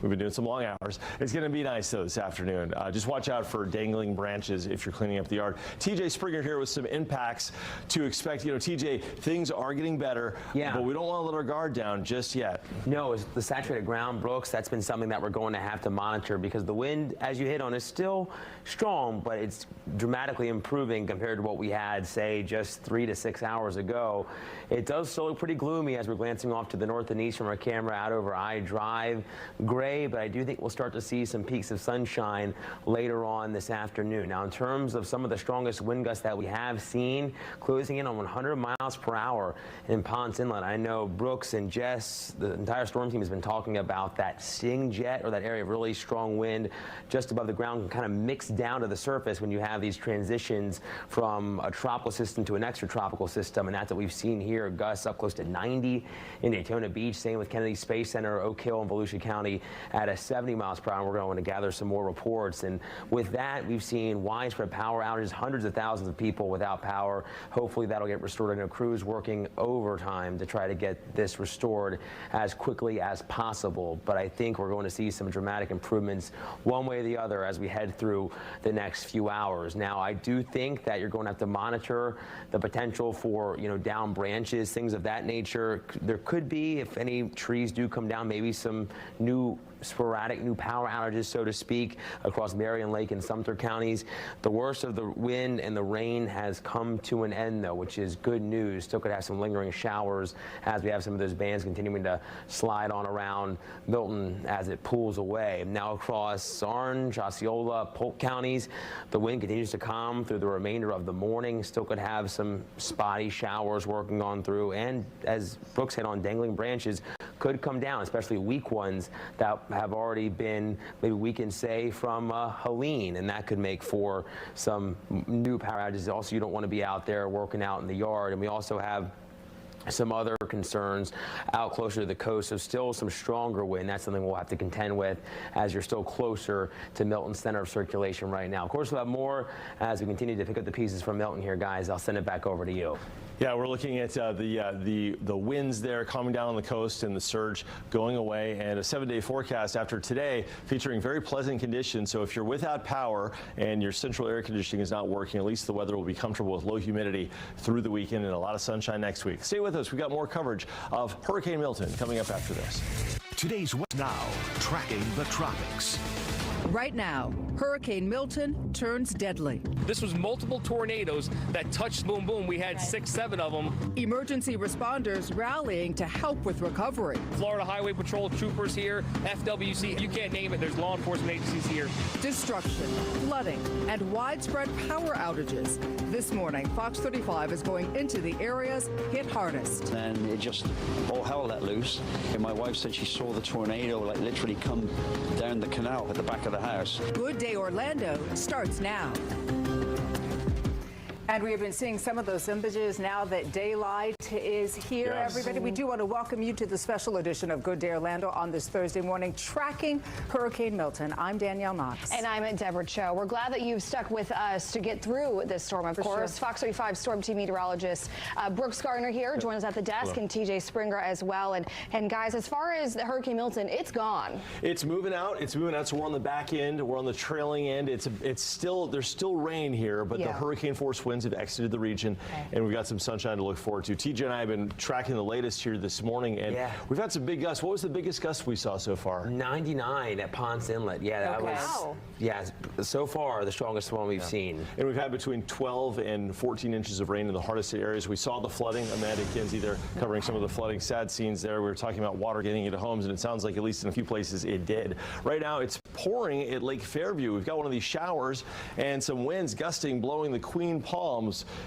Speaker 3: We've been doing some long hours. It's going to be nice though this afternoon. Just watch out for dangling branches if you're cleaning up the yard. TJ Springer here with some impacts to expect. You know, TJ, things are getting better, but we don't want to let our guard down just yet.
Speaker 13: No, it's the saturated ground, Brooks. That's been something that we're going to have to monitor because the wind, as you hit on, is still strong, but it's dramatically improving compared to what we had, say, just 3 to 6 hours ago. It does still look pretty gloomy as we're glancing off to the north and east from our camera out over I Drive. Gray, but I do think we'll start to see some peaks of sunshine later on this afternoon. Now, in terms of some of the strongest wind gusts that we have seen, closing in on 100 miles per hour in Ponce Inlet. I know Brooks and Jess, the entire storm team, has been talking about that sting jet, or that area of really strong wind just above the ground, can kind of mix down to the surface when you have these transitions from a tropical system to an extratropical system, and that's what we've seen here. Gusts up close to 90 in Daytona Beach, same with Kennedy Space Center, Oak Hill, and Volusia County at a 70 miles per hour. We're going to gather some more reports, and with that, we've seen widespread power outages, hundreds of thousands of people without power. Hopefully that'll get restored. I know crews working overtime to try to get this restored as quickly as possible, but I think we're going to see some dramatic improvements one way or the other as we head through the next few hours. Now, I do think that you're going to have to monitor the potential for, down branches, things of that nature. There could be, if any trees do come down, maybe some sporadic new power outages, so to speak, across Marion Lake and Sumter counties. The worst of the wind and the rain has come to an end, though, which is good news. Still could have some lingering showers as we have some of those bands continuing to slide on around Milton as it pulls away. Now across Orange, Osceola, Polk counties, the wind continues to calm through the remainder of the morning. Still could have some spotty showers working on through, and as Brooks hit on, dangling branches could come down, especially weak ones that have already been maybe weakened, say, from Helene, and that could make for some new power outages. Also, you don't want to be out there working out in the yard, and we also have some other concerns out closer to the coast, so still some stronger wind. That's something we'll have to contend with as you're still closer to Milton's center of circulation right now. Of course, we'll have more as we continue to pick up the pieces from Milton here, guys. I'll send it back over to you.
Speaker 3: Yeah, we're looking at the winds there calming down on the coast and the surge going away, and a 7-day forecast after today featuring very pleasant conditions. So if you're without power and your central air conditioning is not working, at least the weather will be comfortable with low humidity through the weekend and a lot of sunshine next week. Stay with us. We've got more coverage of Hurricane Milton coming up after this.
Speaker 8: Today's What's Now, tracking the tropics.
Speaker 16: Right now, Hurricane Milton turns deadly.
Speaker 22: This was multiple tornadoes that touched Boom Boom. We had 6, 7 of them.
Speaker 16: Emergency responders rallying to help with recovery.
Speaker 22: Florida Highway Patrol troopers here, FWC, you can't name it. There's law enforcement agencies here.
Speaker 16: Destruction, flooding, and widespread power outages. This morning, Fox 35 is going into the areas hit hardest.
Speaker 23: And it just, all hell let loose. And my wife said she saw the tornado like literally come down the canal at the back of the house.
Speaker 16: Good Day Orlando starts now. And we have been seeing some of those images now that daylight is here.
Speaker 3: Yes.
Speaker 16: Everybody, we do want to welcome you to the special edition of Good Day Orlando on this Thursday morning, tracking Hurricane Milton. I'm Danielle Knox.
Speaker 24: And I'm Deborah Cho. We're glad that you've stuck with us to get through this storm, of course. Sure. Fox 35 Storm Team meteorologist Brooks Gardner here joins us at the desk. Hello. And TJ Springer as well. And guys, as far as the Hurricane Milton, it's gone.
Speaker 3: It's moving out. It's moving out. So we're on the back end. We're on the trailing end. It's still, there's still rain here, but the hurricane force winds have exited the region, and we've got some sunshine to look forward to. TJ and I have been tracking the latest here this morning, and we've had some big gusts. What was the biggest gust we saw so far?
Speaker 13: 99 at Ponce Inlet. Yeah, that was, so far the strongest one we've seen.
Speaker 3: And we've had between 12 and 14 inches of rain in the hardest hit areas. We saw the flooding. Amanda Kinsey there covering some of the flooding. Sad scenes there. We were talking about water getting into homes, and it sounds like at least in a few places it did. Right now it's pouring at Lake Fairview. We've got one of these showers and some winds gusting, blowing the Queen Palms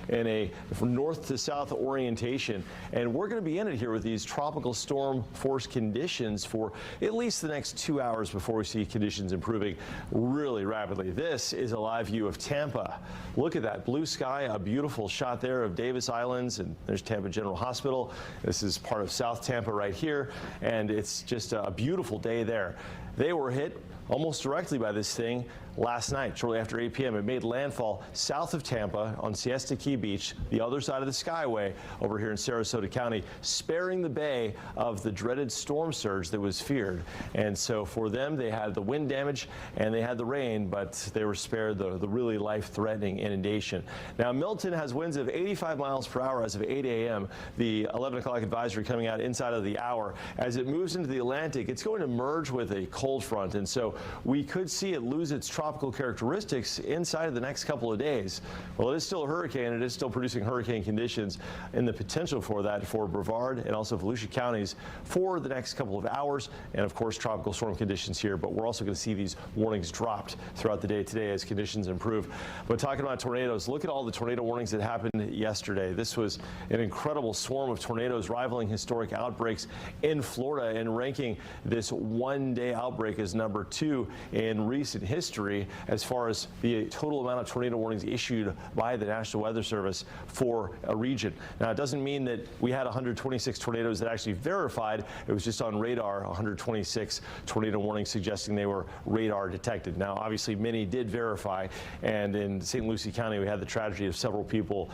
Speaker 3: in a from north to south orientation, and we're going to be in it here with these tropical storm force conditions for at least the next 2 hours before we see conditions improving really rapidly. This is a live view of Tampa. Look at that blue sky, a beautiful shot there of Davis Islands, and there's Tampa General Hospital. This is part of South Tampa right here, and it's just a beautiful day there. They were hit almost directly by this thing last night, shortly after 8 p.m. It made landfall south of Tampa on Siesta Key Beach, the other side of the Skyway over here in Sarasota County, sparing the bay of the dreaded storm surge that was feared. And so for them, they had the wind damage and they had the rain, but they were spared the really life-threatening inundation. Now, Milton has winds of 85 miles per hour as of 8 a.m. The 11 o'clock advisory coming out inside of the hour. As it moves into the Atlantic, it's going to merge with a cold front, and so we could see it lose its tropical characteristics inside of the next couple of days. Well, it is still a hurricane. It is still producing hurricane conditions and the potential for that for Brevard and also Volusia counties for the next couple of hours, and of course tropical storm conditions here. But we're also going to see these warnings dropped throughout the day today as conditions improve. But talking about tornadoes, look at all the tornado warnings that happened yesterday. This was an incredible swarm of tornadoes rivaling historic outbreaks in Florida and ranking this one-day outbreak as number 2 in recent history as far as the total amount of tornado warnings issued by the National Weather Service for a region. Now, it doesn't mean that we had 126 tornadoes that actually verified. It was just on radar, 126 tornado warnings suggesting they were radar detected. Now, obviously, many did verify, and in St. Lucie County, we had the tragedy of several people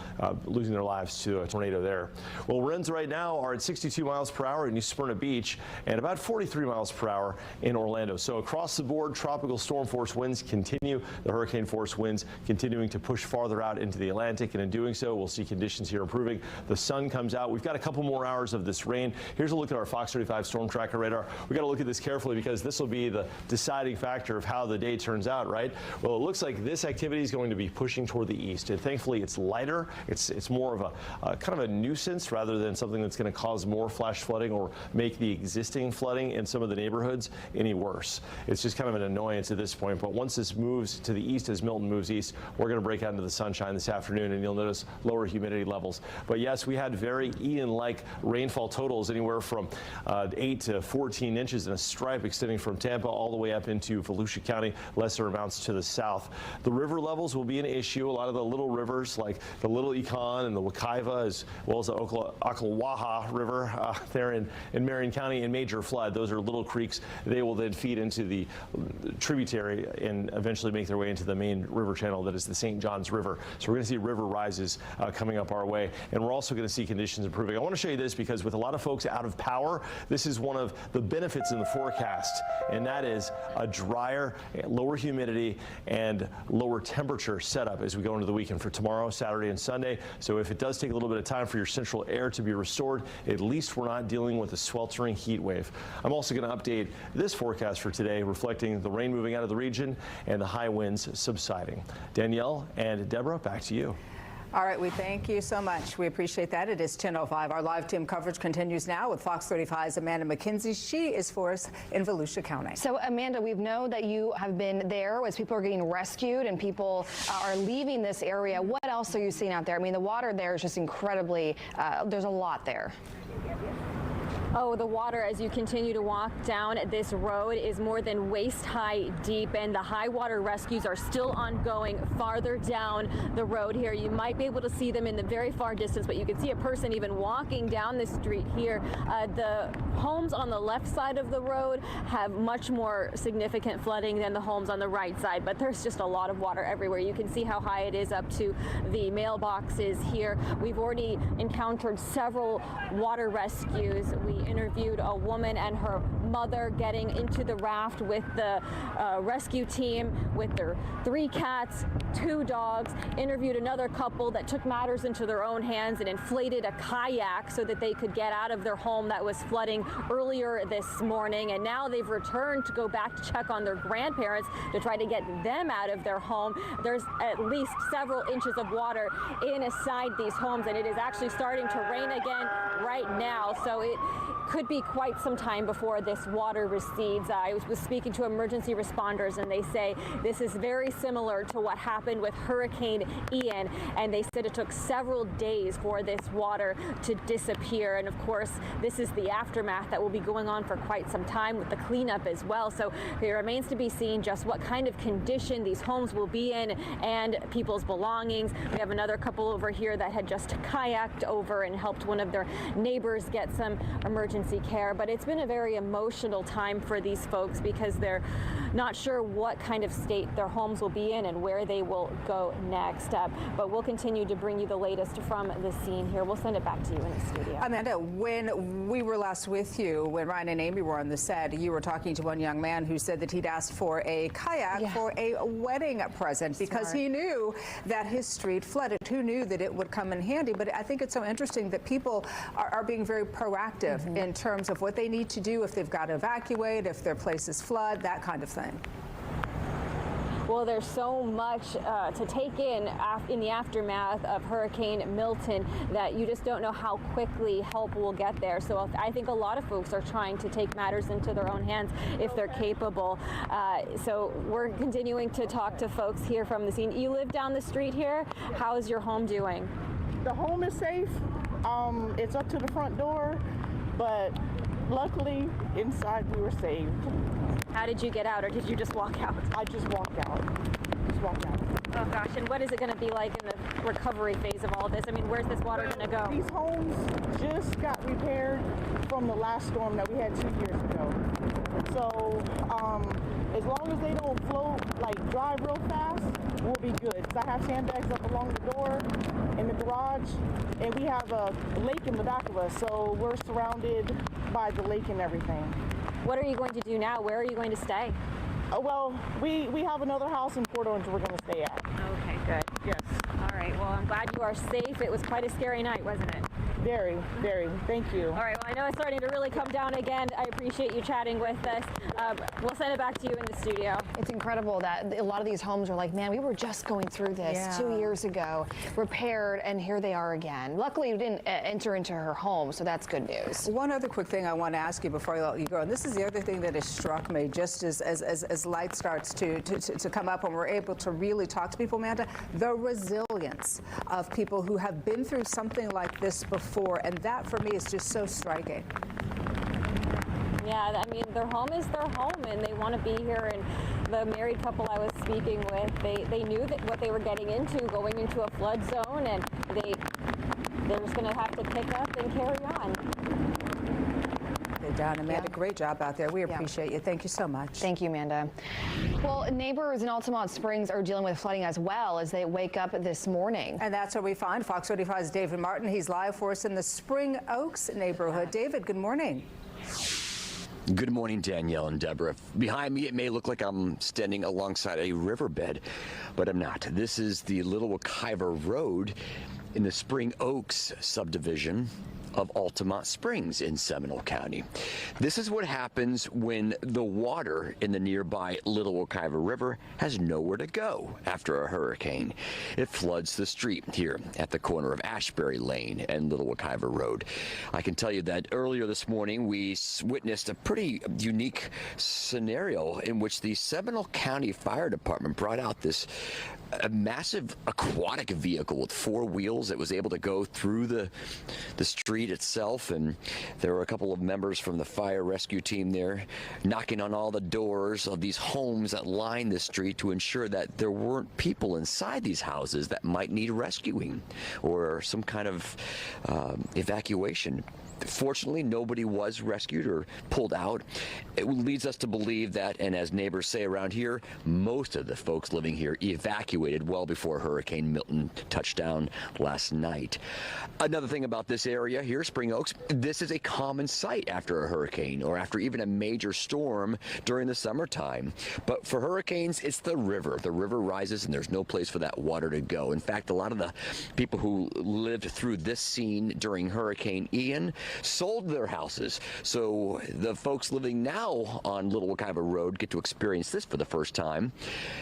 Speaker 3: losing their lives to a tornado there. Well, winds right now are at 62 miles per hour in New Smyrna Beach and about 43 miles per hour in Orlando. So across the board, tropical storm force winds continue. The hurricane force winds continuing to push farther out into the Atlantic, and in doing so, we'll see conditions here improving. The sun comes out. We've got a couple more hours of this rain. Here's a look at our Fox 35 storm tracker radar. We got to look at this carefully because this will be the deciding factor of how the day turns out, right? Well, it looks like this activity is going to be pushing toward the east, and thankfully it's lighter. It's more of a kind of a nuisance rather than something that's going to cause more flash flooding or make the existing flooding in some of the neighborhoods any worse. It's just kind of an annoyance at this point, but once this moves to the east, as Milton moves east, we're going to break out into the sunshine this afternoon, and you'll notice lower humidity levels. But yes, we had very Ian-like rainfall totals, anywhere from 8 to 14 inches in a stripe extending from Tampa all the way up into Volusia County, lesser amounts to the south. The river levels will be an issue. A lot of the little rivers like the Little Econ and the Wekiva, as well as the Ocklawaha River there in Marion County, in major flood. Those are little creeks. They will then feed into the tributary and eventually make their way into the main river channel that is the St. Johns River. So we're going to see river rises coming up our way, and we're also going to see conditions improving. I want to show you this because with a lot of folks out of power, this is one of the benefits in the forecast, and that is a drier, lower humidity, and lower temperature setup as we go into the weekend for tomorrow, Saturday, and Sunday. So if it does take a little bit of time for your central air to be restored, at least we're not dealing with a sweltering heat wave. I'm also going to update this forecast for today, reflecting the rain moving out of the region and the high winds subsiding. Danielle and Deborah, back to you.
Speaker 1: All right, we thank you so much. We appreciate that. It is 10:05. Our live team coverage continues now with Fox 35's Amanda McKenzie. She is for us in Volusia County.
Speaker 24: So, Amanda, we know that you have been there as people are getting rescued and people are leaving this area. What else are you seeing out there? I mean, the water there is just incredibly, there's a lot there.
Speaker 19: Oh, the water as you continue to walk down this road is more than waist-high deep, and the high water rescues are still ongoing farther down the road here. You might be able to see them in the very far distance, but you can see a person even walking down the street here. The homes on the left side of the road have much more significant flooding than the homes on the right side, but there's just a lot of water everywhere. You can see how high it is up to the mailboxes here. We've already encountered several water rescues. We interviewed a woman and her mother getting into the raft with the rescue team with their 3 cats, 2 dogs, interviewed another couple that took matters into their own hands and inflated a kayak so that they could get out of their home that was flooding earlier this morning, and now they've returned to go back to check on their grandparents to try to get them out of their home. There's at least several inches of water inside these homes, and it is actually starting to rain again right now, so it could be quite some time before this water recedes. I was speaking to emergency responders, and they say this is very similar to what happened with Hurricane Ian, and they said it took several days for this water to disappear. And of course, this is the aftermath that will be going on for quite some time with the cleanup as well. So it remains to be seen just what kind of condition these homes will be in and people's belongings. We have another couple over here that had just kayaked over and helped one of their neighbors get some emergency care, but it's been a very emotional emotional time for these folks because they're not sure what kind of state their homes will be in and where they will go next. But we'll continue to bring you the latest from the scene here. We'll send it back to you in the studio.
Speaker 1: Amanda, when we were last with you, when Ryan and Amy were on the set, you were talking to one young man who said that he'd asked for a kayak for a wedding present because he knew that his street flooded. Who knew that it would come in handy? But I think it's so interesting that people are being very proactive in terms of what they need to do if they've got to evacuate, if their places flood, that kind of thing.
Speaker 19: Well, there's so much to take in the aftermath of Hurricane Milton that you just don't know how quickly help will get there. So I think a lot of folks are trying to take matters into their own hands if they're capable. So we're continuing to talk to folks here from the scene. You live down the street here. How is your home doing?
Speaker 7: The home is safe. It's up to the front door, but luckily inside we were saved.
Speaker 19: How did you get out, or did you just walk out?
Speaker 7: I just walked out. Just walked out.
Speaker 19: Oh gosh, and what is it going to be like in the recovery phase of all of this? I mean, where's this water going to go?
Speaker 7: These homes just got repaired from the last storm that we had 2 years ago. So as long as they don't float, like drive real fast, we'll be good. 'Cause I have sandbags up along the door in the garage, and we have a lake in the back of us, so we're surrounded by the lake and everything.
Speaker 19: What are you going to do now? Where are you going to stay?
Speaker 7: Well, we have another house in Port Orange we're going to stay at.
Speaker 19: Okay, good.
Speaker 7: Yes.
Speaker 19: All right, well, I'm glad you are safe. It was quite a scary night, wasn't it?
Speaker 7: Very, very. Thank you.
Speaker 19: All right, well, I know it's starting to really come down again. I appreciate you chatting with us. We'll send it back to you in the studio.
Speaker 24: It's incredible that a lot of these homes are like, man, we were just going through this 2 years ago, repaired, and here they are again. Luckily, you didn't enter into her home, so that's good news.
Speaker 1: One other quick thing I want to ask you before I let you go, and this is the other thing that has struck me just as light starts to come up and we're able to really talk to people, Amanda, the resilience of people who have been through something like this before, and that for me is just so striking.
Speaker 19: Yeah, I mean, their home is their home, and they want to be here. And the married couple I was speaking with, they knew that what they were getting into, going into a flood zone, and they're just going to have to pick up and carry on.
Speaker 1: They're done. Amanda, great job out there. We appreciate you. Thank you so much.
Speaker 24: Thank you, Amanda. Well, neighbors in Altamont Springs are dealing with flooding as well as they wake up this morning.
Speaker 1: And that's where we find Fox 35's David Martin. He's live for us in the Spring Oaks neighborhood. David, good morning.
Speaker 9: Good morning, Danielle and Deborah. Behind me, it may look like I'm standing alongside a riverbed, but I'm not. This is the Little Wekiva Road in the Spring Oaks subdivision of Altamont Springs in Seminole County. This is what happens when the water in the nearby Little Wekiva River has nowhere to go after a hurricane. It floods the street here at the corner of Ashbury Lane and Little Wekiva Road. I can tell you that earlier this morning we witnessed a pretty unique scenario in which the Seminole County Fire Department brought out a massive aquatic vehicle with 4 wheels that was able to go through the street itself, and there were a couple of members from the fire rescue team there knocking on all the doors of these homes that line the street to ensure that there weren't people inside these houses that might need rescuing or some kind of evacuation. Fortunately, nobody was rescued or pulled out. It leads us to believe that, and as neighbors say around here, most of the folks living here evacuated well before Hurricane Milton touched down last night. Another thing about this area here, Spring Oaks, this is a common sight after a hurricane or after even a major storm during the summertime. But for hurricanes, it's the river. The river rises and there's no place for that water to go. In fact, a lot of the people who lived through this scene during Hurricane Ian sold their houses. So the folks living now on Little Wekiva Road get to experience this for the first time.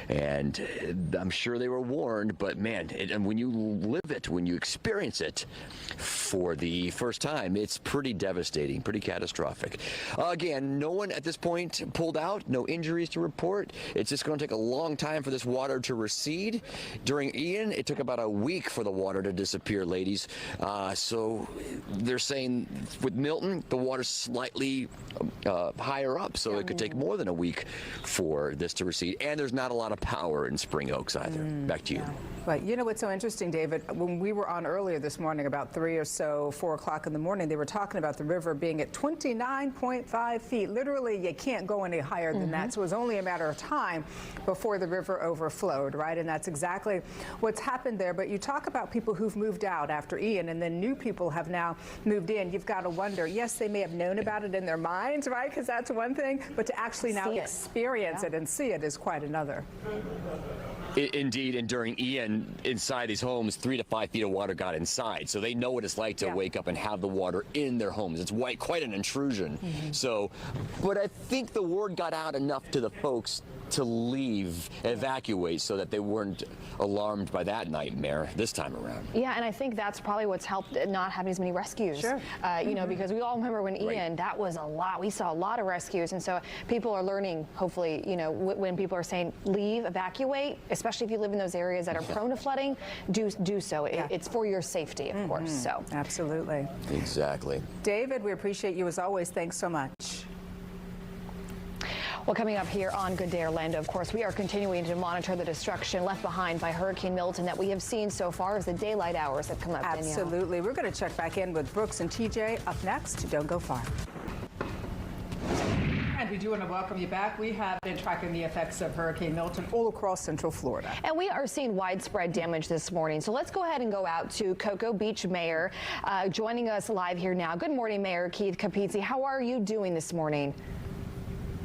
Speaker 9: And I'm sure they were warned, but man, and when you live it, when you experience it for the first time, it's pretty devastating, pretty catastrophic. Again, no one at this point pulled out, no injuries to report. It's just going to take a long time for this water to recede. During Ian, it took about a week for the water to disappear, ladies. So they're saying with Milton, the water's slightly higher up, so it could take more than a week for this to recede. And there's not a lot of power in Spring Oaks either. Back to you.
Speaker 1: But you know what's so interesting, David? When we were on earlier this morning, about 3 or so, 4 o'clock in the morning, they were talking about the river being at 29.5 feet. Literally, you can't go any higher than that. So it was only a matter of time before the river overflowed, right? And that's exactly what's happened there. But you talk about people who've moved out after Ian, and then new people have now moved in. You've got to wonder, yes, they may have known about it in their minds, right? Because that's one thing. But to actually now experience it and see it is quite another.
Speaker 9: Indeed, and during Ian, inside these homes, 3 to 5 feet of water got inside. So they know what it's like to wake up and have the water in their homes. It's quite an intrusion. So, but I think the word got out enough to the folks to leave, evacuate, so that they weren't alarmed by that nightmare this time around.
Speaker 24: Yeah, and I think that's probably what's helped not having as many rescues. Sure. You know, because we all remember when Ian, that was a lot. We saw a lot of rescues, and so people are learning, hopefully, you know, when people are saying leave, evacuate, especially if you live in those areas that are prone to flooding, do so. It's for your safety, of course. So
Speaker 1: absolutely.
Speaker 9: Exactly.
Speaker 1: David, we appreciate you as always. Thanks so much.
Speaker 24: Well, coming up here on Good Day Orlando, of course, we are continuing to monitor the destruction left behind by Hurricane Milton that we have seen so far as the daylight hours have come up.
Speaker 1: Absolutely. We're going to check back in with Brooks and TJ up next. Don't go far. And we do want to welcome you back. We have been tracking the effects of Hurricane Milton all across Central Florida.
Speaker 24: And we are seeing widespread damage this morning. So let's go ahead and go out to Cocoa Beach Mayor joining us live here now. Good morning, Mayor Keith Capizzi. How are you doing this morning?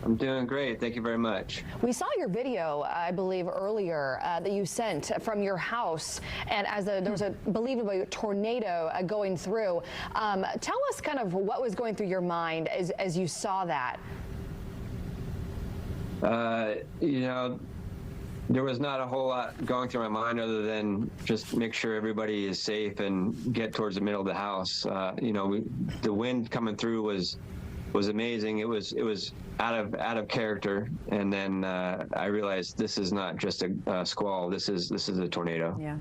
Speaker 10: I'm doing great. Thank you very much.
Speaker 24: We saw your video, I believe, earlier that you sent from your house, and as there was a believable tornado going through. Tell us kind of what was going through your mind as you saw that.
Speaker 10: You know, there was not a whole lot going through my mind other than just make sure everybody is safe and get towards the middle of the house. You know, the wind coming through was amazing. It was out of character, and then I realized this is not just a squall. This is a tornado.
Speaker 1: Yeah,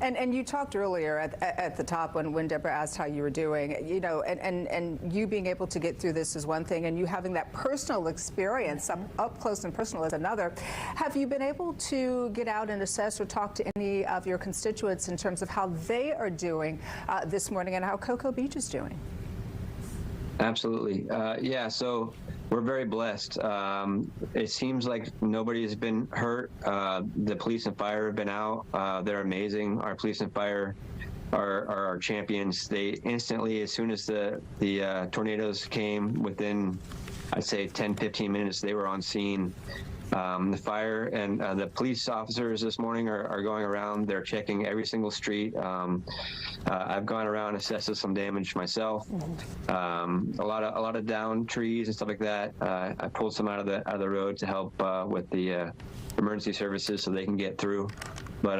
Speaker 1: and you talked earlier at the top when Deborah asked how you were doing. You know, and you being able to get through this is one thing, and you having that personal experience up close and personal is another. Have you been able to get out and assess or talk to any of your constituents in terms of how they are doing this morning and how Cocoa Beach is doing?
Speaker 10: Absolutely. Yeah, so we're very blessed. It seems like nobody has been hurt. The police and fire have been out. They're amazing. Our police and fire are our champions. They instantly, as soon as the tornadoes came, within, I'd say, 10, 15 minutes, they were on scene. The fire and the police officers this morning are going around. They're checking every single street. I've gone around and assessed some damage myself. A lot of downed trees and stuff like that. I pulled some out of the road to help with the emergency services so they can get through. But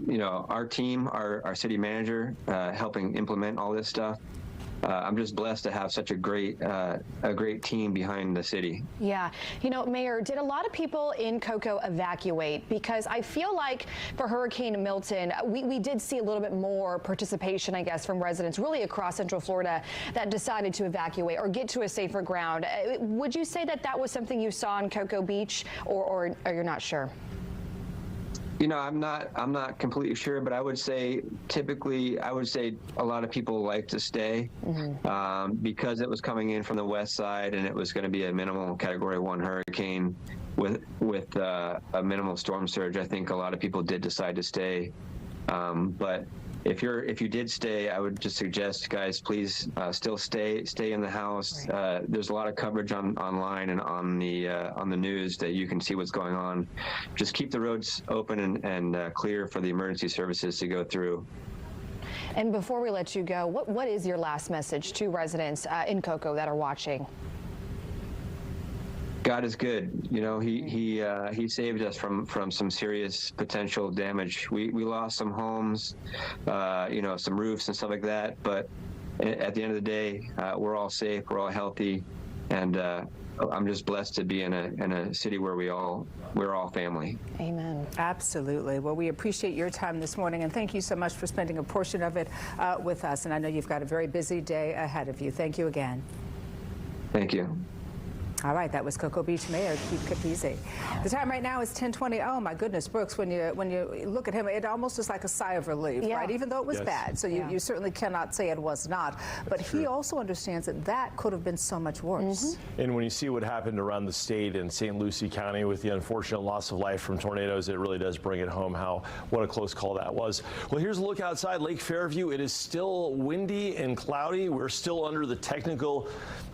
Speaker 10: you know, our team, our city manager, helping implement all this stuff. I'm just blessed to have such a great team behind the city.
Speaker 24: Yeah. You know, Mayor, did a lot of people in Cocoa evacuate? Because I feel like for Hurricane Milton, we did see a little bit more participation, I guess, from residents really across Central Florida that decided to evacuate or get to a safer ground. Would you say that was something you saw in Cocoa Beach, or you're not sure?
Speaker 10: You know, I'm not completely sure, but I would say typically a lot of people like to stay because it was coming in from the west side and it was going to be a minimal Category 1 hurricane with a minimal storm surge. I think a lot of people did decide to stay, but if you did stay, I would just suggest, guys, please still stay in the house. Right. There's a lot of coverage online and on the news that you can see what's going on. Just keep the roads open and clear for the emergency services to go through.
Speaker 24: And before we let you go, what is your last message to residents in Cocoa that are watching?
Speaker 10: God is good. You know, he saved us from some serious potential damage. We lost some homes, you know, some roofs and stuff like that. But at the end of the day, we're all safe, we're all healthy, and I'm just blessed to be in a city where we're all family.
Speaker 24: Amen.
Speaker 1: Absolutely. Well, we appreciate your time this morning, and thank you so much for spending a portion of it with us. And I know you've got a very busy day ahead of you. Thank you again.
Speaker 10: Thank you.
Speaker 1: All right, that was Cocoa Beach Mayor Keith Capizzi. The time right now is 10:20. Oh my goodness, Brooks, when you look at him, it almost is like a sigh of relief, right? Even though it was bad, so you certainly cannot say it was not. But he also understands that that could have been so much worse.
Speaker 3: And when you see what happened around the state in St. Lucie County with the unfortunate loss of life from tornadoes, it really does bring it home what a close call that was. Well, here's a look outside Lake Fairview. It is still windy and cloudy. We're still under the technical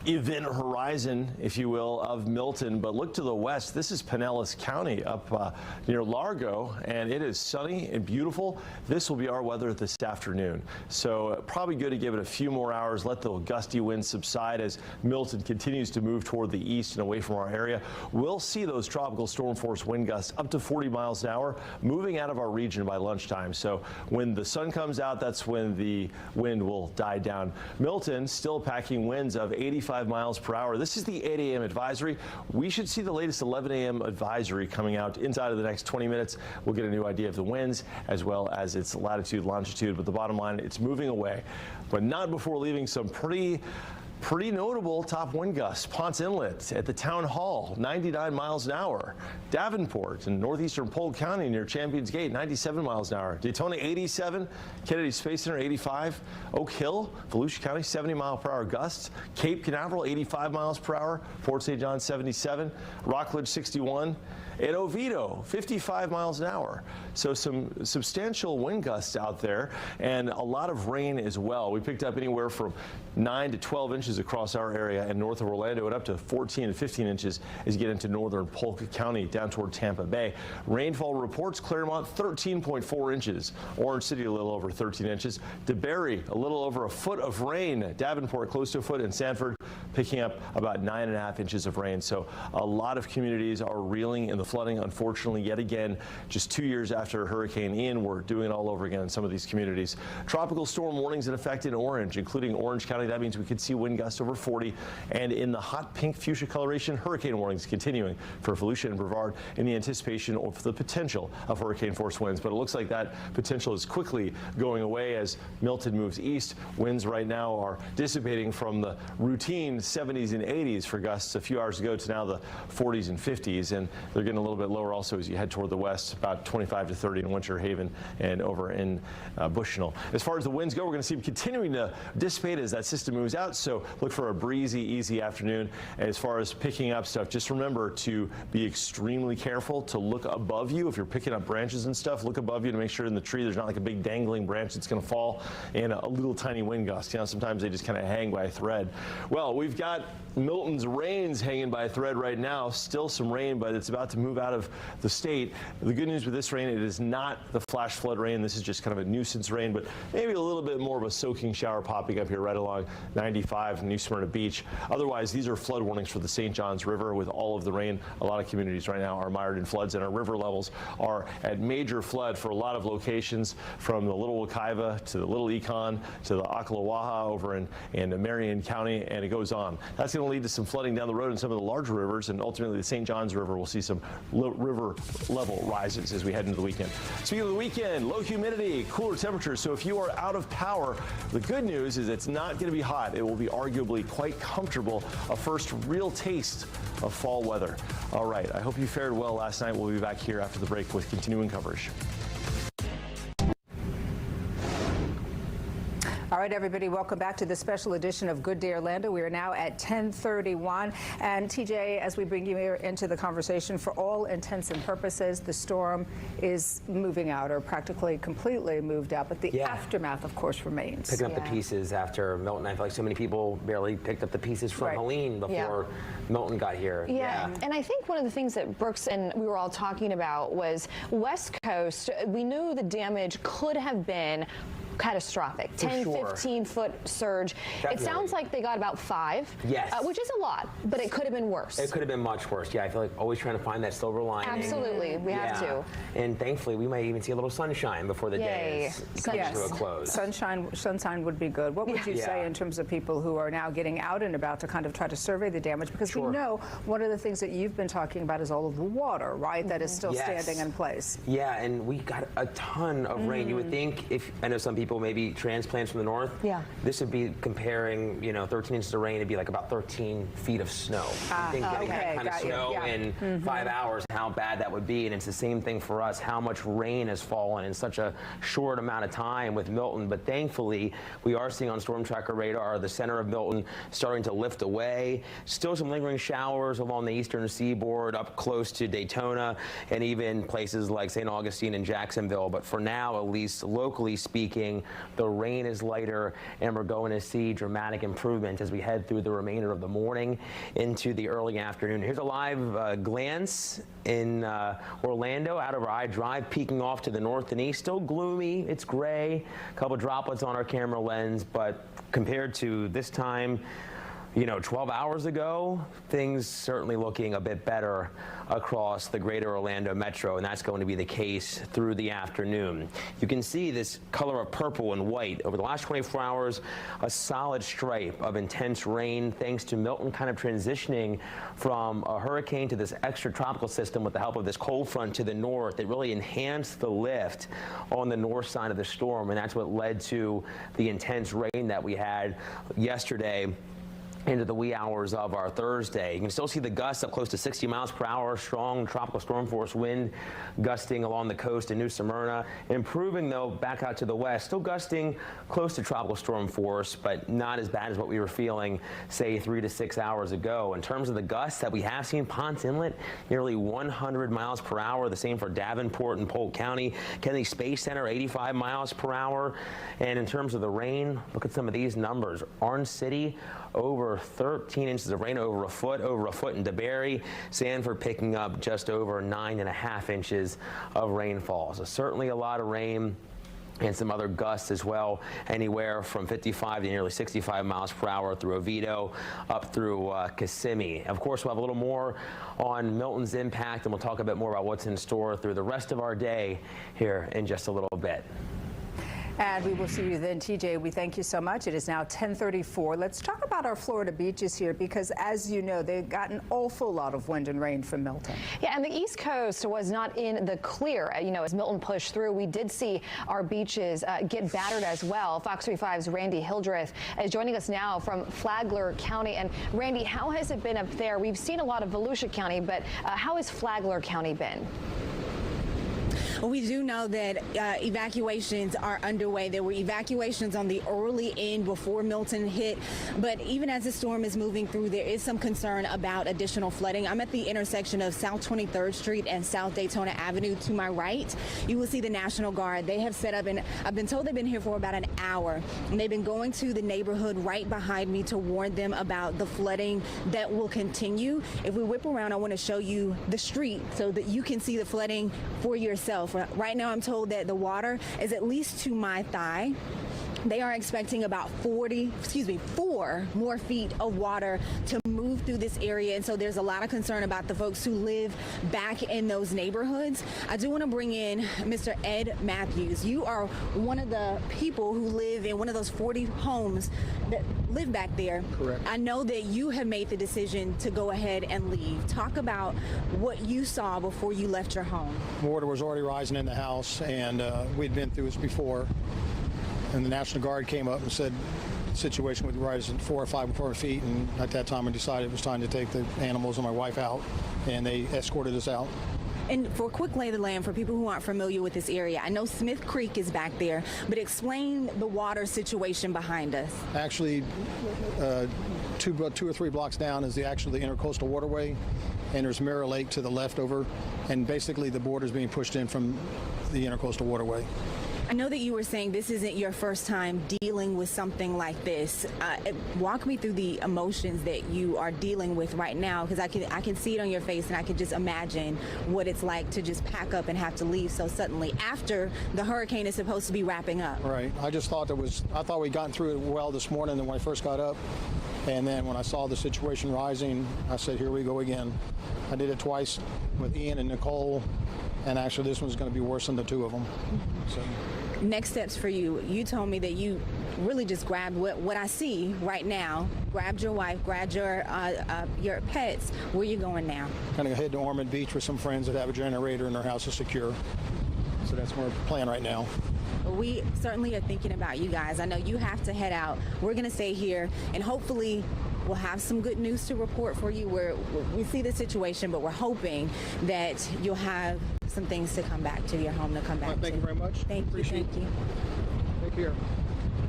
Speaker 3: event horizon, if you will, of Milton. But look to the west. This is Pinellas County up near Largo, and it is sunny and beautiful. This will be our weather this afternoon. So probably good to give it a few more hours, let the gusty winds subside as Milton continues to move toward the east and away from our area. We'll see those tropical storm force wind gusts up to 40 miles an hour moving out of our region by lunchtime. So when the sun comes out, that's when the wind will die down. Milton still packing winds of 85 miles per hour. This is the 8 a.m. advisory. We should see the latest 11 a.m. advisory coming out inside of the next 20 minutes. We'll get a new idea of the winds as well as its latitude, longitude. But the bottom line, it's moving away, but not before leaving some pretty notable top wind gusts. Ponce Inlet at the Town Hall, 99 miles an hour. Davenport in northeastern Polk County near Champions Gate, 97 miles an hour. Daytona, 87. Kennedy Space Center, 85. Oak Hill, Volusia County, 70 mile per hour gusts. Cape Canaveral, 85 miles per hour. Port St. John, 77. Rockledge, 61. At Oviedo, 55 miles an hour. So some substantial wind gusts out there and a lot of rain as well. We picked up anywhere from 9 to 12 inches across our area and north of Orlando and up to 14 to 15 inches as you get into northern Polk County down toward Tampa Bay. Rainfall reports, Claremont 13.4 inches. Orange City a little over 13 inches. DeBerry a little over a foot of rain. Davenport close to a foot, and Sanford picking up about 9.5 inches of rain. So a lot of communities are reeling in the flooding, unfortunately, yet again. Just 2 years after Hurricane Ian, we're doing it all over again in some of these communities. Tropical storm warnings in effect in orange, including Orange County. That means we could see wind gusts over 40. And in the hot pink fuchsia coloration, hurricane warnings continuing for Volusia and Brevard in the anticipation of the potential of hurricane force winds. But it looks like that potential is quickly going away as Milton moves east. Winds right now are dissipating from the routine 70s and 80s for gusts a few hours ago to now the 40s and 50s. And they're getting a little bit lower also as you head toward the west, about 25 to 30 in Winter Haven and over in Bushnell. As far as the winds go, we're going to see them continuing to dissipate as that system moves out. So look for a breezy, easy afternoon. As far as picking up stuff, just remember to be extremely careful to look above you. If you're picking up branches and stuff, look above you to make sure in the tree there's not like a big dangling branch that's going to fall in a little tiny wind gust. You know, sometimes they just kind of hang by a thread. Well, we've got Milton's rains hanging by a thread right now. Still some rain, but it's about to move out of the state. The good news with this rain, it is not the flash flood rain. This is just kind of a nuisance rain, but maybe a little bit more of a soaking shower popping up here right along 95 New Smyrna Beach. Otherwise, these are flood warnings for the St. Johns River with all of the rain. A lot of communities right now are mired in floods, and our river levels are at major flood for a lot of locations, from the Little Wekiva to the Little Econ to the Ocklawaha over in Marion County, and it goes on. That's going to lead to some flooding down the road in some of the larger rivers, and ultimately the St. Johns River will see some river level rises as we head into the weekend. Speaking of the weekend, low humidity, cooler temperatures. So if you are out of power, the good news is it's not going to be hot. It will be arguably quite comfortable. A first real taste of fall weather. All right, I hope you fared well last night. We'll be back here after the break with continuing coverage.
Speaker 1: All right, everybody, welcome back to this special edition of Good Day Orlando. We are now at 10:31. And TJ, as we bring you here into the conversation, for all intents and purposes, the storm is moving out, or practically completely moved out. But the aftermath, of course, remains.
Speaker 13: Picking up the pieces after Milton. I feel like so many people barely picked up the pieces from Helene before Milton got here.
Speaker 24: Yeah, and I think one of the things that Brooks and we were all talking about was West Coast. We knew the damage could have been catastrophic. 10, 15-foot surge.
Speaker 13: Definitely.
Speaker 24: It sounds like they got about 5.
Speaker 13: Yes.
Speaker 24: Which is a lot, but it could have been worse.
Speaker 13: It could have been much worse. Yeah, I feel like always trying to find that silver lining.
Speaker 24: Absolutely, we have to.
Speaker 13: And thankfully, we might even see a little sunshine before the day comes to a close.
Speaker 1: Sunshine would be good. What would you say in terms of people who are now getting out and about to kind of try to survey the damage? Because we know one of the things that you've been talking about is all of the water, right, that is still standing in place.
Speaker 13: Yeah, and we got a ton of rain. You would think, if I know some people maybe transplants from the north, this would be comparing, 13 inches of rain, it'd be like about 13 feet of snow. You think getting that kind of snow in 5 hours, how bad that would be. And it's the same thing for us, how much rain has fallen in such a short amount of time with Milton. But thankfully, we are seeing on Storm Tracker radar the center of Milton starting to lift away. Still some lingering showers along the eastern seaboard, up close to Daytona, and even places like St. Augustine and Jacksonville. But for now, at least locally speaking, the rain is lighter, and we're going to see dramatic improvement as we head through the remainder of the morning into the early afternoon. Here's a live glance in Orlando out of our iDrive, peeking off to the north and east. Still gloomy, it's gray, a couple droplets on our camera lens, but compared to this time, 12 hours ago, things certainly looking a bit better across the greater Orlando metro, and that's going to be the case through the afternoon. You can see this color of purple and white. Over the last 24 hours, a solid stripe of intense rain, thanks to Milton kind of transitioning from a hurricane to this extratropical system with the help of this cold front to the north. It really enhanced the lift on the north side of the storm, and that's what led to the intense rain that we had yesterday into the wee hours of our Thursday. You can still see the gusts up close to 60 miles per hour, strong tropical storm force wind gusting along the coast in New Smyrna. Improving, though, back out to the west, still gusting close to tropical storm force, but not as bad as what we were feeling, say, 3 to 6 hours ago. In terms of the gusts that we have seen, Ponce Inlet, nearly 100 miles per hour. The same for Davenport and Polk County. Kennedy Space Center, 85 miles per hour. And in terms of the rain, look at some of these numbers. Orange City, over 13 inches of rain, over a foot in DeBerry. Sanford picking up just over 9.5 inches of rainfall. So certainly a lot of rain and some other gusts as well, anywhere from 55 to nearly 65 miles per hour through Oviedo, up through Kissimmee. Of course, we'll have a little more on Milton's impact, and we'll talk a bit more about what's in store through the rest of our day here in just a little bit.
Speaker 1: And we will see you then, TJ. We thank you so much. It is now 10:34. Let's talk about our Florida beaches here, because as you know, they've got an awful lot of wind and rain from Milton.
Speaker 24: Yeah, and the East Coast was not in the clear. As Milton pushed through, we did see our beaches get battered as well. Fox 35's Randy Hildreth is joining us now from Flagler County. And Randy, how has it been up there? We've seen a lot of Volusia County, but how has Flagler County been?
Speaker 11: Well, we do know that evacuations are underway. There were evacuations on the early end before Milton hit, but even as the storm is moving through, there is some concern about additional flooding. I'm at the intersection of South 23rd Street and South Daytona Avenue. To my right, you will see the National Guard. They have set up, and I've been told they've been here for about an hour, and they've been going to the neighborhood right behind me to warn them about the flooding that will continue. If we whip around, I want to show you the street so that you can see the flooding for yourself. Right now, I'm told that the water is at least to my thigh. They are expecting about 4 more feet of water to move through this area. And so there's a lot of concern about the folks who live back in those neighborhoods. I do want to bring in Mr. Ed Matthews. You are one of the people who live in one of those 40 homes that live back there.
Speaker 5: Correct.
Speaker 11: I know that you have made the decision to go ahead and leave. Talk about what you saw before you left your home.
Speaker 5: Water was already rising in the house, and we'd been through this before. And the National Guard came up and said the situation would rise 4 or 5 more feet, and at that time I decided it was time to take the animals and my wife out, and they escorted us out.
Speaker 11: And for a quick lay of the land for people who aren't familiar with this area, I know Smith Creek is back there, but explain the water situation behind us.
Speaker 5: Actually, 2 or 3 blocks down is the Intercoastal Waterway, and there's Mirror Lake to the left over, and basically the border is being pushed in from the Intercoastal Waterway.
Speaker 11: I know that you were saying this isn't your first time dealing with something like this. Walk me through the emotions that you are dealing with right now, because I can see it on your face, and I can just imagine what it's like to just pack up and have to leave so suddenly after the hurricane is supposed to be wrapping up.
Speaker 5: Right. I just thought I thought we'd gotten through it well this morning when I first got up. And then when I saw the situation rising, I said, here we go again. I did it twice with Ian and Nicole, and actually this one's going to be worse than the two of them. So.
Speaker 11: Next steps for you. You told me that you really just grabbed what I see right now, grabbed your wife, grabbed your pets. Where are you going now?
Speaker 5: Going to head to Ormond Beach with some friends that have a generator and their house is secure. So that's where we're playing right now.
Speaker 11: We certainly are thinking about you guys. I know you have to head out. We're going to stay here, and hopefully we'll have some good news to report for you. We see the situation, but we're hoping that you'll have some things to come back to, your home to come back to.
Speaker 5: Thank you very much.
Speaker 11: Thank you. Take
Speaker 5: care.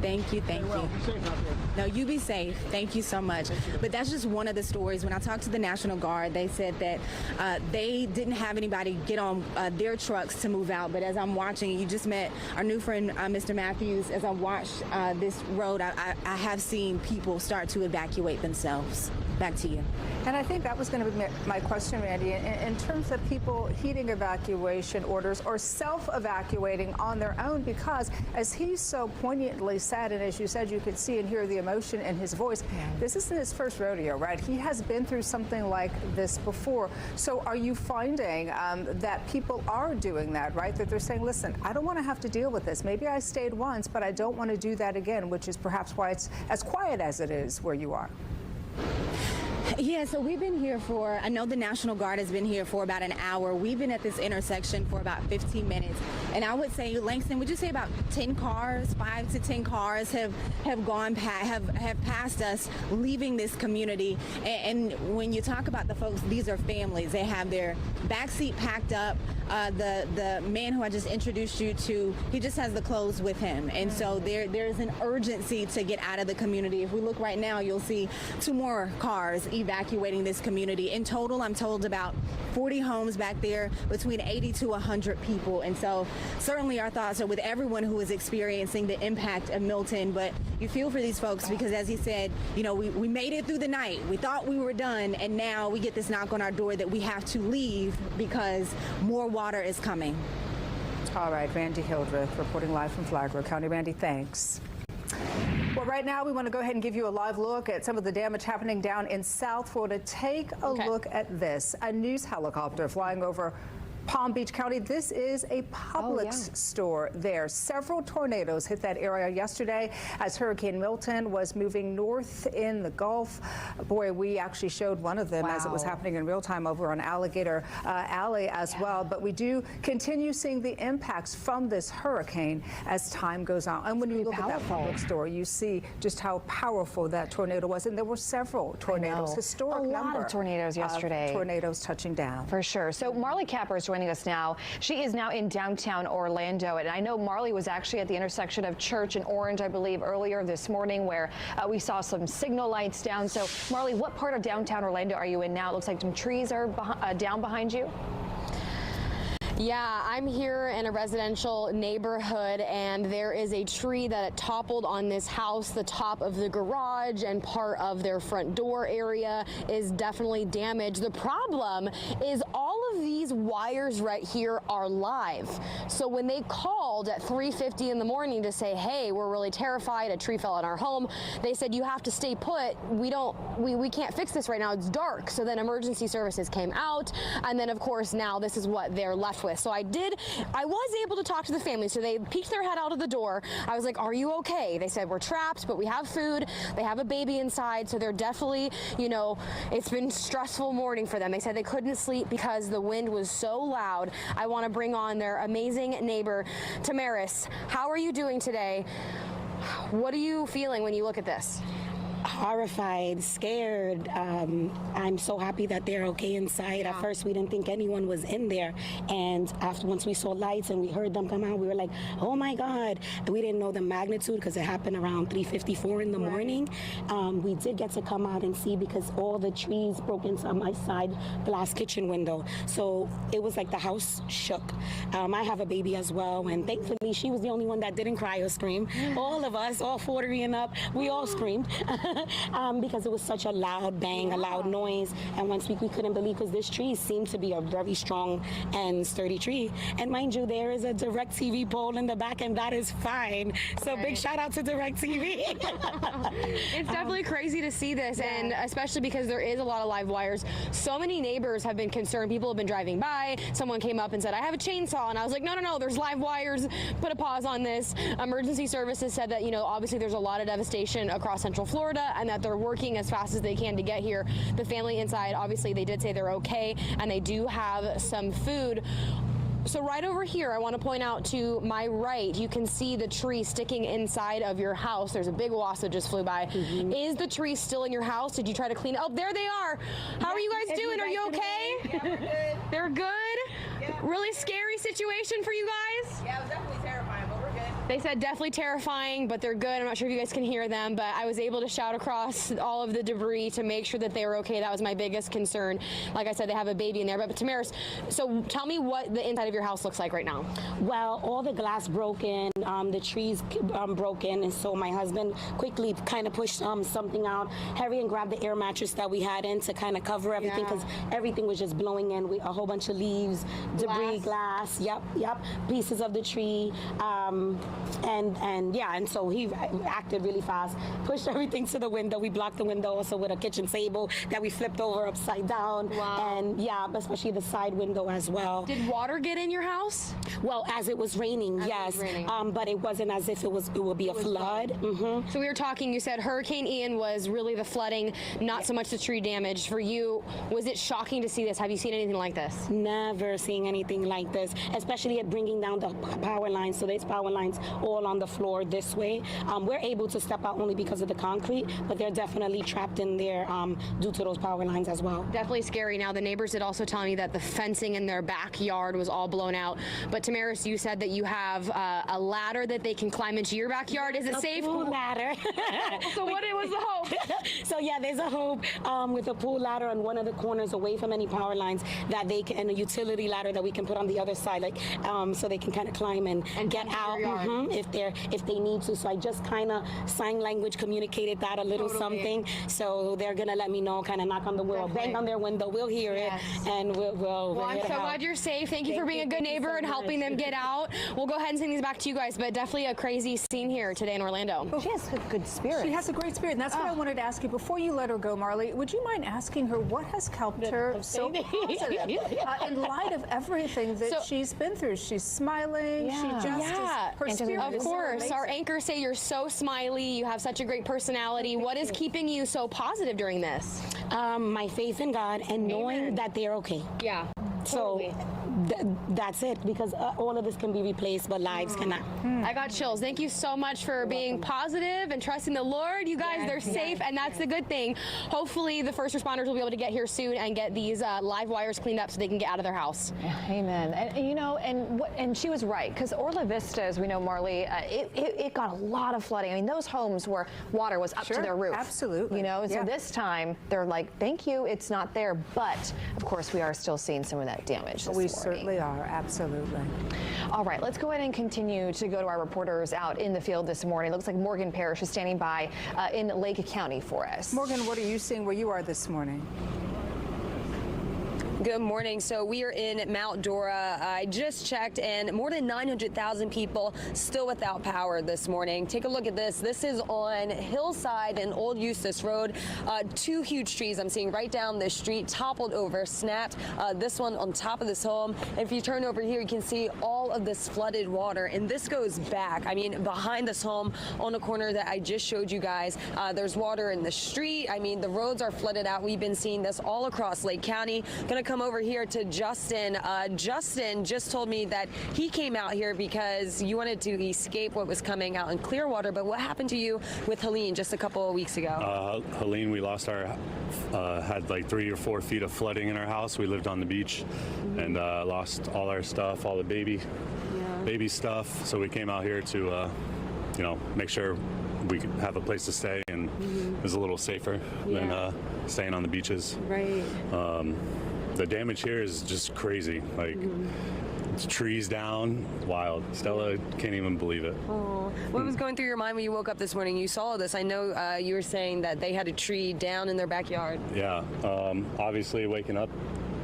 Speaker 11: Thank you.
Speaker 5: Be safe out there.
Speaker 11: No, you be safe. Thank you so much. But that's just one of the stories. When I talked to the National Guard, they said that they didn't have anybody get on their trucks to move out. But as I'm watching, you just met our new friend, Mr. Matthews. As I watched this road, I have seen people start to evacuate themselves. Back to you.
Speaker 1: And I think that was going to be my question, Randy, in terms of people heeding evacuation orders or self-evacuating on their own, because as he so poignantly said, and as you said, you could see and hear the emotion in his voice, this isn't his first rodeo, right? He has been through something like this before. So are you finding that people are doing that, right? That they're saying, listen, I don't want to have to deal with this. Maybe I stayed once, but I don't want to do that again, which is perhaps why it's as quiet as it is where you are.
Speaker 11: Yeah, so we've been here I know the National Guard has been here for about an hour. We've been at this intersection for about 15 minutes. And I would say, Langston, would you say about 10 cars, 5 to 10 cars have gone past, have passed us leaving this community. And when you talk about the folks, these are families. They have their backseat packed up. The man who I just introduced you to, he just has the clothes with him. And so there's an urgency to get out of the community. If we look right now, you'll see 2 more cars evacuating this community. In total, I'm told about 40 homes back there, between 80 to 100 people. And so certainly our thoughts are with everyone who is experiencing the impact of Milton. But you feel for these folks because, as he said, you know, we made it through the night. We thought we were done, and now we get this knock on our door that we have to leave because more water is coming.
Speaker 1: All right, Randy Hildreth reporting live from Flagler County. Randy, thanks. Well, right now we want to go ahead and give you a live look at some of the damage happening down in South Florida. Take a look at this. A news helicopter flying over Palm Beach County. This is a Publix store there. Several tornadoes hit that area yesterday as Hurricane Milton was moving north in the Gulf. Boy, we actually showed one of them as it was happening in real time over on Alligator Alley as well. But we do continue seeing the impacts from this hurricane as time goes on. And when you look at that Publix store, you see just how powerful that tornado was. And there were several tornadoes, historic number.
Speaker 24: A lot of tornadoes yesterday.
Speaker 1: Tornadoes touching down.
Speaker 24: For sure. So Marley Capper is joining us now. She is now in downtown Orlando, and I know Marley was actually at the intersection of Church and Orange, I believe, earlier this morning, where we saw some signal lights down. So Marley, what part of downtown Orlando are you in now? It looks like some trees are down behind you.
Speaker 6: Yeah, I'm here in a residential neighborhood, and there is a tree that toppled on this house. The top of the garage and part of their front door area is definitely damaged. The problem is all of these wires right here are live. So when they called at 3:50 in the morning to say, hey, we're really terrified, a tree fell on our home, they said, you have to stay put. We can't fix this right now. It's dark. So then emergency services came out, and then of course now this is what they're left with. So I was able to talk to the family. So they peeked their head out of the door. I was like, are you okay? They said, we're trapped, but we have food. They have a baby inside. So they're definitely, you know, it's been a stressful morning for them. They said they couldn't sleep because the wind was so loud. I want to bring on their amazing neighbor, Tamaris. How are you doing today? What are you feeling when you look at this?
Speaker 12: Horrified, scared. I'm so happy that they're okay inside. At first, we didn't think anyone was in there. And once we saw lights and we heard them come out, we were like, oh my God. And we didn't know the magnitude because it happened around 3:54 in the morning. We did get to come out and see because all the trees broke into my side glass kitchen window. So it was like the house shook. I have a baby as well, and thankfully she was the only one that didn't cry or scream. All of us, all 40 and up, we all screamed because it was such a loud bang, a loud noise. And once we couldn't believe, because this tree seemed to be a very strong and sturdy tree. And mind you, there is a DirecTV pole in the back, and that is fine. So big shout out to DirecTV.
Speaker 6: It's definitely crazy to see this, and especially because there is a lot of live wires. So many neighbors have been concerned. People have been driving by. Someone came up and said, I have a chainsaw. And I was like, no, there's live wires. Put a pause on this. Emergency services said that, obviously there's a lot of devastation across Central Florida and that they're working as fast as they can to get here. The family inside, obviously they did say they're okay, and they do have some food. So right over here, I want to point out to my right, you can see the tree sticking inside of your house. There's a big wasp that just flew by. Is the tree still in your house? Did you try to clean it? Oh, there they are. How are you guys doing? Are you okay?
Speaker 12: Yeah, we're good.
Speaker 6: They're good? Yeah. Really scary situation for you guys?
Speaker 12: Yeah, it was definitely terrifying, but we're good.
Speaker 6: They said definitely terrifying, but they're good. I'm not sure if you guys can hear them, but I was able to shout across all of the debris to make sure that they were okay. That was my biggest concern. Like I said, they have a baby in there. But Tamaris, so tell me what the inside of your house looks like right now.
Speaker 12: Well, all the glass broken, the trees broken, and so my husband quickly kind of pushed something out. Harry and grabbed the air mattress that we had in to kind of cover everything because everything was just blowing in. A whole bunch of leaves, debris, glass. Yep, pieces of the tree. And so he acted really fast, pushed everything to the window. We blocked the window also with a kitchen table that we flipped over upside down.
Speaker 6: Wow.
Speaker 12: And especially the side window as well.
Speaker 6: Did water get in your house?
Speaker 12: Well, as it was raining, yes. But it wasn't as if it would be a flood.
Speaker 6: So we were talking, you said Hurricane Ian was really the flooding, not so much the tree damage. For you, was it shocking to see this? Have you seen anything like this?
Speaker 12: Never seen anything like this, especially at bringing down the power lines. So there's power lines all on the floor this way. We're able to step out only because of the concrete, but they're definitely trapped in there due to those power lines as well.
Speaker 6: Definitely scary. Now, the neighbors did also tell me that the fencing in their backyard was all blown out. But Tamaris, you said that you have a ladder that they can climb into your backyard. Is it safe?
Speaker 12: Pool ladder.
Speaker 6: So what was the hope?
Speaker 12: So yeah, there's a hope with a pool ladder on one of the corners away from any power lines that they can, and a utility ladder that we can put on the other side, like so they can kind of climb and get out if they need to. So I just kind of sign language communicated that a little something. So they're gonna let me know, kind of knock on the wall, bang on their window. We'll hear it, and we'll
Speaker 6: I'm so glad you're safe. Thank you for being a good neighbor and helping them get out. We'll go ahead and send these back to you guys, but definitely a crazy scene here today in Orlando.
Speaker 1: She has a good spirit. She has a great spirit, and that's what I wanted to ask you. Before you let her go, Marley, would you mind asking her what has helped her so positive in light of everything that she's been through? She's smiling. She just is, her spirit
Speaker 6: of course. Our anchors say you're so smiley. You have such a great personality. What is keeping you so positive during this?
Speaker 12: My faith in God and knowing that they're okay.
Speaker 6: Yeah.
Speaker 12: So that's it, because all of this can be replaced, but lives cannot.
Speaker 6: I got chills. Thank you so much for being positive and trusting the Lord. You guys, they're safe, and that's the good thing. Hopefully, the first responders will be able to get here soon and get these live wires cleaned up so they can get out of their house.
Speaker 20: Amen. And and she was right, because Orla Vista, as we know, Marley, it got a lot of flooding. I mean, those homes where water was up to their roof.
Speaker 1: Absolutely.
Speaker 20: So this time they're like, thank you, it's not there. But of course, we are still seeing some of that damage.
Speaker 1: We certainly are. Absolutely.
Speaker 20: All right, let's go ahead and continue to go to our reporters out in the field this morning. It looks like Morgan Parrish is standing by in Lake County for us.
Speaker 1: Morgan, what are you seeing where you are this morning?
Speaker 15: Good morning. So we are in Mount Dora. I just checked, and more than 900,000 people still without power this morning. Take a look at this. This is on Hillside and Old Eustis Road. Two huge trees I'm seeing right down the street toppled over, snapped. This one on top of this home. And if you turn over here, you can see all of this flooded water. And this goes back. I mean, behind this home on the corner that I just showed you guys, there's water in the street. I mean, the roads are flooded out. We've been seeing this all across Lake County. Gonna come over here to Justin. Justin just told me that he came out here because you wanted to escape what was coming out in Clearwater. But what happened to you with Helene just a couple of weeks ago?
Speaker 2: Helene, we lost our, had like 3 or 4 feet of flooding in our house. We lived on the beach and lost all our stuff, all the baby stuff. So we came out here to, you know, make sure we could have a place to stay and it was a little safer than staying on the beaches.
Speaker 15: Right.
Speaker 2: The damage here is just crazy. Like, trees down, wild. Stella can't even believe it.
Speaker 15: Oh, what was going through your mind when you woke up this morning? You saw this. I know you were saying that they had a tree down in their backyard.
Speaker 2: Yeah, obviously waking up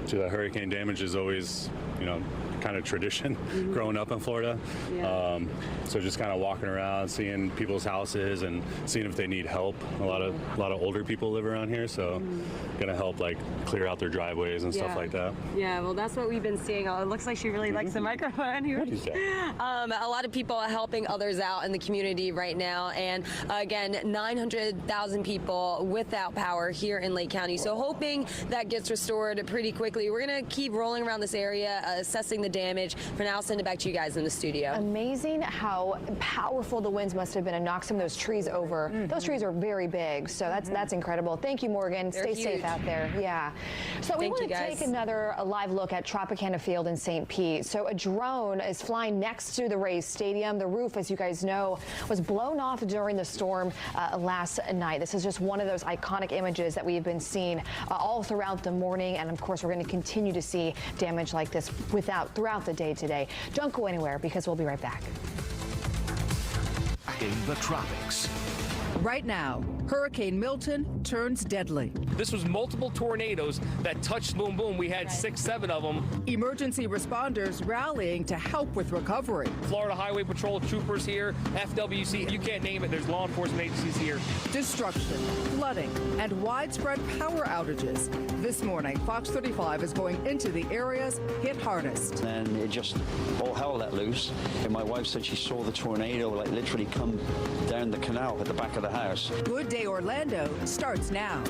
Speaker 2: to the hurricane damage is always, you know, kind of tradition growing up in Florida. So just kind of walking around, seeing people's houses and seeing if they need help. A lot of older people live around here, so gonna help like clear out their driveways and stuff like that.
Speaker 15: Yeah, well, that's what we've been seeing. It looks like she really likes the microphone here. A lot of people are helping others out in the community right now, and again, 900,000 people without power here in Lake County. So hoping that gets restored pretty quickly. We're gonna keep rolling around this area, assessing the damage. For now, I'll send it back to you guys in the studio.
Speaker 24: Amazing how powerful the winds must have been and knock some of those trees over. Those trees are very big, so that's incredible. Thank you, Morgan.
Speaker 15: They're
Speaker 24: Stay
Speaker 15: huge.
Speaker 24: safe out there. Yeah. So we want to take another live look at Tropicana Field in St. Pete. So a drone is flying next to the Rays Stadium. The roof, as you guys know, was blown off during the storm last night. This is just one of those iconic images that we've been seeing all throughout the morning, and of course we're going to continue to see damage like this throughout the day today. Don't go anywhere because we'll be right back.
Speaker 8: In the tropics.
Speaker 16: Right now, Hurricane Milton turns deadly.
Speaker 22: This was multiple tornadoes that touched boom boom. We had 6, 7 of them.
Speaker 16: Emergency responders rallying to help with recovery.
Speaker 22: Florida Highway Patrol troopers here, FWC, you can't name it. There's law enforcement agencies here.
Speaker 16: Destruction, flooding, and widespread power outages. This morning, Fox 35 is going into the areas hit hardest.
Speaker 23: And it just, all hell let loose. And my wife said she saw the tornado like literally come down the canal at the back of the house.
Speaker 16: Good Day Orlando starts now.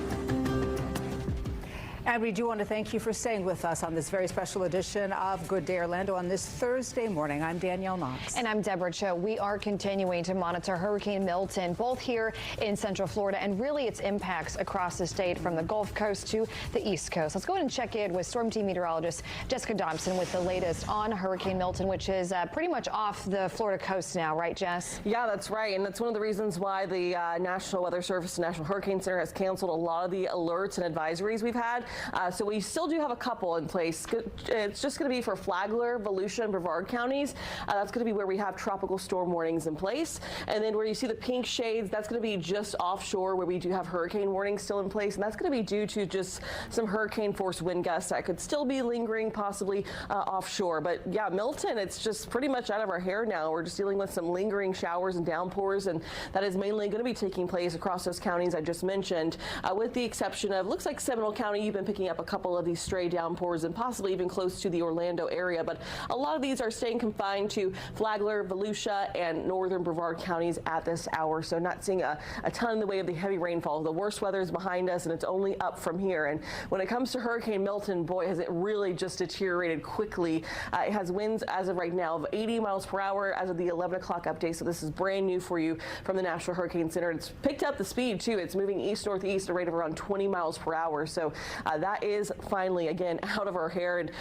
Speaker 1: And we do want to thank you for staying with us on this very special edition of Good Day Orlando on this Thursday morning. I'm Danielle Knox.
Speaker 24: And I'm Deborah Cho. We are continuing to monitor Hurricane Milton, both here in Central Florida and really its impacts across the state from the Gulf Coast to the East Coast. Let's go ahead and check in with Storm Team meteorologist Jessica Dobson with the latest on Hurricane Milton, which is pretty much off the Florida coast now, right, Jess?
Speaker 4: Yeah, that's right. And that's one of the reasons why the National Weather Service and National Hurricane Center has canceled a lot of the alerts and advisories we've had. So we still do have a couple in place. It's just going to be for Flagler, Volusia, and Brevard counties. That's going to be where we have tropical storm warnings in place. And then where you see the pink shades, that's going to be just offshore where we do have hurricane warnings still in place. And that's going to be due to just some hurricane force wind gusts that could still be lingering possibly offshore. But yeah, Milton, it's just pretty much out of our hair now. We're just dealing with some lingering showers and downpours, and that is mainly going to be taking place across those counties I just mentioned, with the exception of, looks like Seminole County, you've been picking up a couple of these stray downpours and possibly even close to the Orlando area. But a lot of these are staying confined to Flagler, Volusia, and northern Brevard counties at this hour. So not seeing a ton in the way of the heavy rainfall. The worst weather is behind us and it's only up from here. And when it comes to Hurricane Milton, boy, has it really just deteriorated quickly. It has winds as of right now of 80 miles per hour as of the 11 o'clock update. So this is brand new for you from the National Hurricane Center. It's picked up the speed too. It's moving east-northeast at a rate of around 20 miles per hour. So that is finally, again, out of our hair. And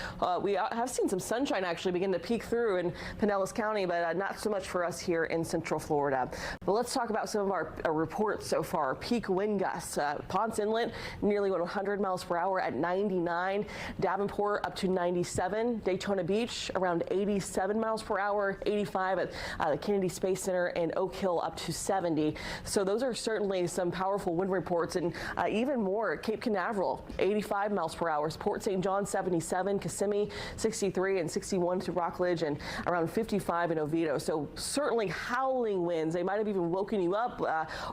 Speaker 4: we have seen some sunshine actually begin to peek through in Pinellas County, but not so much for us here in Central Florida. But let's talk about some of our reports so far. Peak wind gusts. Ponce Inlet, nearly 100 miles per hour at 99. Davenport up to 97. Daytona Beach, around 87 miles per hour. 85 at the Kennedy Space Center, and Oak Hill up to 70. So those are certainly some powerful wind reports, and even more at Cape Canaveral, 85 miles per hour. Port St. John 77, Kissimmee 63, and 61 to Rockledge, and around 55 in Oviedo. So certainly howling winds. They might have even woken you up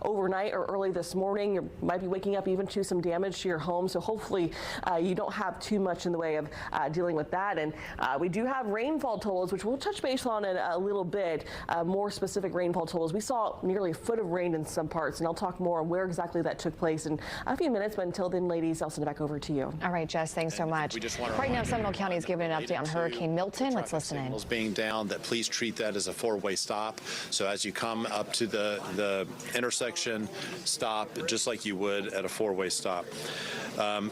Speaker 4: overnight or early this morning. You might be waking up even to some damage to your home. So hopefully you don't have too much in the way of dealing with that. And we do have rainfall totals, which we'll touch base on in a little bit. More specific rainfall totals. We saw nearly a foot of rain in some parts, and I'll talk more on where exactly that took place in a few minutes. But until then, ladies, I'll send it back over over to you.
Speaker 24: All right, Jess, thanks so much. Right now, Seminole County is giving an update on Hurricane Milton. Let's listen in.
Speaker 14: Being down, that please treat that as a four-way stop. So as you come up to the intersection, stop just like you would at a four-way stop.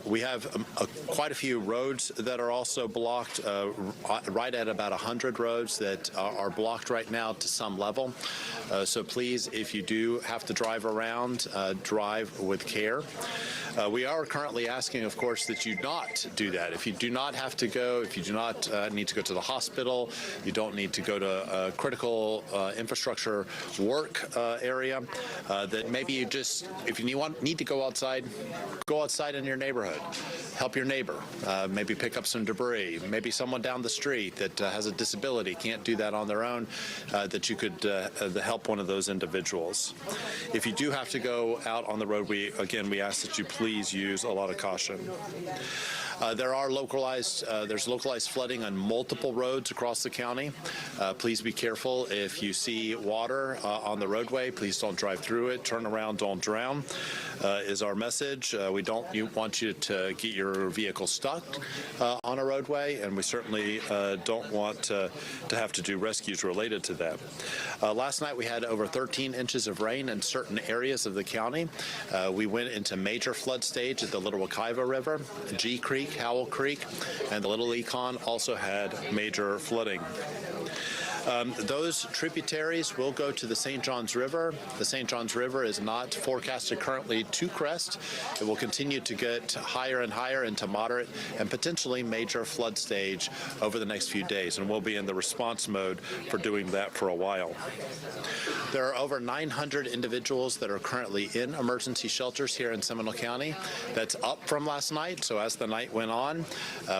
Speaker 14: We have quite a few roads that are also blocked, right at about 100 roads that are blocked right now to some level. So please, if you do have to drive around, drive with care. We are currently asking, of course, that you not do that. If you do not have to go, if you do not need to go to the hospital, you don't need to go to a critical infrastructure work area, that maybe you just, if you need to go outside in your neighborhood. Help your neighbor. Maybe pick up some debris. Maybe someone down the street that has a disability can't do that on their own, that you could help one of those individuals. If you do have to go out on the road, we ask that you please use a lot of caution. There's localized flooding on multiple roads across the county. Please be careful. If you see water on the roadway, please don't drive through it. Turn around, don't drown, is our message. We don't want you to get your vehicle stuck on a roadway, and we certainly don't want to have to do rescues related to that. Last night we had over 13 inches of rain in certain areas of the county. We went into major flood stage at the Little Wekiva River, G Creek, Howell Creek, and the Little Econ also had major flooding. Those tributaries will go to the St. Johns River. The St. Johns River is not forecasted currently to crest. It will continue to get higher and higher into moderate and potentially major flood stage over the next few days, and we'll be in the response mode for doing that for a while. There are over 900 individuals that are currently in emergency shelters here in Seminole County. That's up from last night. So as the night went on,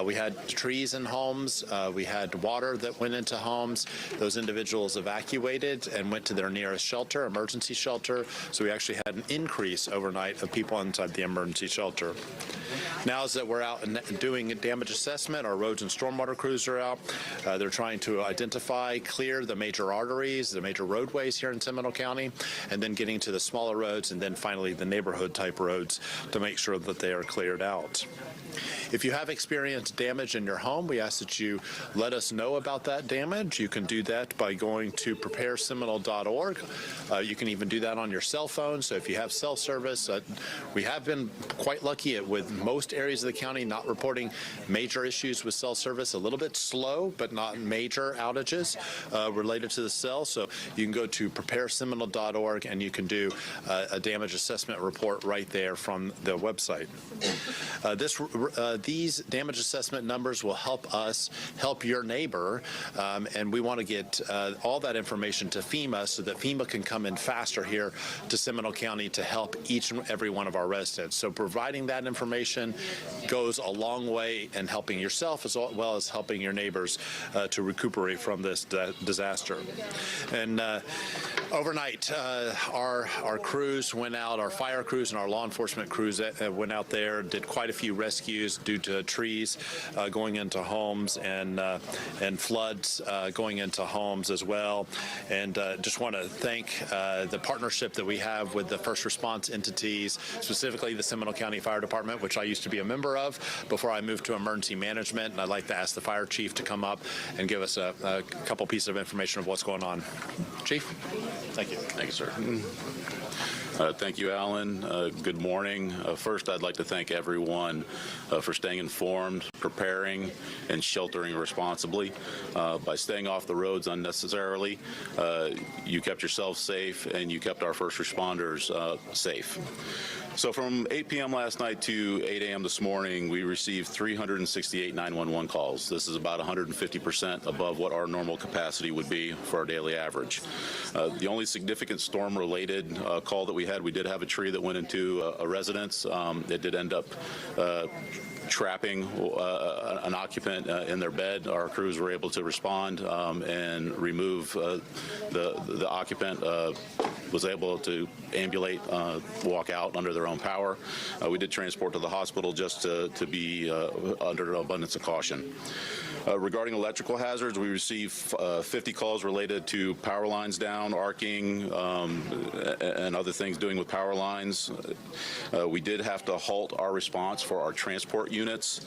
Speaker 14: we had trees in homes. We had water that went into homes. Those individuals evacuated and went to their nearest shelter, emergency shelter. So we actually had an increase overnight of people inside the emergency shelter. Now as that we're out and doing a damage assessment, our roads and stormwater crews are out. They're trying to identify, clear the major arteries, the major roadways here in Seminole County, and then getting to the smaller roads, and then finally the neighborhood type roads to make sure that they are cleared out. If you have experienced damage in your home, we ask that you let us know about that damage. You can do that by going to prepareseminole.org. You can even do that on your cell phone. So if you have cell service, we have been quite lucky with most areas of the county not reporting major issues with cell service. A little bit slow, but not major outages related to the cell. So you can go to prepareseminole.org and you can do a damage assessment report right there from the website. These damage assessment numbers will help us help your neighbor, and we want to get all that information to FEMA so that FEMA can come in faster here to Seminole County to help each and every one of our residents. So providing that information goes a long way in helping yourself as well as helping your neighbors to recuperate from this disaster. And overnight, our crews went out, our fire crews and our law enforcement crews went out there, did quite a few rescues due to trees going into homes and floods going into homes as well. And just want to thank the partnership that we have with the first response entities, specifically the Seminole County Fire Department, which I used to be a member of before I moved to emergency management. And I'd like to ask the fire chief to come up and give us a couple pieces of information of what's going on. Chief? Thank you.
Speaker 17: Thank you, sir. Thank you, Alan. Good morning. First, I'd like to thank everyone for staying informed, preparing, and sheltering responsibly. By staying off the roads unnecessarily, you kept yourself safe and you kept our first responders safe. So from 8 p.m. last night to 8 a.m. this morning, we received 368 911 calls. This is about 150% above what our normal capacity would be for our daily average. The only significant storm-related call that we did have a tree that went into a residence. It did end up trapping an occupant in their bed. Our crews were able to respond and remove the occupant. Was able to ambulate, walk out under their own power. We did transport to the hospital just to be under abundance of caution. Regarding electrical hazards, we received 50 calls related to power lines down, arcing, and other things doing with power lines. We did have to halt our response for our transport units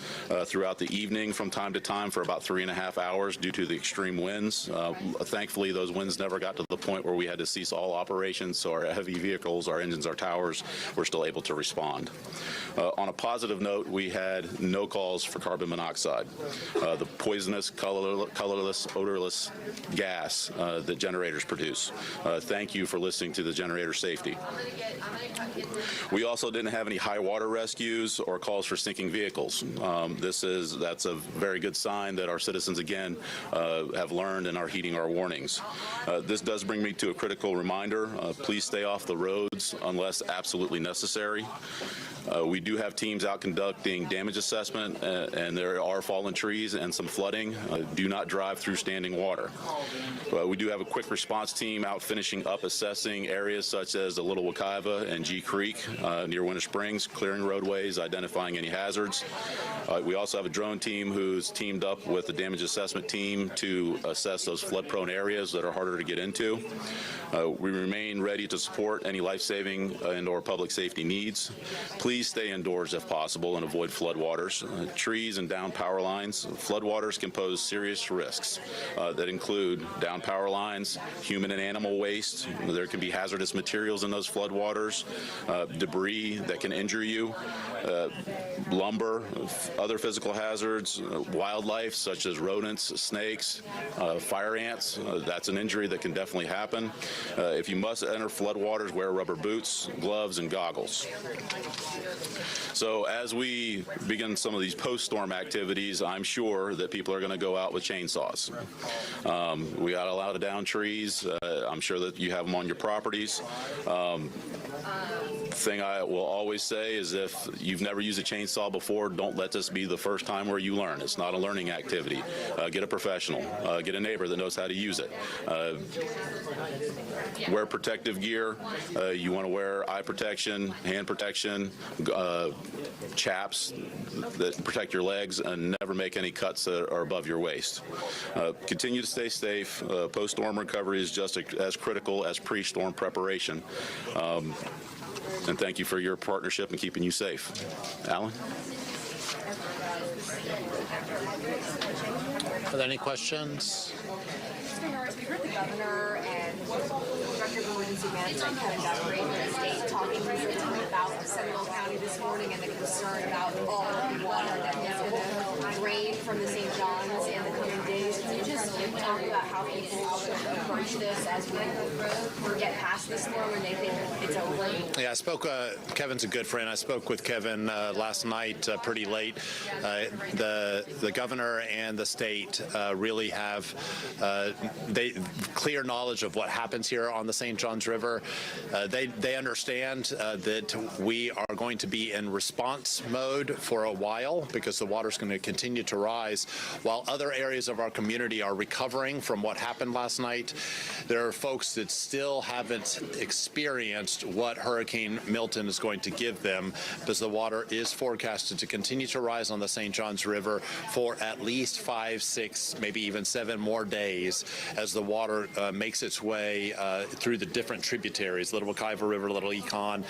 Speaker 17: throughout the evening from time to time for about 3.5 hours due to the extreme winds. Thankfully, those winds never got to the point where we had to cease all operations, so our heavy vehicles, our engines, our towers were still able to respond. On a positive note, we had no calls for carbon monoxide, the poisonous, colorless, odorless gas that generators produce. Thank you for listening to the generator safety. We also didn't have any high water rescues or calls for sinking vehicles. That's a very good sign that our citizens, again, have learned and are heeding our warnings. This does bring me to a critical reminder. Please stay off the roads unless absolutely necessary. We do have teams out conducting damage assessment, and there are fallen trees and some flooding. Do not drive through standing water. We do have a quick response team out finishing up assessing areas such as the Little Wekiva and G Creek near Winter Springs, clearing roadways, identifying any hazards. We also have a drone team who's teamed up with the damage assessment team to assess those flood-prone areas that are harder to get into. We remain ready to support any life-saving and/or public safety needs. Please stay indoors if possible and avoid floodwaters. Trees and down power lines. Floodwaters can pose serious risks that include down power lines, human and animal waste. There can be hazardous materials in those floodwaters, debris that can injure you, lumber, other physical hazards, wildlife such as rodents, snakes, fire ants. That's an injury that can definitely happen. If you must enter floodwaters, wear rubber boots, gloves, and goggles. So as we begin some of these post-storm activities, I'm sure that people are going to go out with chainsaws. We got to allow to down trees. I'm sure that you have them on your properties. Thing I will always say is if you've never used a chainsaw before, don't let this be the first time where you learn. It's not a learning activity. Get a professional. Get a neighbor that knows how to use it. Wear protective gear. You want to wear eye protection, hand protection, chaps that protect your legs, and never make any cuts that are above your waist. Continue to stay safe. Post-storm recovery is just as critical as pre-storm preparation. And thank you for your partnership and keeping you safe. Alan?
Speaker 7: Are there any questions?
Speaker 18: We heard the governor and Director of Emergency Management, Kevin Guthrie, from the state talking about Seminole County this morning and the concern about all of the water that is going to drain from the St. John's in the coming days. Can you just talk about how people should approach this as we or get past this storm when they think it's over?
Speaker 14: Yeah, I spoke. Kevin's a good friend. I spoke with Kevin last night pretty late. The governor and the state really have clear knowledge of what happens here on the St. Johns River. They understand that we are going to be in response mode for a while because the water's going to continue to rise. While other areas of our community are recovering from what happened last night, there are folks that still haven't experienced what Hurricane Milton is going to give them because the water is forecasted to continue to rise on the St. Johns River for at least 5, 6, maybe even 7 more days as the water makes its way through the different tributaries, Little Wekiva River, Little Econ,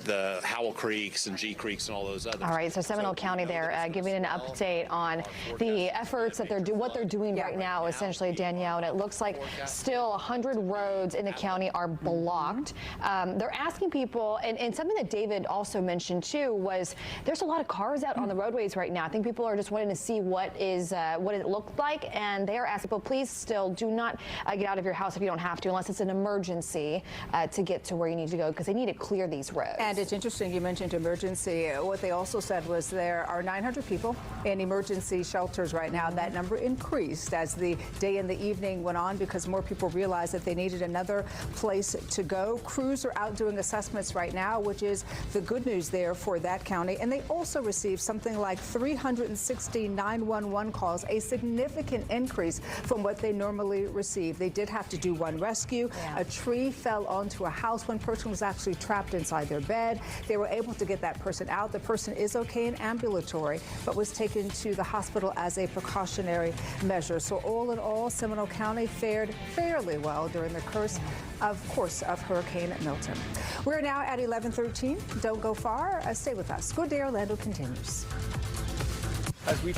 Speaker 14: the Howell Creeks and G Creeks and all those others.
Speaker 24: All right, so Seminole County there giving an update on the efforts that what they're doing right now, essentially, Danielle, and it looks like still 100 roads in the county are blocked. They're asking people, and something that David also mentioned too was there's a lot of cars out on the roadways right now. I think people are just wanting to see what it looked like, and they are asking people, please still do not get out of your house if you don't have to, unless it's an emergency to get to where you need to go, because they need to clear these roads.
Speaker 1: And it's interesting you mentioned emergency. What they also said was there are 900 people in emergency shelters right now. That number increased as the day and the evening went on because more people realized that they needed another place to go. Crews are out doing assessments right now, which is the good news there for that county. And they also received something like 360 911 calls, a significant increase from what they normally receive. They did have to do one rescue. Yeah. A tree fell onto a house. One person was actually trapped inside their bed. They were able to get that person out. The person is okay and ambulatory, but was taken to the hospital as a precautionary measure. So all in all, all, Seminole County fared fairly well during the course of Hurricane Milton. We're now at 11:13. Don't go far. Stay with us. Good Day Orlando continues.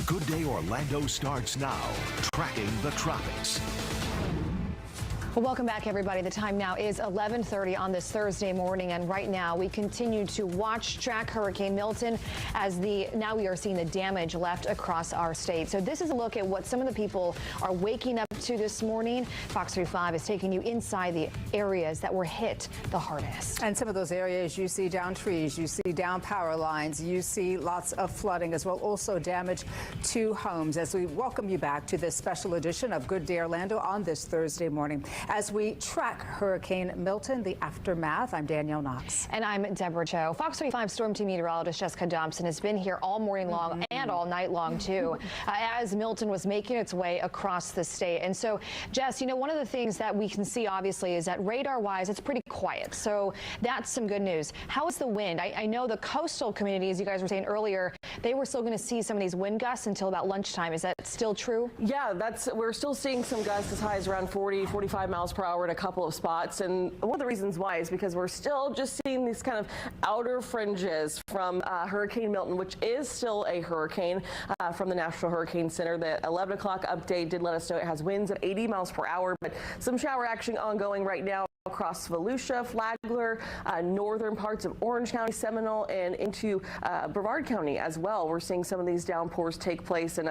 Speaker 8: Good Day Orlando starts now, tracking the tropics.
Speaker 24: Well, welcome back, everybody. The time now is 11:30 on this Thursday morning, and right now we continue to track Hurricane Milton as now we are seeing the damage left across our state. So this is a look at what some of the people are waking up to this morning. Fox 35 is taking you inside the areas that were hit the hardest.
Speaker 1: And some of those areas, you see down trees, you see down power lines, you see lots of flooding as well, also damage to homes. As we welcome you back to this special edition of Good Day Orlando on this Thursday morning, as we track Hurricane Milton, the aftermath. I'm Danielle Knox.
Speaker 24: And I'm Deborah Cho. Fox 35 Storm Team meteorologist Jessica Dobson has been here all morning long and all night long, too, as Milton was making its way across the state. And so, Jess, you know, one of the things that we can see, obviously, is that radar-wise, it's pretty quiet. So that's some good news. How is the wind? I know the coastal community, as you guys were saying earlier, they were still going to see some of these wind gusts until about lunchtime. Is that still true?
Speaker 4: Yeah, we're still seeing some gusts as high as around 40, 45 miles per hour in a couple of spots. And one of the reasons why is because we're still just seeing these kind of outer fringes from Hurricane Milton, which is still a hurricane from the National Hurricane Center. The 11 o'clock update did let us know it has winds of 80 miles per hour, but some shower action ongoing right now across Volusia, Flagler, northern parts of Orange County, Seminole, and into Brevard County as well. We're seeing some of these downpours take place, and